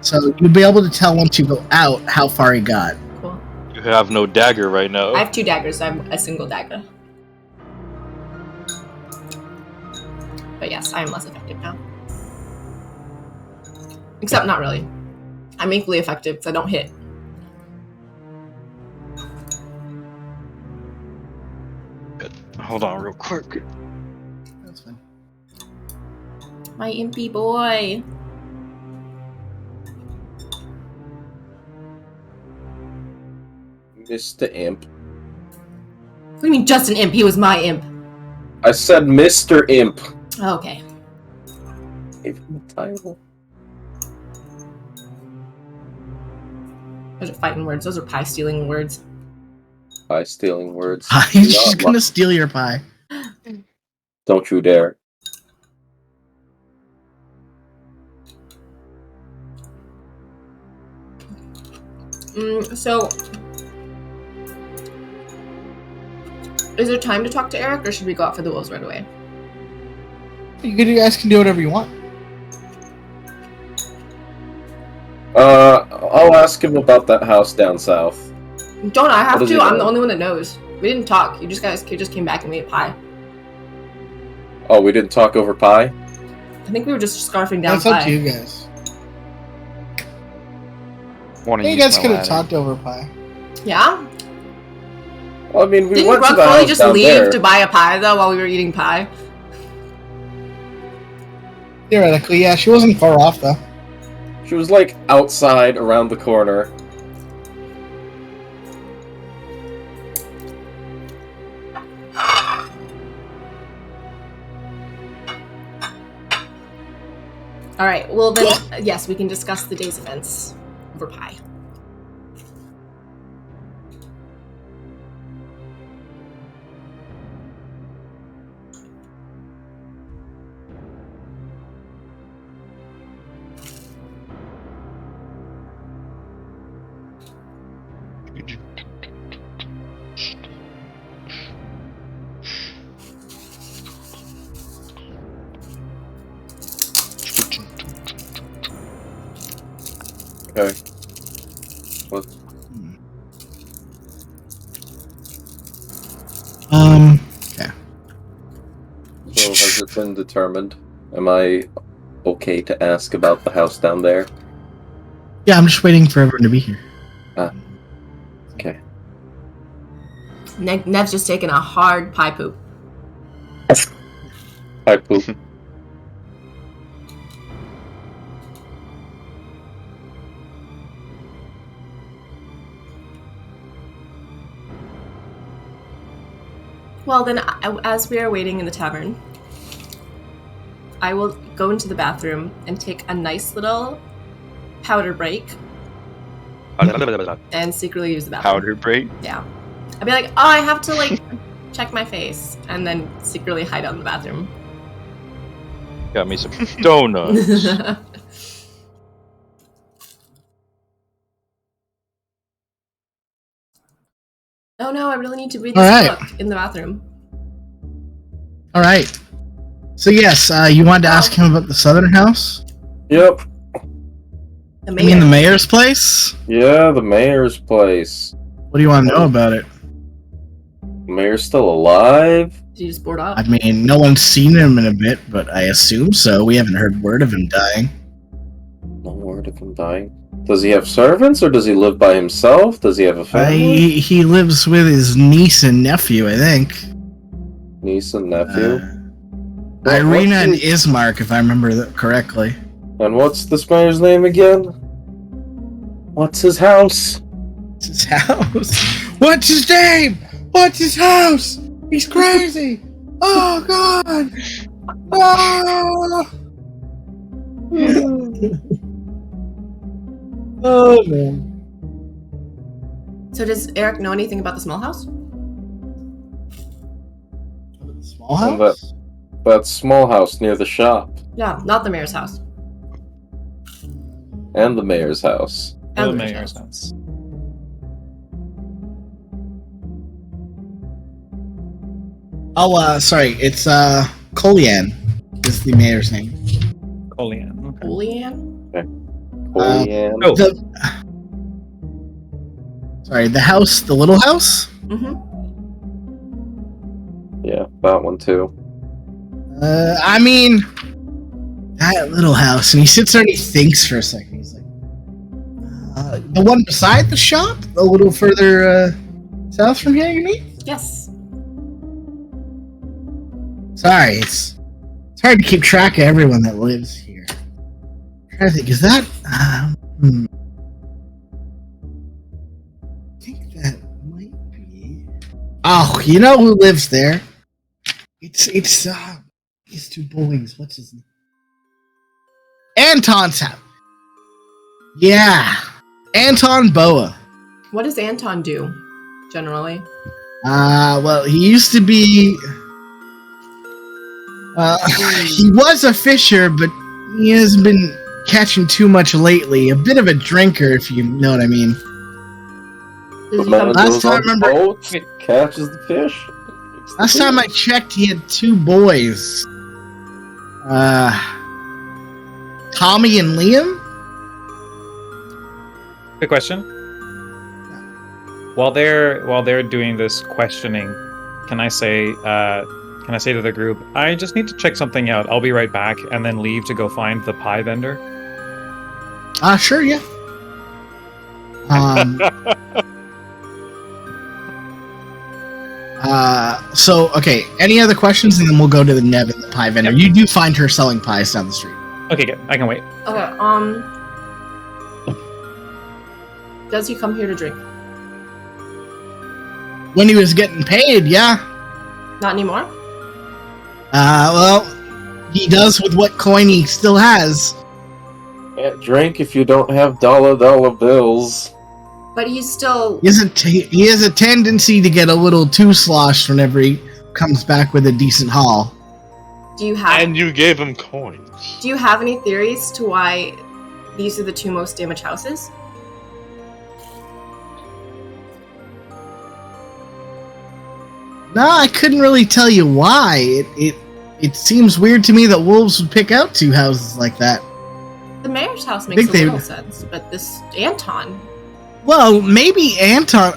So you'll be able to tell once you go out how far he got. Cool. You have no dagger right now. I have 2 daggers. So I'm a single dagger. But yes, I am less effective now. Except not really. I'm equally effective because I don't hit. Hold on real quick. That's fine. My impy boy. Mr. Imp. What do you mean just an imp? He was my imp. I said Mr. Imp. Okay. Gave him the title. Those are fighting words. Those are pie stealing words. By stealing words. He's just gonna steal your pie. Don't you dare. So, is there time to talk to Eric, or should we go out for the wolves right away? You guys can do whatever you want. I'll ask him about that house down south. Don't I have What does to? he I'm know? the only one that knows. We didn't talk. You just came back and we ate pie. Oh, we didn't talk over pie? I think we were just scarfing down That's up pie. to you guys. wanna You use guys my could have ladder. talked over pie. Yeah. Well, I mean, we Didn't went to Brooke the fully house just down leave there. to buy a pie though while we were eating pie? Theoretically, yeah, she wasn't far off though. She was like outside around the corner. All right. Well then, yes, we can discuss the day's events over pie. Okay. What? So has it been determined? Am I okay to ask about the house down there? Yeah, I'm just waiting for everyone to be here. Okay. Nev's just taking a hard pie poop. I poop. Well, then, as we are waiting in the tavern, I will go into the bathroom and take a nice little powder break and secretly use the bathroom. Powder break. Yeah. I'd be like, oh, I have to, like, check my face, and then secretly hide out in the bathroom. Got me some donuts. Oh no, I really need to read All this right. book in the bathroom. All right. So yes, you wanted to ask him about the Southern House? Yep. The You mean the mayor. mayor's place? Yeah, the mayor's place. What do you want to know about it? The mayor's still alive? Did you just board up? I mean, no one's seen him in a bit, but I assume so. We haven't heard word of him dying. No word of him dying. Does he have servants, or does he live by himself? Does he have a family? He lives with his niece and nephew, I think. Niece and nephew? Irina and what's Ismark, if I remember that correctly. And what's this mayor's name again? What's his house? What's his house? What's his name? What's his house? He's crazy! Oh, God! Oh, oh man. So does Eric know anything about the small house? Small And house? that small house near the shop. Yeah, not the mayor's house. And the mayor's house. And The the mayor's house. Oh, sorry. It's, Kolian is the mayor's name. Colian. Okay. Julian? Julian. Oh. Sorry, the house, the little house? Mm-hmm. Yeah, that one too. I mean, that little house. And he sits there and he thinks for a second. He's like, the one beside the shop? A little further, south from here, you mean? Yes. Sorry, it's hard to keep track of everyone that lives here. I'm trying to think, is that, I think that might be. Oh, you know who lives there? It's these two boys. What's his name? Anton's house. Yeah, Anton Boa. What does Anton do, generally? Well, he used to be. He was a fisher, but he hasn't been catching too much lately. A bit of a drinker, if you know what I mean. Does The he man come- Last goes time I on the remember- boat, catches the fish. Last time I checked, he had two boys. Tommy and Liam? Good question. While they're doing this questioning, can I say to the group, I just need to check something out. I'll be right back, and then leave to go find the pie vendor. Sure, yeah. So, okay, any other questions, and then we'll go to the Nev and the pie vendor. Yep. You do find her selling pies down the street. Okay, good. I can wait. Okay, does he come here to drink? When he was getting paid, yeah. Not anymore? Well, he does with what coin he still has. Can't drink if you don't have dollar bills. But he's still... He has a tendency to get a little too sloshed whenever he comes back with a decent haul. Do you have... And you gave him coins. Do you have any theories to why these are the two most damaged houses? No, I couldn't really tell you why. It seems weird to me that wolves would pick out two houses like that. The mayor's house makes think a they- little sense, but this Anton... Well, maybe Anton.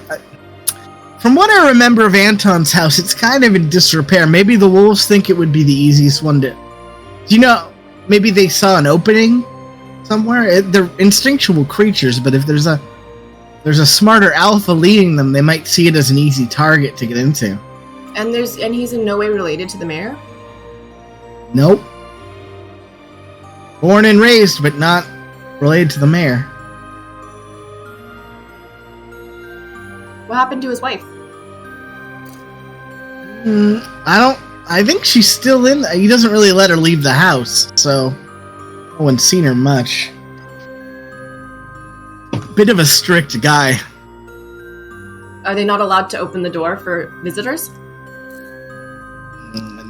From what I remember of Anton's house, it's kind of in disrepair. Maybe the wolves think it would be the easiest one to. Do you know? Maybe they saw an opening somewhere. They're instinctual creatures, but if there's there's a smarter alpha leading them, they might see it as an easy target to get into. And he's in no way related to the mayor? Nope. Born and raised, but not related to the mayor. What happened to his wife? I think she's still in. He doesn't really let her leave the house, so no one's seen her much. Bit of a strict guy. Are they not allowed to open the door for visitors?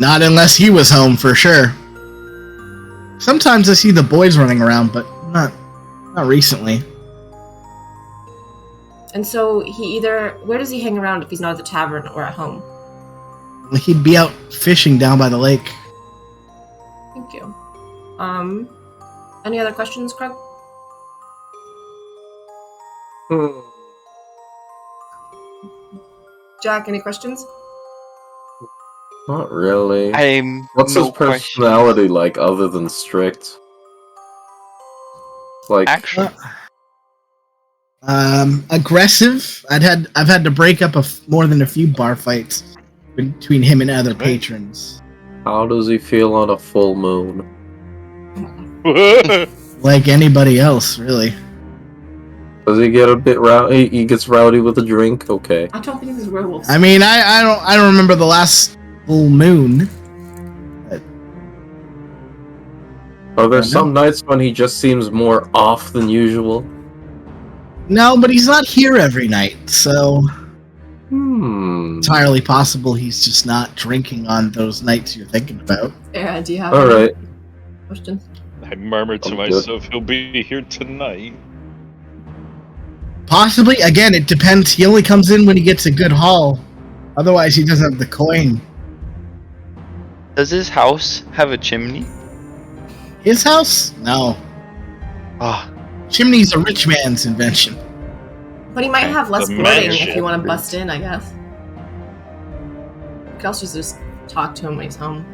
Not unless he was home, for sure. Sometimes I see the boys running around, but not recently. And so where does he hang around if he's not at the tavern or at home? He'd be out fishing down by the lake. Thank you. Any other questions, Craig? Jack, any questions? Not really. I'm What's his personality like other than strict? Like Actually, aggressive. I've had to break up more than a few bar fights between him and other patrons. how does he feel on a full moon? Like anybody else, really. Does he get a bit rowdy? He gets rowdy with a drink? Okay. I don't think this is werewolves. I mean, I don't remember the last full moon. Are there some nights when he just seems more off than usual? No, but he's not here every night, so entirely possible he's just not drinking on those nights you're thinking about. Yeah, do you have Alright. questions? I murmured to I'm good. myself, he'll be here tonight. Possibly. Again, it depends. He only comes in when he gets a good haul. Otherwise, he doesn't have the coin. does his house have a chimney? His house? No. Ah, Chimney's a rich man's invention. But he might have less The boarding mansion. if you want to bust in, I guess. You could also just talk to him when he's home.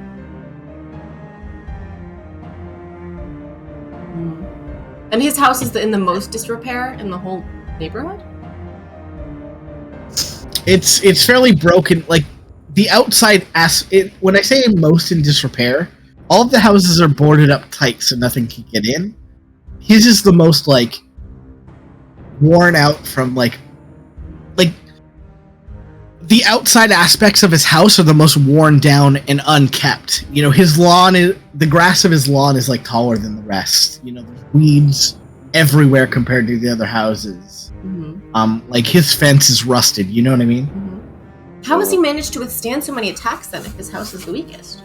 And his house is in the most disrepair in the whole neighborhood? It's fairly broken. Like the outside when I say most in disrepair, all of the houses are boarded up tight so nothing can get in. His is the most like worn out from like the outside aspects of his house are the most worn down and unkept. You know, the grass of his lawn is like taller than the rest. You know, there's weeds everywhere compared to the other houses. Like his fence is rusted. You know what I mean? How has he managed to withstand so many attacks then if his house is the weakest?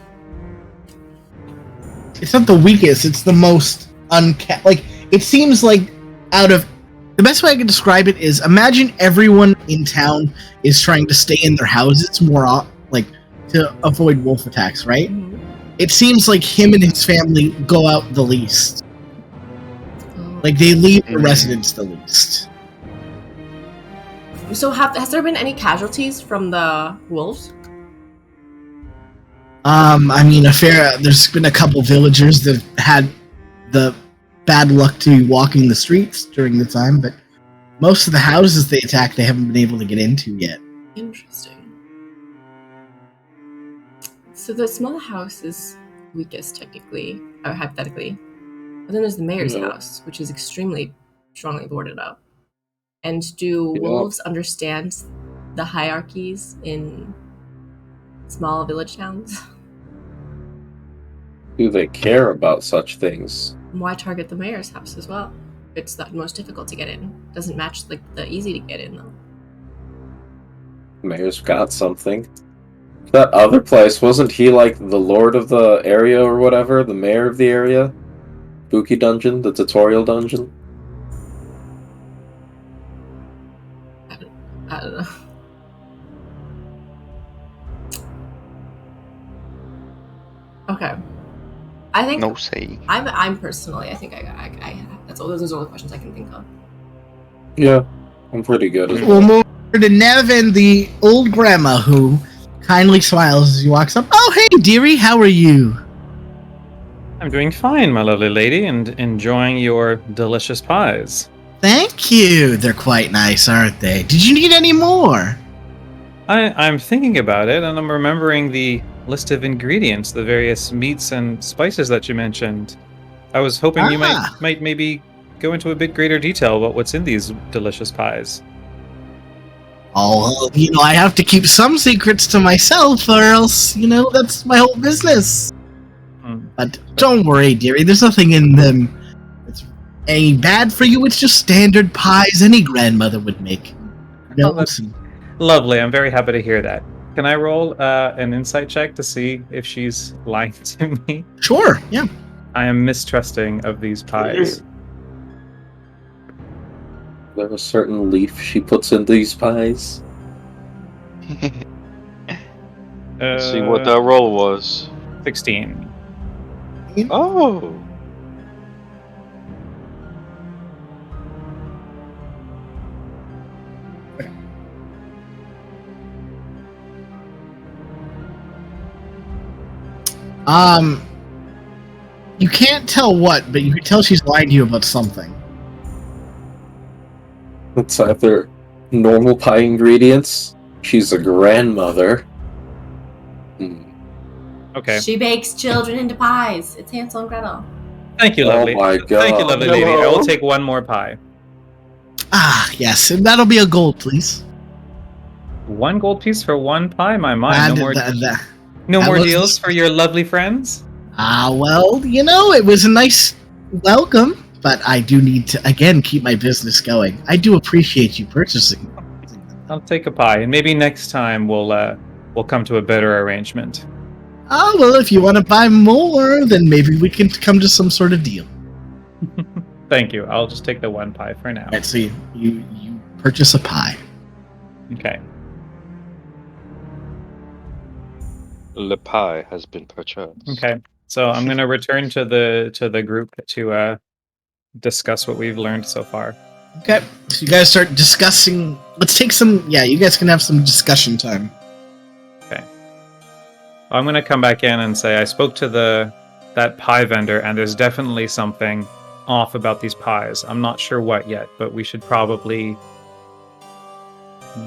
It's not the weakest, it's the most unkept. Like, it seems like the best way I can describe it is imagine everyone in town is trying to stay in their houses to avoid wolf attacks, right? It seems like him and his family go out the least. Like, they leave the residence the least. So has there been any casualties from the wolves? I mean, there's been a couple villagers that had the bad luck to be walking the streets during the time, but most of the houses they attacked, they haven't been able to get into yet. Interesting. So the small house is weakest, technically, or hypothetically. But then there's the mayor's house, which is extremely strongly boarded up. And do wolves understand the hierarchies in small village towns? Do they care about such things? Why target the mayor's house as well? It's the most difficult to get in. Doesn't match like the easy to get in though. Mayor's got something. That other place, wasn't he like the lord of the area or whatever? The mayor of the area? Spooky dungeon? The tutorial dungeon? I don't know. Okay. I think no say. I'm personally, I think I that's all. Those are all the questions I can think of. Yeah, I'm pretty good as well. We'll move over to Nev and the old grandma who kindly smiles as he walks up. Oh, hey, dearie, how are you? I'm doing fine, my lovely lady, and enjoying your delicious pies. Thank you. They're quite nice, aren't they? Did you need any more? I'm thinking about it, and I'm remembering the list of ingredients, the various meats and spices that you mentioned. I was hoping you might maybe go into a bit greater detail about what's in these delicious pies. Oh, I have to keep some secrets to myself, or else, that's my whole business. But don't worry, dearie. There's nothing in them that's any bad for you. It's just standard pies any grandmother would make. Lovely. I'm very happy to hear that. Can I roll an insight check to see if she's lying to me? Sure, yeah. I am mistrusting of these pies. There a certain leaf she puts in these pies? Let's see what that roll was. 16. Oh. You can't tell what, but you can tell she's lying to you about something. It's either normal pie ingredients, she's a grandmother. Okay. She bakes children into pies. It's Hansel and Gretel. Thank you, lovely. Oh my god. Thank you, lovely lady. I will take one more pie. Ah, yes, and that'll be a gold, please. 1 gold piece for 1 pie? My mind. No more, no that more was- deals for your lovely friends? Well, it was a nice welcome, but I do need to, again, keep my business going. I do appreciate you purchasing. I'll take a pie, and maybe next time we'll come to a better arrangement. Well, if you want to buy more, then maybe we can come to some sort of deal. Thank you. I'll just take the 1 pie for now. Alright, so you purchase a pie. Okay. Le pie has been purchased. Okay. So I'm gonna return to the group to discuss what we've learned so far. Okay, so you guys start discussing. Let's take some. Yeah, you guys can have some discussion time. Okay. I'm gonna come back in and say I spoke to that pie vendor, and there's definitely something off about these pies. I'm not sure what yet, but we should probably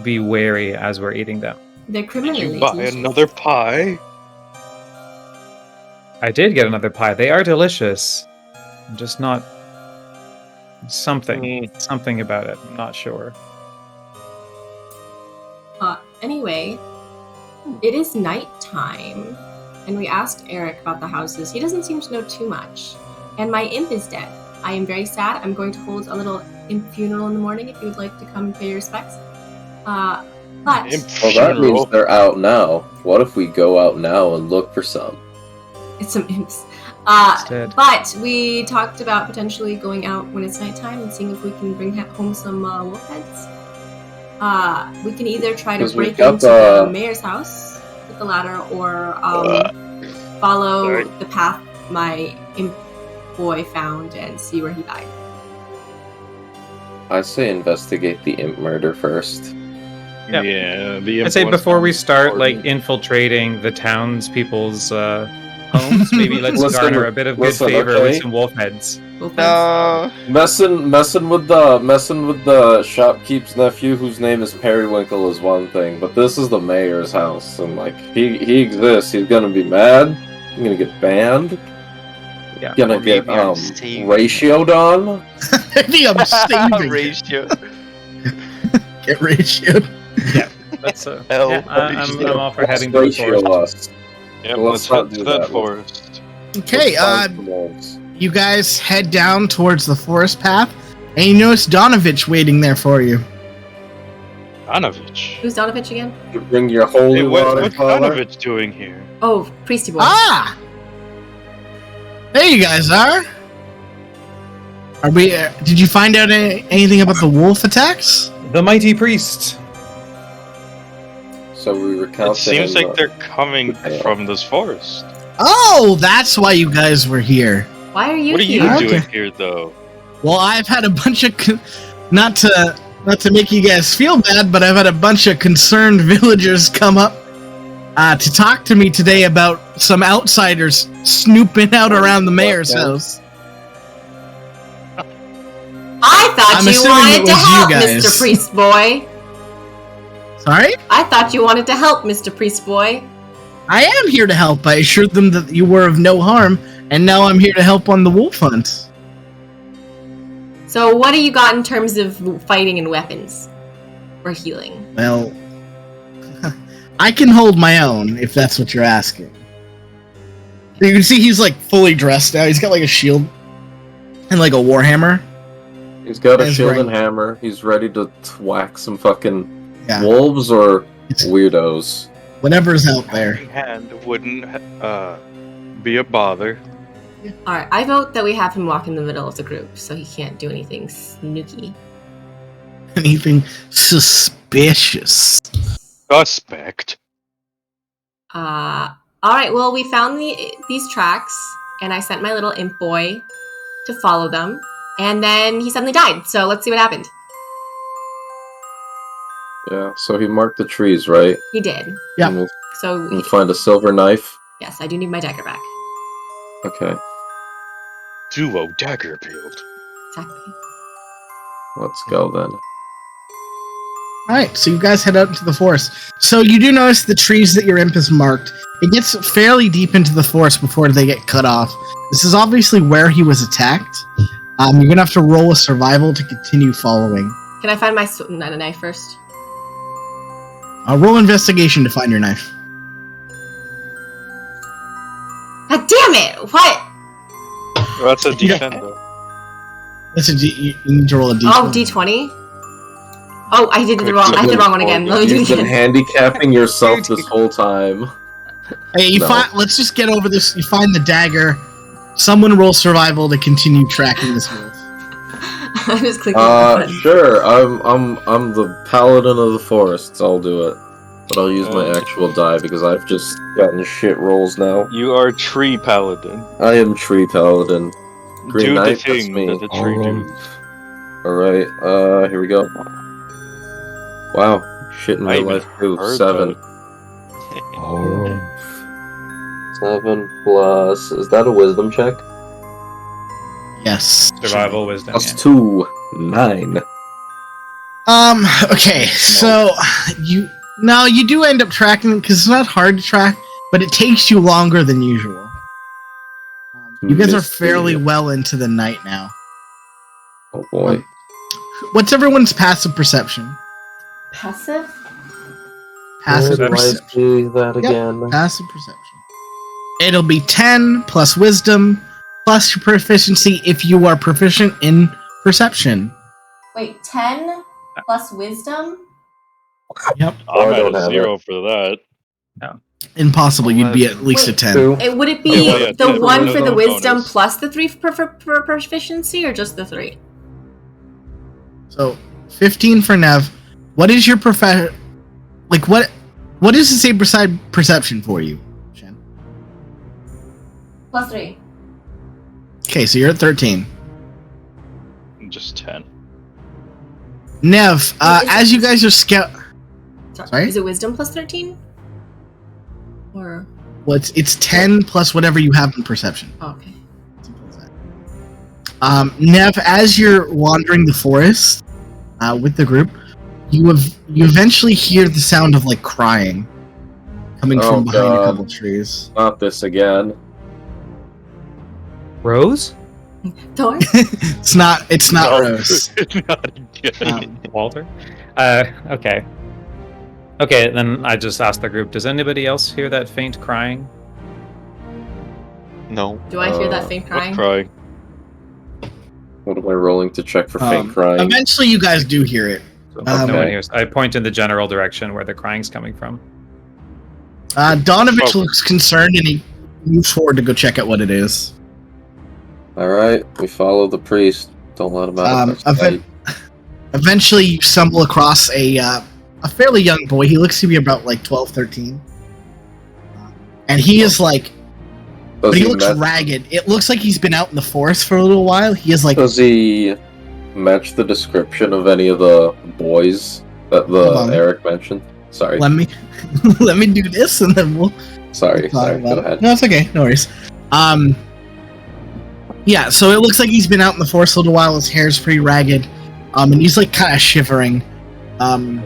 be wary as we're eating them. They're Did criminally you buy delicious. another pie? I did get another pie. They are delicious. I'm just not something about it. I'm not sure. Anyway, it is nighttime, and we asked Eric about the houses. He doesn't seem to know too much. And my imp is dead. I am very sad. I'm going to hold a little imp funeral in the morning if you would like to come pay your respects. But Well, that means they're out now. What if we go out now and look for some? it's some imps. Instead. But we talked about potentially going out when it's nighttime and seeing if we can bring home some wolf heads. We can either try to 'Cause we've break got into the mayor's house with the ladder, or follow Sorry. the path my imp boy found and see where he died. I say investigate the imp murder first. Yeah. Yeah, the I'd say influence before we sounds start like important. infiltrating the townspeople's homes, maybe let's Listen, garner a bit of good listen, favor okay? with some wolf heads. Wolf heads. Messing with the shopkeep's nephew, whose name is Periwinkle, is one thing, but this is the mayor's house, and like he exists. He's gonna be mad. He's gonna get banned. Yeah. Gonna Or get maybe I'm saving. ratioed on. Maybe I'm saving. Ratio. Get ratioed. That's Hell, yeah, I'm all for heading to the Ratio forest. us. Yep, Let's let's not head do to that that. forest. Okay, Let's find some wolves. you guys head down towards the forest path, and you notice Donovich waiting there for you. Anovich. Who's Donovich again? You bring your holy Hey, water, what's father. Anovich doing here? Oh, Priesty boy. Ah! There you guys are. Are we? Did you find out anything about the wolf attacks? The mighty priest. So we recount. It seems like they're coming from this forest. Oh, that's why you guys were here. Why are you What are you here? Okay. doing here, though? Well, I've had a bunch of not to make you guys feel bad, but I've had a bunch of concerned villagers come up to talk to me today about some outsiders snooping out around the mayor's house. I thought I'm you assuming it wanted to was you help, guys. Mr. Priest Boy. Sorry? I thought you wanted to help, Mr. Priest Boy. I am here to help. I assured them that you were of no harm, and now I'm here to help on the wolf hunt. So what do you got in terms of fighting and weapons? Or healing? Well, I can hold my own, if that's what you're asking. You can see he's like fully dressed now. He's got like a shield and like a warhammer. He's got a That's shield right. and hammer. He's ready to whack some fucking Yeah, wolves or It's- weirdos. whatever's out there. Hand wouldn't be a bother. Alright, I vote that we have him walk in the middle of the group so he can't do anything snooky. Anything suspicious. Suspect. Alright, well, we found these tracks, and I sent my little imp boy to follow them, and then he suddenly died, so let's see what happened. Yeah, so he marked the trees, right? He did. Yeah. And So, we'll find a silver knife. yes, I do need my dagger back. Okay, Duo dagger build. Exactly. let's go then. Alright, so you guys head out into the forest. So you do notice the trees that your imp has marked. It gets fairly deep into the forest before they get cut off. This is obviously where he was attacked. You're gonna have to roll a survival to continue following. Can I find my knife first? Roll investigation to find your knife. God damn it! What? That's a Yeah. D10 though. That's a D, you need to roll a D20. Oh, D20? Oh, I did the wrong. I did the wrong one again. Let me do it You've been again. handicapping yourself this whole time. Hey, you No. find. Let's just get over this. You find the dagger. Someone roll survival to continue tracking this wolf. I'm just clicking on the button. Sure. I'm the paladin of the forests. I'll do it, but I'll use my actual die because I've just gotten shit rolls now. You are tree paladin. I am tree paladin. Green do Knight, the that's thing me. that the tree do. All right. Here we go. Wow. Shit in I real even life too. heard 7. 7 plus. Is that a wisdom check? Yes. Survival wisdom. Plus Yeah. 2. 9. Okay, so you do end up tracking because it's not hard to track, but it takes you longer than usual. You guys are Misty. fairly well into the night now. Oh boy. What's everyone's passive perception? Passive? Passive Where do I perception. see that Yep. again? Passive perception. It'll be 10 plus wisdom plus your proficiency if you are proficient in perception. Wait, 10 plus wisdom? Yep. Oh, I I'm don't at a have 0 for that. Impossible. You'd be at least a Wait. 10. 2. Would it be Oh, yeah, the 10 one for the bonus. wisdom plus the 3 for proficiency, or just the 3? So 15 for Nev. What is your like what is the same perception for you, Shen? Plus 3. Okay, so you're at 13. Just 10. Nev, Is it- as you guys are Sorry? Is it wisdom plus 13? Or. it's 10 plus whatever you have in perception. Oh, okay. Nev, as you're wandering the forest with the group, you eventually hear the sound of like crying coming Oh, from behind a God. couple trees. Not this again. Rose? Thor? It's not No. Rose. Not again. Walter? Okay. Okay, then I just asked the group, does anybody else hear that faint crying? No. Do I hear that faint What crying? crying? What am I rolling to check for faint crying? Eventually, you guys do hear it. So no one Okay. hears. I point in the general direction where the crying's coming from. Donovich Oh. looks concerned and he moves forward to go check out what it is. Alright, we follow the priest. Don't let him out of our sight. Eventually, you stumble across a fairly young boy. He looks to be about like 12, 13. And he is like, Does but he he looks match- ragged. It looks like he's been out in the forest for a little while. He is like, Does he match the description of any of the boys that Hold on. Eric mentioned? Sorry. let me do this and then we'll Sorry, talk sorry. Go about it. ahead. No, it's okay. No worries. Yeah, so it looks like he's been out in the forest a little while. His hair's pretty ragged, and he's like kind of shivering. And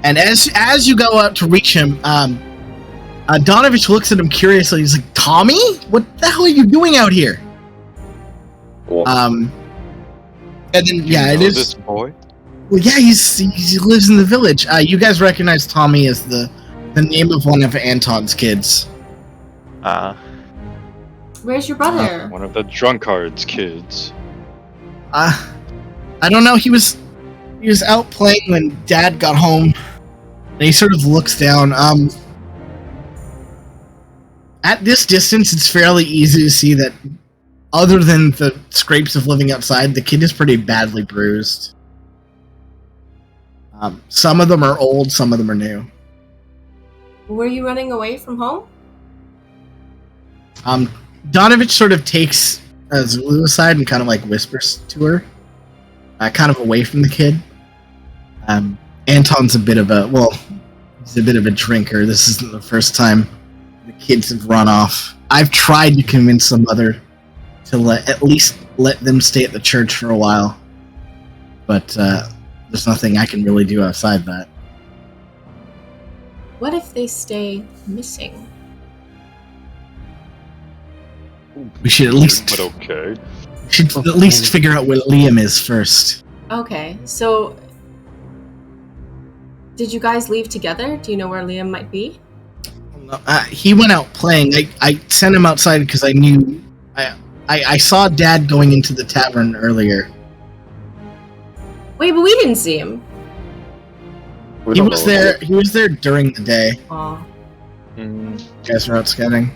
as you go out to reach him, Donovich looks at him curiously. He's like, "Tommy, what the hell are you doing out here?" Well, And then yeah, it Know is. this boy. Well, yeah, he lives in the village. You guys recognize Tommy as the name of one of Anton's kids. Where's your brother? One of the drunkard's kids. I don't know. He was out playing when Dad got home, and he sort of looks down. At this distance, it's fairly easy to see that, other than the scrapes of living outside, the kid is pretty badly bruised. Some of them are old, some of them are new. Were you running away from home? Donovich sort of takes Zulu aside and kind of like whispers to her, kind of away from the kid. Anton's he's a bit of a drinker. This isn't the first time the kids have run off. I've tried to convince the mother to at least let them stay at the church for a while, but there's nothing I can really do outside that. What if they stay missing? We should at least But okay. figure out where Liam is first. Okay, so did you guys leave together? Do you know where Liam might be? He went out playing. I sent him outside because I knew. I saw Dad going into the tavern earlier. Wait, but we didn't see him. He was there. He was there during the day. Aw. You guys were out scouting.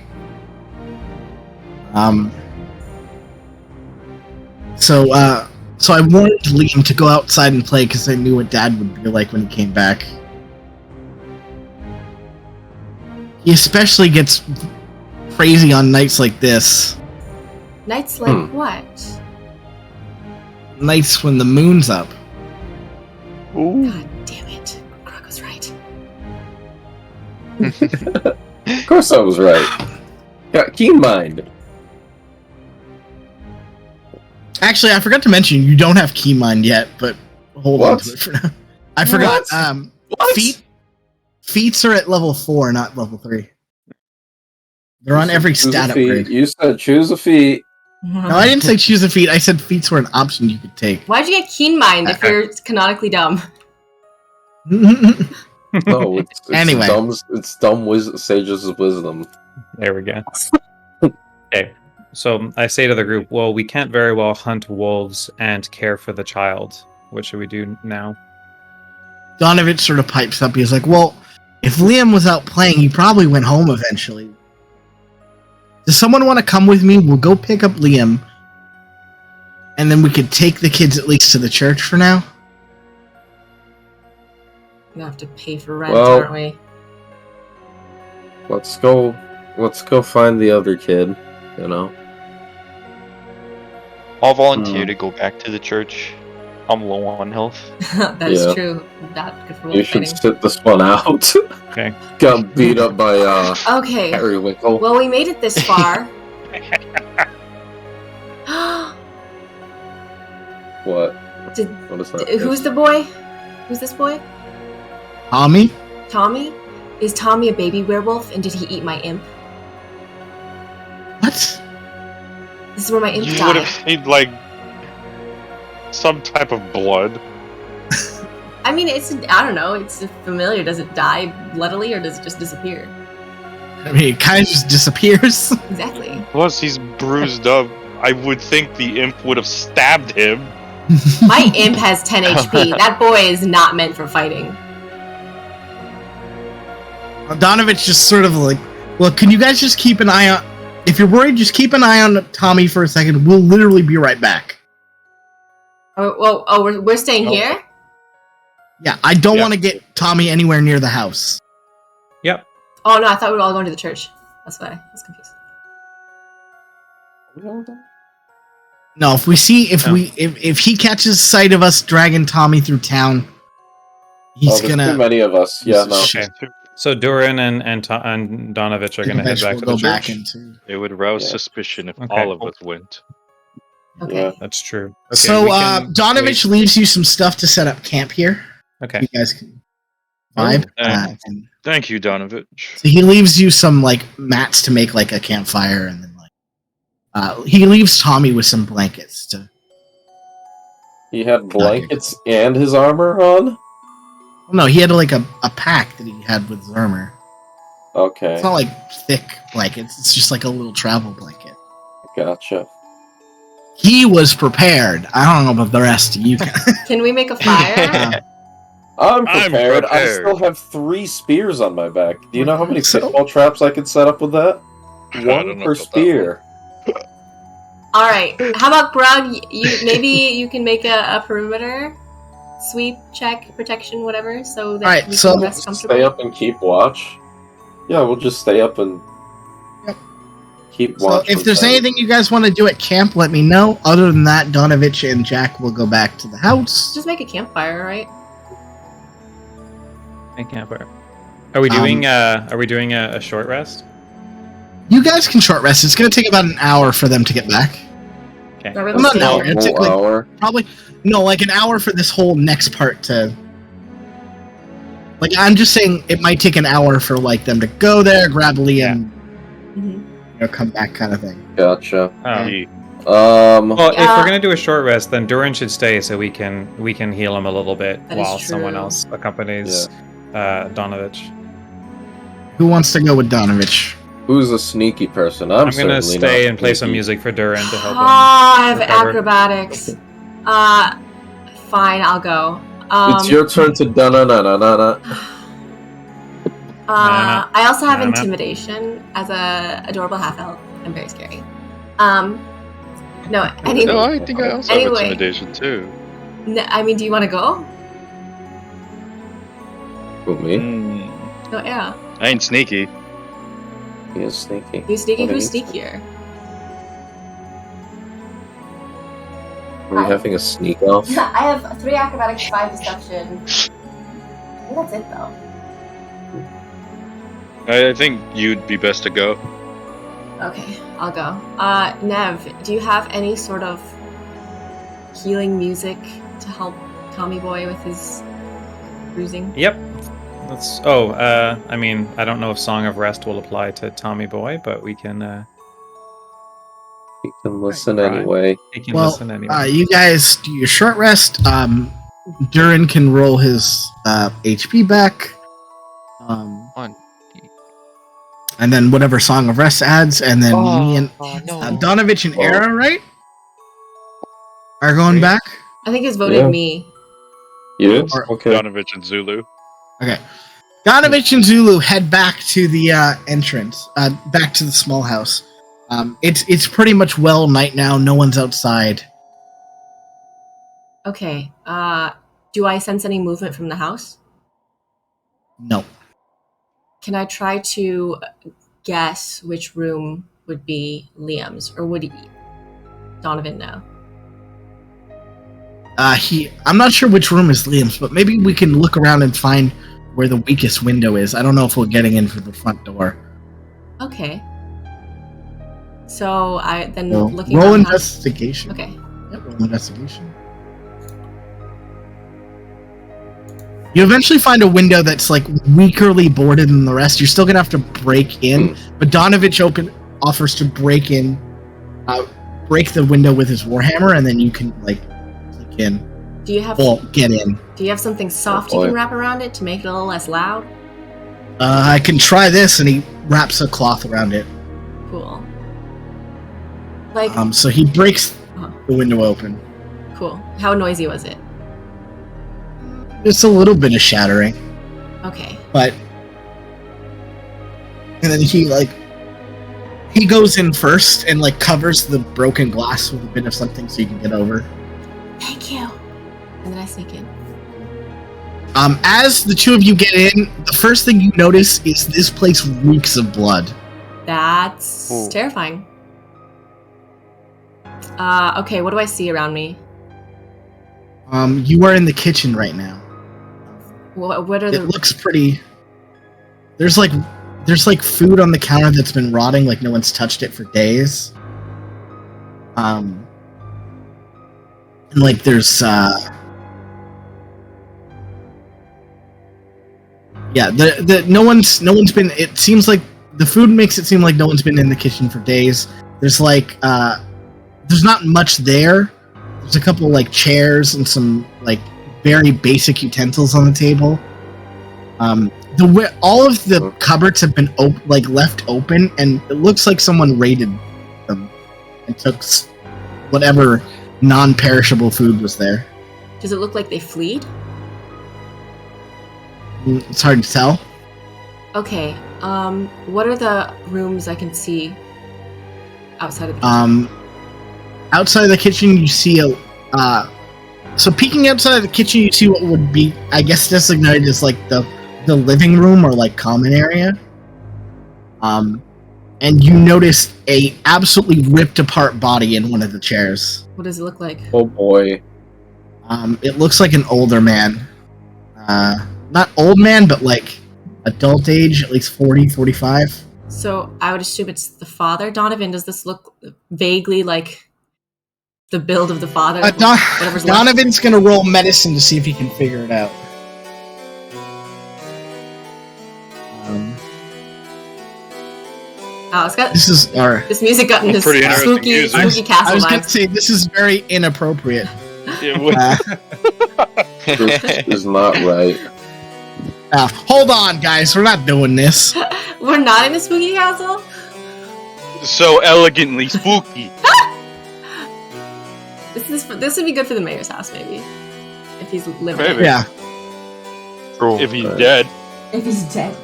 So I wanted Liam to go outside and play because I knew what Dad would be like when he came back. He especially gets crazy on nights like this. Nights like what? Nights when the moon's up. God damn it. Croc was right. Of course I was right. Got keen mind. Actually, I forgot to mention you don't have key mind yet, but hold on What? to it for now. I forgot. What? Feats are at level 4, not level 3. They're on every Choose a stat feat. upgrade. You said choose a feat. No, I didn't say choose a feat. I said feats were an option you could take. Why'd you get keen mind if you're canonically dumb? No, it's Anyway. it's dumb sages of wisdom. There we go. Okay. So I say to the group, well, we can't very well hunt wolves and care for the child. What should we do now? Donovich sort of pipes up. He's like, well, if Liam was out playing, he probably went home eventually. Does someone want to come with me? We'll go pick up Liam. And then we could take the kids at least to the church for now. We have to pay for rent, Well- aren't we? Let's go find the other kid, you know? I'll volunteer to go back to the church. I'm low on health. That is Yeah. true. Not good for You should fighting. sit this one out. Okay. Got beat up by Okay. Harry Winkle. Well, we made it this far. What? Did, What is that? who's the boy? Who's this boy? Tommy? Tommy? Is Tommy a baby werewolf, and did he eat my imp? What? This is where my imp You would died. have need like some type of blood. I mean, I don't know, it's familiar. Does it die bloodily, or does it just disappear? I mean, it kind of just disappears. Exactly. Plus, he's bruised up. I would think the imp would have stabbed him. My imp has 10 HP. That boy is not meant for fighting. Donovich just sort of like, well, can you guys just keep an eye on... If you're worried, just keep an eye on Tommy for a second. We'll literally be right back. We're staying here? Yeah, I don't Yeah. want to get Tommy anywhere near the house. Yep. Oh no, I thought we were all going to the church. That's why I was confused. No, if he catches sight of us dragging Tommy through town, he's There's gonna... too many of us. Yeah, no. Okay. So Durin and Donovich are going to head back to the go church. back into. It would rouse Yeah. suspicion if Okay. all of us went. Okay. Yeah. That's true. Okay, So we can Donovich leaves you some stuff to set up camp here. Okay. You guys can vibe. thanks. And Thank you, Donovich. so he leaves you some like mats to make like a campfire, and then like he leaves Tommy with some blankets to. He had blankets and his armor on? No, he had like a pack that he had with his armor. Okay, It's not like thick blankets. It's just like a little travel blanket. gotcha. He was prepared. I don't know about the rest of you guys. Can we make a fire? I'm prepared. I prepared. still have 3 spears on my back. Do you know how many So- pitfall traps I could set up with that? I don't 1 know per about that spear. All right. How about Grug? Maybe you can make a perimeter sweep check, protection, whatever, so that All right, we so can rest comfortably. Stay up and keep watch. Yeah, we'll just stay up and Yep. keep So watch. if with there's them. anything you guys want to do at camp, let me know. Other than that, Donovich and Jack will go back to the house. Just make a campfire, right? Make campfire. Are we doing a short rest? You guys can short rest. It's going to take about an hour for them to get back. Okay. Are we Well, not an staying? hour. It's Whole like- hour. Probably no, like an hour for this whole next part to. Like I'm just saying, it might take an hour for like them to go there, grab Liam, Mhm. come back, kind of thing. Gotcha. Oh. Ye- Well, if Yeah. we're gonna do a short rest, then Durin should stay so we can heal him a little bit That is while someone true. else accompanies Donovich. Who wants to go with Donovich? Who's a sneaky person? I'm gonna certainly stay not and play some sneaky. music for Durin to help him. Ah, I have recover. acrobatics. Fine, I'll go. It's your turn to da-na-na-na-na-na. I also have Nah, nah. intimidation as a adorable half elf. I'm very scary. No, anyway. No, I think I also Anyway. have intimidation too. I mean, do you want to go? Who, me? Mm, Oh yeah. I ain't sneaky. He is sneaky. Who's sneaky? What Who's is it? sneakier? Are we having a sneak off? I have 3 acrobatics, 5 deception. I think that's it though. I think you'd be best to go. Okay, I'll go. Nev, do you have any sort of healing music to help Tommy Boy with his bruising? Yep. I mean, I don't know if Song of Rest will apply to Tommy Boy, but we can. You can listen Right. anyway. He can Well, listen anyway. you guys do your short rest. Durin can roll his HP back. One. And then whatever Song of Rest adds, and then me and no. Donovich and Oh. Era, right? Are going Right. back? I think it's voted Yeah. me. Yes? Or- Okay. Donovich and Zulu. Okay. Donovich and Zulu head back to the entrance, back to the small house. It's pretty much well night now. No one's outside. Okay, do I sense any movement from the house? No. Can I try to guess which room would be Liam's, or would Donovan know? I'm not sure which room is Liam's, but maybe we can look around and find where the weakest window is. I don't know if we're getting in through the front door. Okay. So I then So, looking roll around the house- investigation. Okay. Yep, roll investigation. You eventually find a window that's like weakerly boarded than the rest. You're still gonna have to break in, but Donovich offers to break in, break the window with his warhammer, and then you can like click in. Do you have Get in. Do you have something soft Oh, you can boy. wrap around it to make it a little less loud? I can try this, and he wraps a cloth around it. Cool. Like So he breaks Uh-huh. the window open. cool. How noisy was it? Just a little bit of shattering, Okay. but and then he goes in first and like covers the broken glass with a bit of something so you can get over. Thank you. And then I sneak in. As the two of you get in, the first thing you notice is this place reeks of blood. That's Ooh. terrifying. Okay, what do I see around me? You are in the kitchen right now. What are It the looks pretty. there's like food on the counter that's been rotting, like no one's touched it for days. And like there's no one's been. It seems like the food makes it seem like no one's been in the kitchen for days. There's like there's not much there. There's a couple like chairs and some like very basic utensils on the table. All of the cupboards have been left open, and it looks like someone raided them and took whatever non-perishable food was there. Does it look like they fled? It's hard to tell. Okay. What are the rooms I can see outside of the kitchen? Outside of the kitchen, you see so peeking outside of the kitchen, you see what would be, I guess, designated as like the living room or like common area. And you notice a absolutely ripped apart body in one of the chairs. What does it look like? Oh boy. It looks like an older man. Not old man, but like adult age, at least 40, 45. So I would assume it's the father. Donovan, does this look vaguely like the build of the father? Whatever's left? Donovan's gonna roll medicine to see if he can figure it out. This music got into Pretty interesting music. spooky castle I was vibes. gonna say this is very inappropriate. This is not right. Hold on, guys, we're not doing this. We're not in a spooky castle? So elegantly spooky. This would be good for the mayor's house, maybe. If he's living. Maybe. Yeah. True. If he's dead. If he's dead.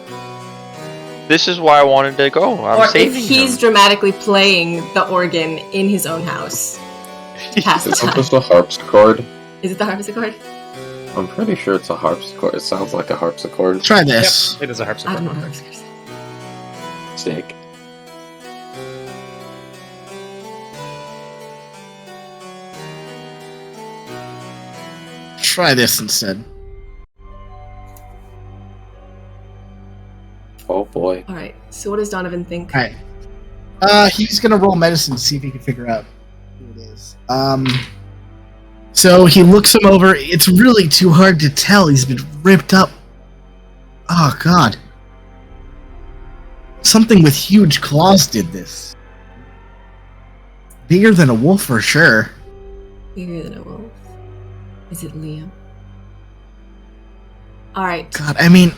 This is why I wanted to go. I'm Or if saving he's him. dramatically playing the organ in his own house. Past the Is time. it just a harpsichord? Is it the harpsichord? I'm pretty sure it's a harpsichord. It sounds like a harpsichord. Try this. It is a I harpsichord. don't know what harpsichord is. Sick. Try this instead. Oh boy. Alright, so what does Donovan think? Alright. He's gonna roll medicine to see if he can figure out who it is. So he looks him over. It's really too hard to tell. He's been ripped up. Oh god. Something with huge claws did this. Bigger than a wolf for sure. Bigger than a wolf. Is it Liam? Alright. God, I mean,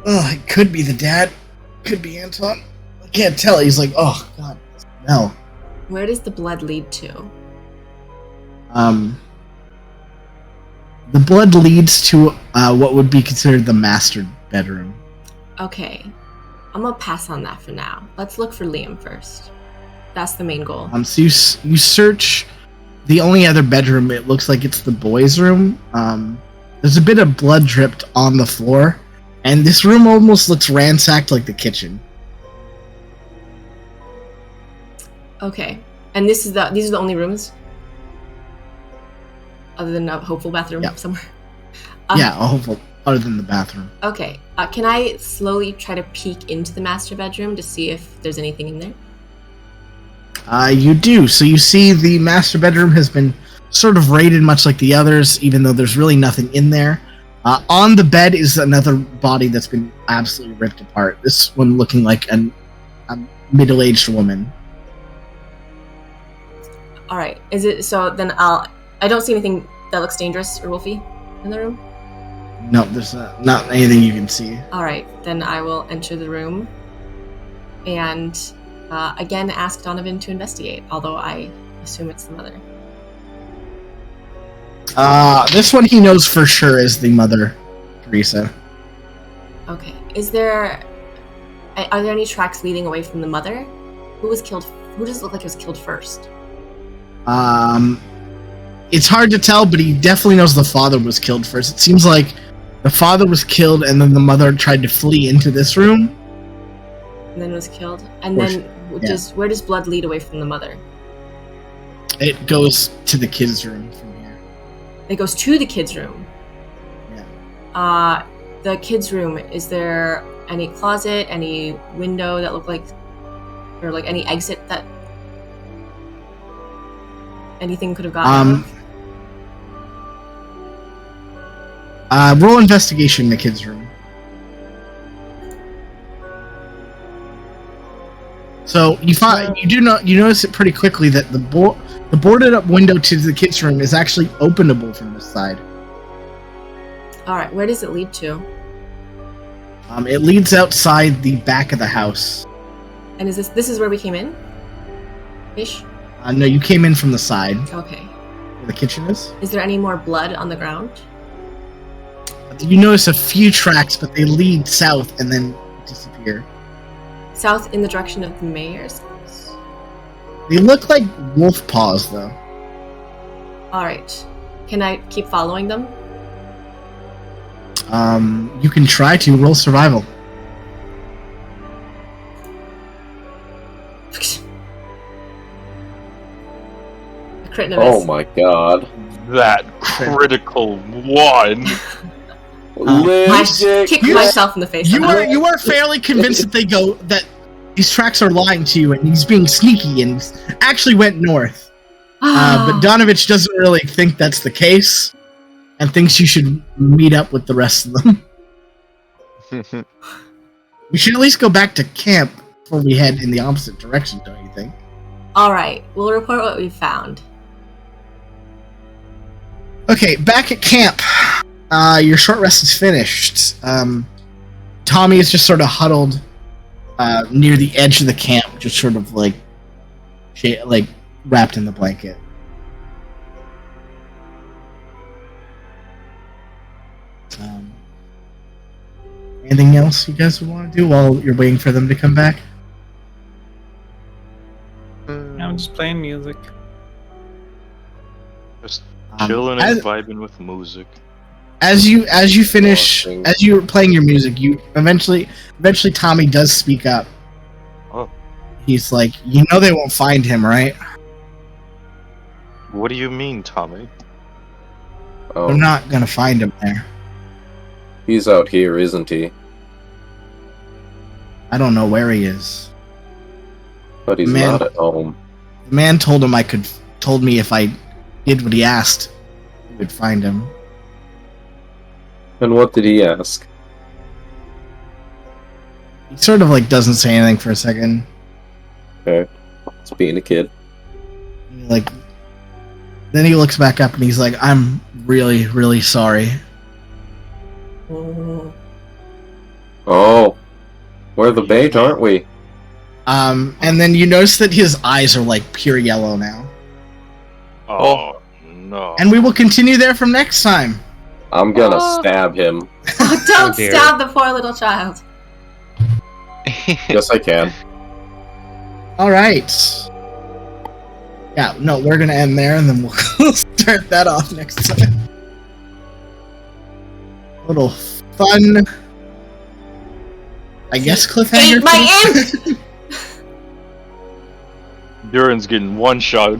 it could be the dad. Could be Anton. I can't tell. He's like, oh god, no. Where does the blood lead to? The blood leads to what would be considered the master bedroom. Okay. I'm gonna pass on that for now. Let's look for Liam first. That's the main goal. So you search the only other bedroom. It looks like it's the boys' room. There's a bit of blood dripped on the floor, and this room almost looks ransacked like the kitchen. Okay. And these are the only rooms? Other than a hopeful bathroom Yeah. somewhere? Yeah, hopeful. Other than the bathroom. Okay. Can I slowly try to peek into the master bedroom to see if there's anything in there? You do. So you see the master bedroom has been sort of raided much like the others, even though there's really nothing in there. On the bed is another body that's been absolutely ripped apart. This one looking like a middle-aged woman. Alright. Is it so then I don't see anything that looks dangerous or wolfy in the room? No, there's not anything you can see. Alright, then I will enter the room and again ask Donovan to investigate, although I assume it's the mother. This one he knows for sure is the mother, Teresa. Okay. Are there any tracks leading away from the mother? Who was killed? Who does it look like was killed first? It's hard to tell, but he definitely knows the father was killed first. It seems like the father was killed and then the mother tried to flee into this room. And then was killed? And then where does blood lead away from the mother? It goes to the kids' room from here. It goes to the kids' room. Yeah. The kids' room, is there any closet, any window that looked like, or like any exit that anything could have gotten out of? Roll investigation in the kids' room. So you notice it pretty quickly that the boarded up window to the kids' room is actually openable from this side. All right, where does it lead to? It leads outside the back of the house. And is this is where we came in? Ish? No, you came in from the side Okay. where the kitchen is. Is there any more blood on the ground? You notice a few tracks, but they lead south and then disappear. South in the direction of the mayor's house? They look like wolf paws, though. Alright. Can I keep following them? You can try to roll survival. A crit and a miss. Oh my god. That critical one. I kick myself in the face. You are fairly convinced that these tracks are lying to you, and he's being sneaky and actually went north. But Donovich doesn't really think that's the case, and thinks you should meet up with the rest of them. We should at least go back to camp before we head in the opposite direction, don't you think? Alright, we'll report what we found. Okay, back at camp. Your short rest is finished. Tommy is just sort of huddled near the edge of the camp, just sort of like wrapped in the blanket. Anything else you guys would want to do while you're waiting for them to come back? I'm just playing music. Just chilling and vibing with music. As you finish, as you're playing your music, you eventually Tommy does speak up. Oh. He's like, you know they won't find him, right? What do you mean, Tommy? Oh, They're not gonna find him there. he's out here, isn't he? I don't know where he is. But he's Man. not at home. The man told me if I did what he asked, he would find him. And what did he ask? He sort of doesn't say anything for a second. Okay. It's being a kid. Then he looks back up and he's like, I'm really, really sorry. Oh. We're the bait, aren't we? And then you notice that his eyes are pure yellow now. Oh, no. And we will continue there from next time. I'm gonna stab him. Don't dear. stab the poor little child. Yes, I can. Alright. Yeah, no, we're gonna end there and then we'll start that off next time. Little fun, I guess, cliffhanger. Ate my thing? Durin's getting one shot.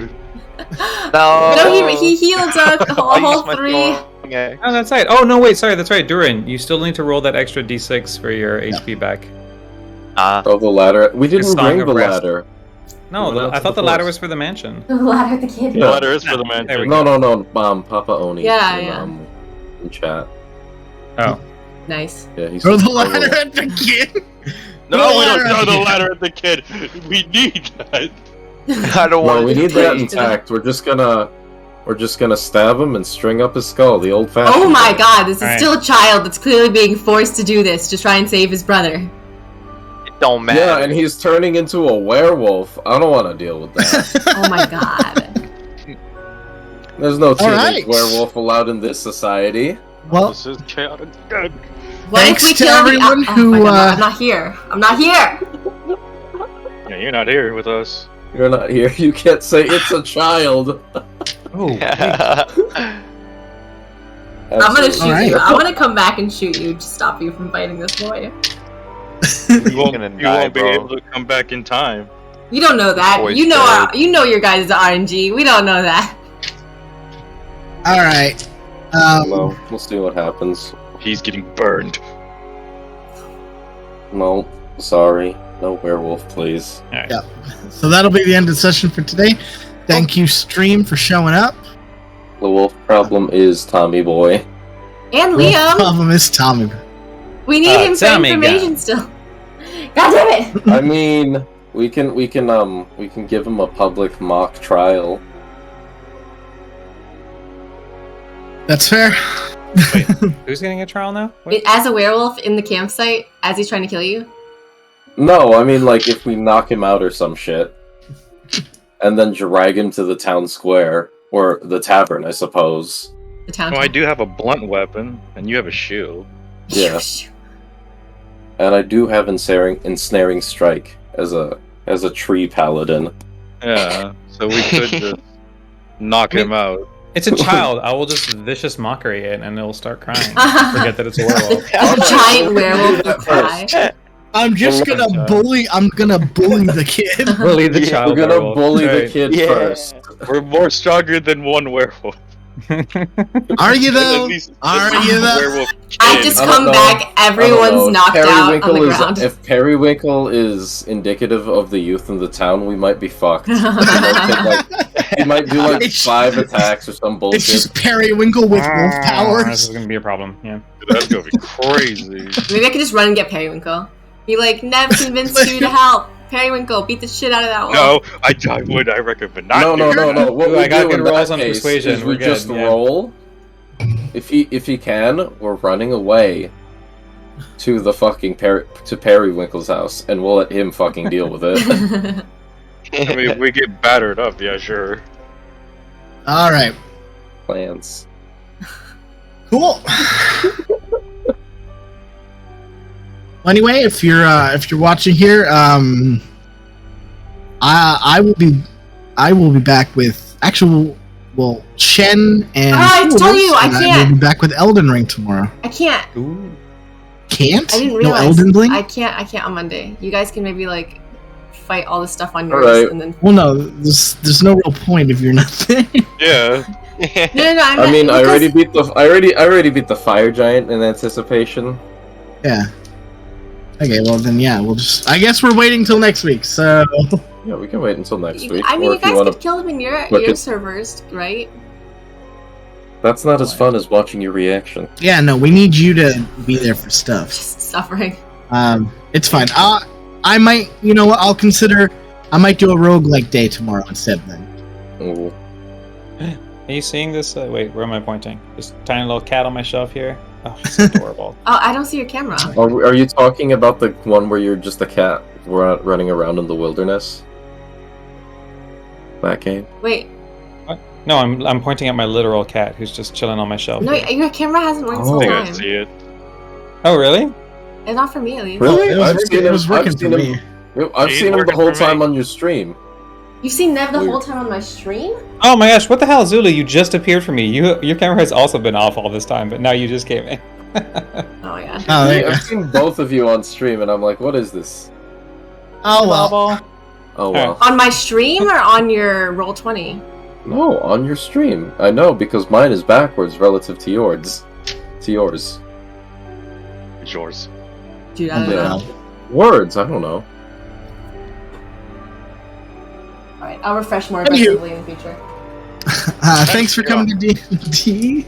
No, he healed a whole 3. Oh, that's right. Oh, no, wait, sorry, that's right. Durin, you still need to roll that extra d6 for your HP back. Oh, the ladder. We didn't Song bring of the Rest. ladder. No, We went I out to thought the the ladder forest. was for the mansion. The ladder the kid. The Yeah. letter is for the man. There we No, Papa Oni. Yeah, in, yeah. in chat. Oh. Nice. Yeah, he's Throw the ladder at the kid. No, Throw the we don't ladder throw at the the ladder at the kid. We need that. I don't No, want we to need that intact. We're just gonna stab him and string up his skull, the old-fashioned. Oh my way. god, this is Alright. still a child that's clearly being forced to do this to try and save his brother. It don't matter. Yeah, and he's turning into a werewolf. I don't want to deal with that. Oh my god. There's no teenage Alright. werewolf allowed in this society. Well, This is chaotic. Good. What Thanks if we to kill everyone the who, my god, no, uh, I'm not here. I'm not here. Yeah, you're not here with us. You're not here. You can't say it's a child. Oh, wait. I'm gonna shoot Alright. you. I'm gonna come back and shoot you to stop you from fighting this boy. You won't, gonna you die, won't be bro. able to come back in time. You don't know that. Boy's You know dead. you know your guys' RNG. We don't know that. alright. Well, we'll see what happens. He's getting burned. No, sorry. No werewolf, please. So that'll be the end of the session for today. Thank you, stream, for showing up. The wolf problem is Tommy Boy. And The Liam, problem is Tommy. we need him for Tommy information still. God damn it! I mean, we can give him a public mock trial. That's fair. Wait, who's getting a trial now? What? As a werewolf in the campsite, as he's trying to kill you. No, I mean like if we knock him out or some shit, and then drag him to the town square or the tavern, I suppose. The town. Oh, I do have a blunt weapon, and you have a shield. Yeah. And I do have ensnaring strike as a tree paladin. Yeah, so we could just knock him out. It's a child. I will just vicious mockery it and it'll start crying. Forget that it's a werewolf. A giant werewolf will cry. I'm just gonna bully. I'm gonna bully the kid. Bully the child. We're gonna werewolf. bully the Right. kid Yeah. first. We're more stronger than one werewolf. Are you though? At least Are one you though? werewolf I kid. just I don't come know. back, everyone's knocked out on the ground. If Periwinkle is indicative of the youth in the town, we might be fucked. He might do like It's- 5 attacks or some It's bullshit. just Periwinkle with wolf This powers. is gonna be a problem. Yeah. That's gonna be crazy. Maybe I could just run and get Periwinkle. Be like, Nev convinced you to help. Periwinkle, beat the shit out of that wolf. No, I would. I recommend not. No. What Ooh, we I got do good in rolls that on case persuasion. is we We're good, just yeah. roll. If he can, we're running away to the fucking to Periwinkle's house, and we'll let him fucking deal with it. I mean, if we get battered up, yeah, sure. All right. Plans. Cool. Well, anyway, if you're watching here, I will be back with Shen and I Fools, told you, I and can't. will be back with Elden Ring tomorrow. I can't. Ooh. Can't? I didn't No realize. Elden Ring? I can't on Monday. You guys can maybe like fight all this stuff on All yours right. and then. Well, no. There's no real point if you're not there. Yeah. No. I mean, I already beat the fire giant in anticipation. Yeah. Okay. Well, then, yeah. I guess we're waiting till next week. So. Yeah, we can wait until next week. I mean, or you if you guys want could kill them in your look at- servers, right? That's not as fun as watching your reaction. Yeah. No. We need you to be there for stuff. Just suffering. It's fine. I might. You know what? I'll consider. I might do a roguelike day tomorrow instead. Then. Ooh. Are you seeing this? Wait, where am I pointing? This tiny little cat on my shelf here. Oh, it's adorable. Oh, I don't see your camera. Are you talking about the one where you're just a cat running around in the wilderness? That game? Wait, No, I'm pointing at my literal cat who's just chilling on my shelf. no, here. your camera hasn't worked Oh. this I whole think I time. see it. Oh, really? It's not for me, at least. Really? It was working for me. I've Ain't seen him the working whole for me. time on your stream. You've seen Nev the Weird. whole time on my stream? Oh my gosh! What the hell, Zulu? You just appeared for me. Your camera has also been off all this time, but now you just came in. Oh yeah. Oh, there you go. I've seen both of you on stream, and I'm like, what is this? Oh well. Oh well. On my stream or on your Roll20? No, on your stream. I know because mine is backwards relative to yours. To yours. It's yours. Dude, I don't Yeah. know. Words. I don't know. Alright, I'll refresh more Thank you. aggressively in the future. Thanks for coming to D&D.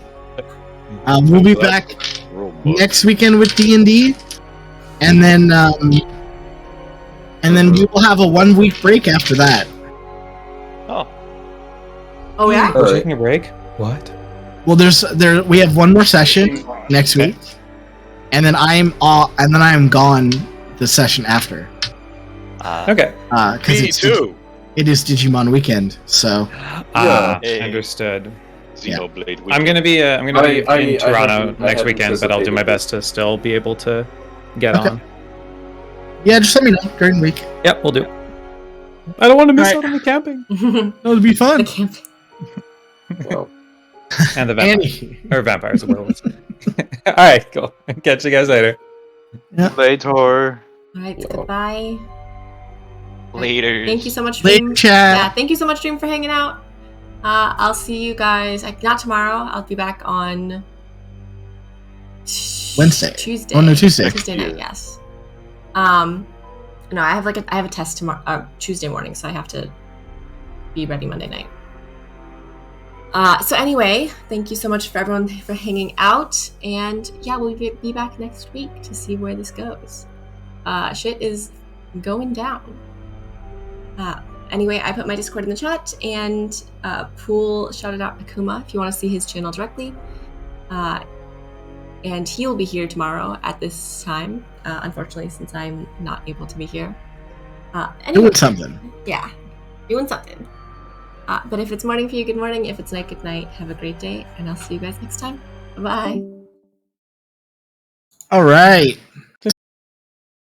We'll be back Rule book. next weekend with D&D, and then we will have a 1 week break after that. Oh, Oh yeah? We're Alright. taking a break. What? Well, we have one more session next week, and then I am gone the session after. Okay. Because me too. it is Digimon weekend, so Ah, Hey. understood. Xenoblade. I'm gonna be in I Toronto haven't next weekend, but I'll do my anticipated best to still be able to get Okay. on. yeah, just let me know during the week. Yep, we'll do. I don't want to miss Alright. out on the camping It'll be The fun. camp. Well, and the vampires Annie. or vampires and werewolves. All right, cool. Catch you guys later. Later. Alright, Yo. goodbye. Later. Thank you so much, Later, Dream. chat. Yeah, thank you so much, Dream, for hanging out. I'll see you guys, not tomorrow, I'll be back on Wednesday. Tuesday. Oh, no, Tuesday. Tuesday night, yes. No, I have I have a test tomorrow, Tuesday morning, so I have to be ready Monday night. So anyway, thank you so much for everyone for hanging out, and yeah, we'll be back next week to see where this goes. Shit is going down. Anyway, I put my Discord in the chat, and Pool shouted out Akuma if you want to see his channel directly. And he will be here tomorrow at this time, unfortunately, since I'm not able to be here. Anyway, Doing something. Yeah, doing something. But if it's morning for you, good morning. If it's night, good night. Have a great day, and I'll see you guys next time. Bye. All right.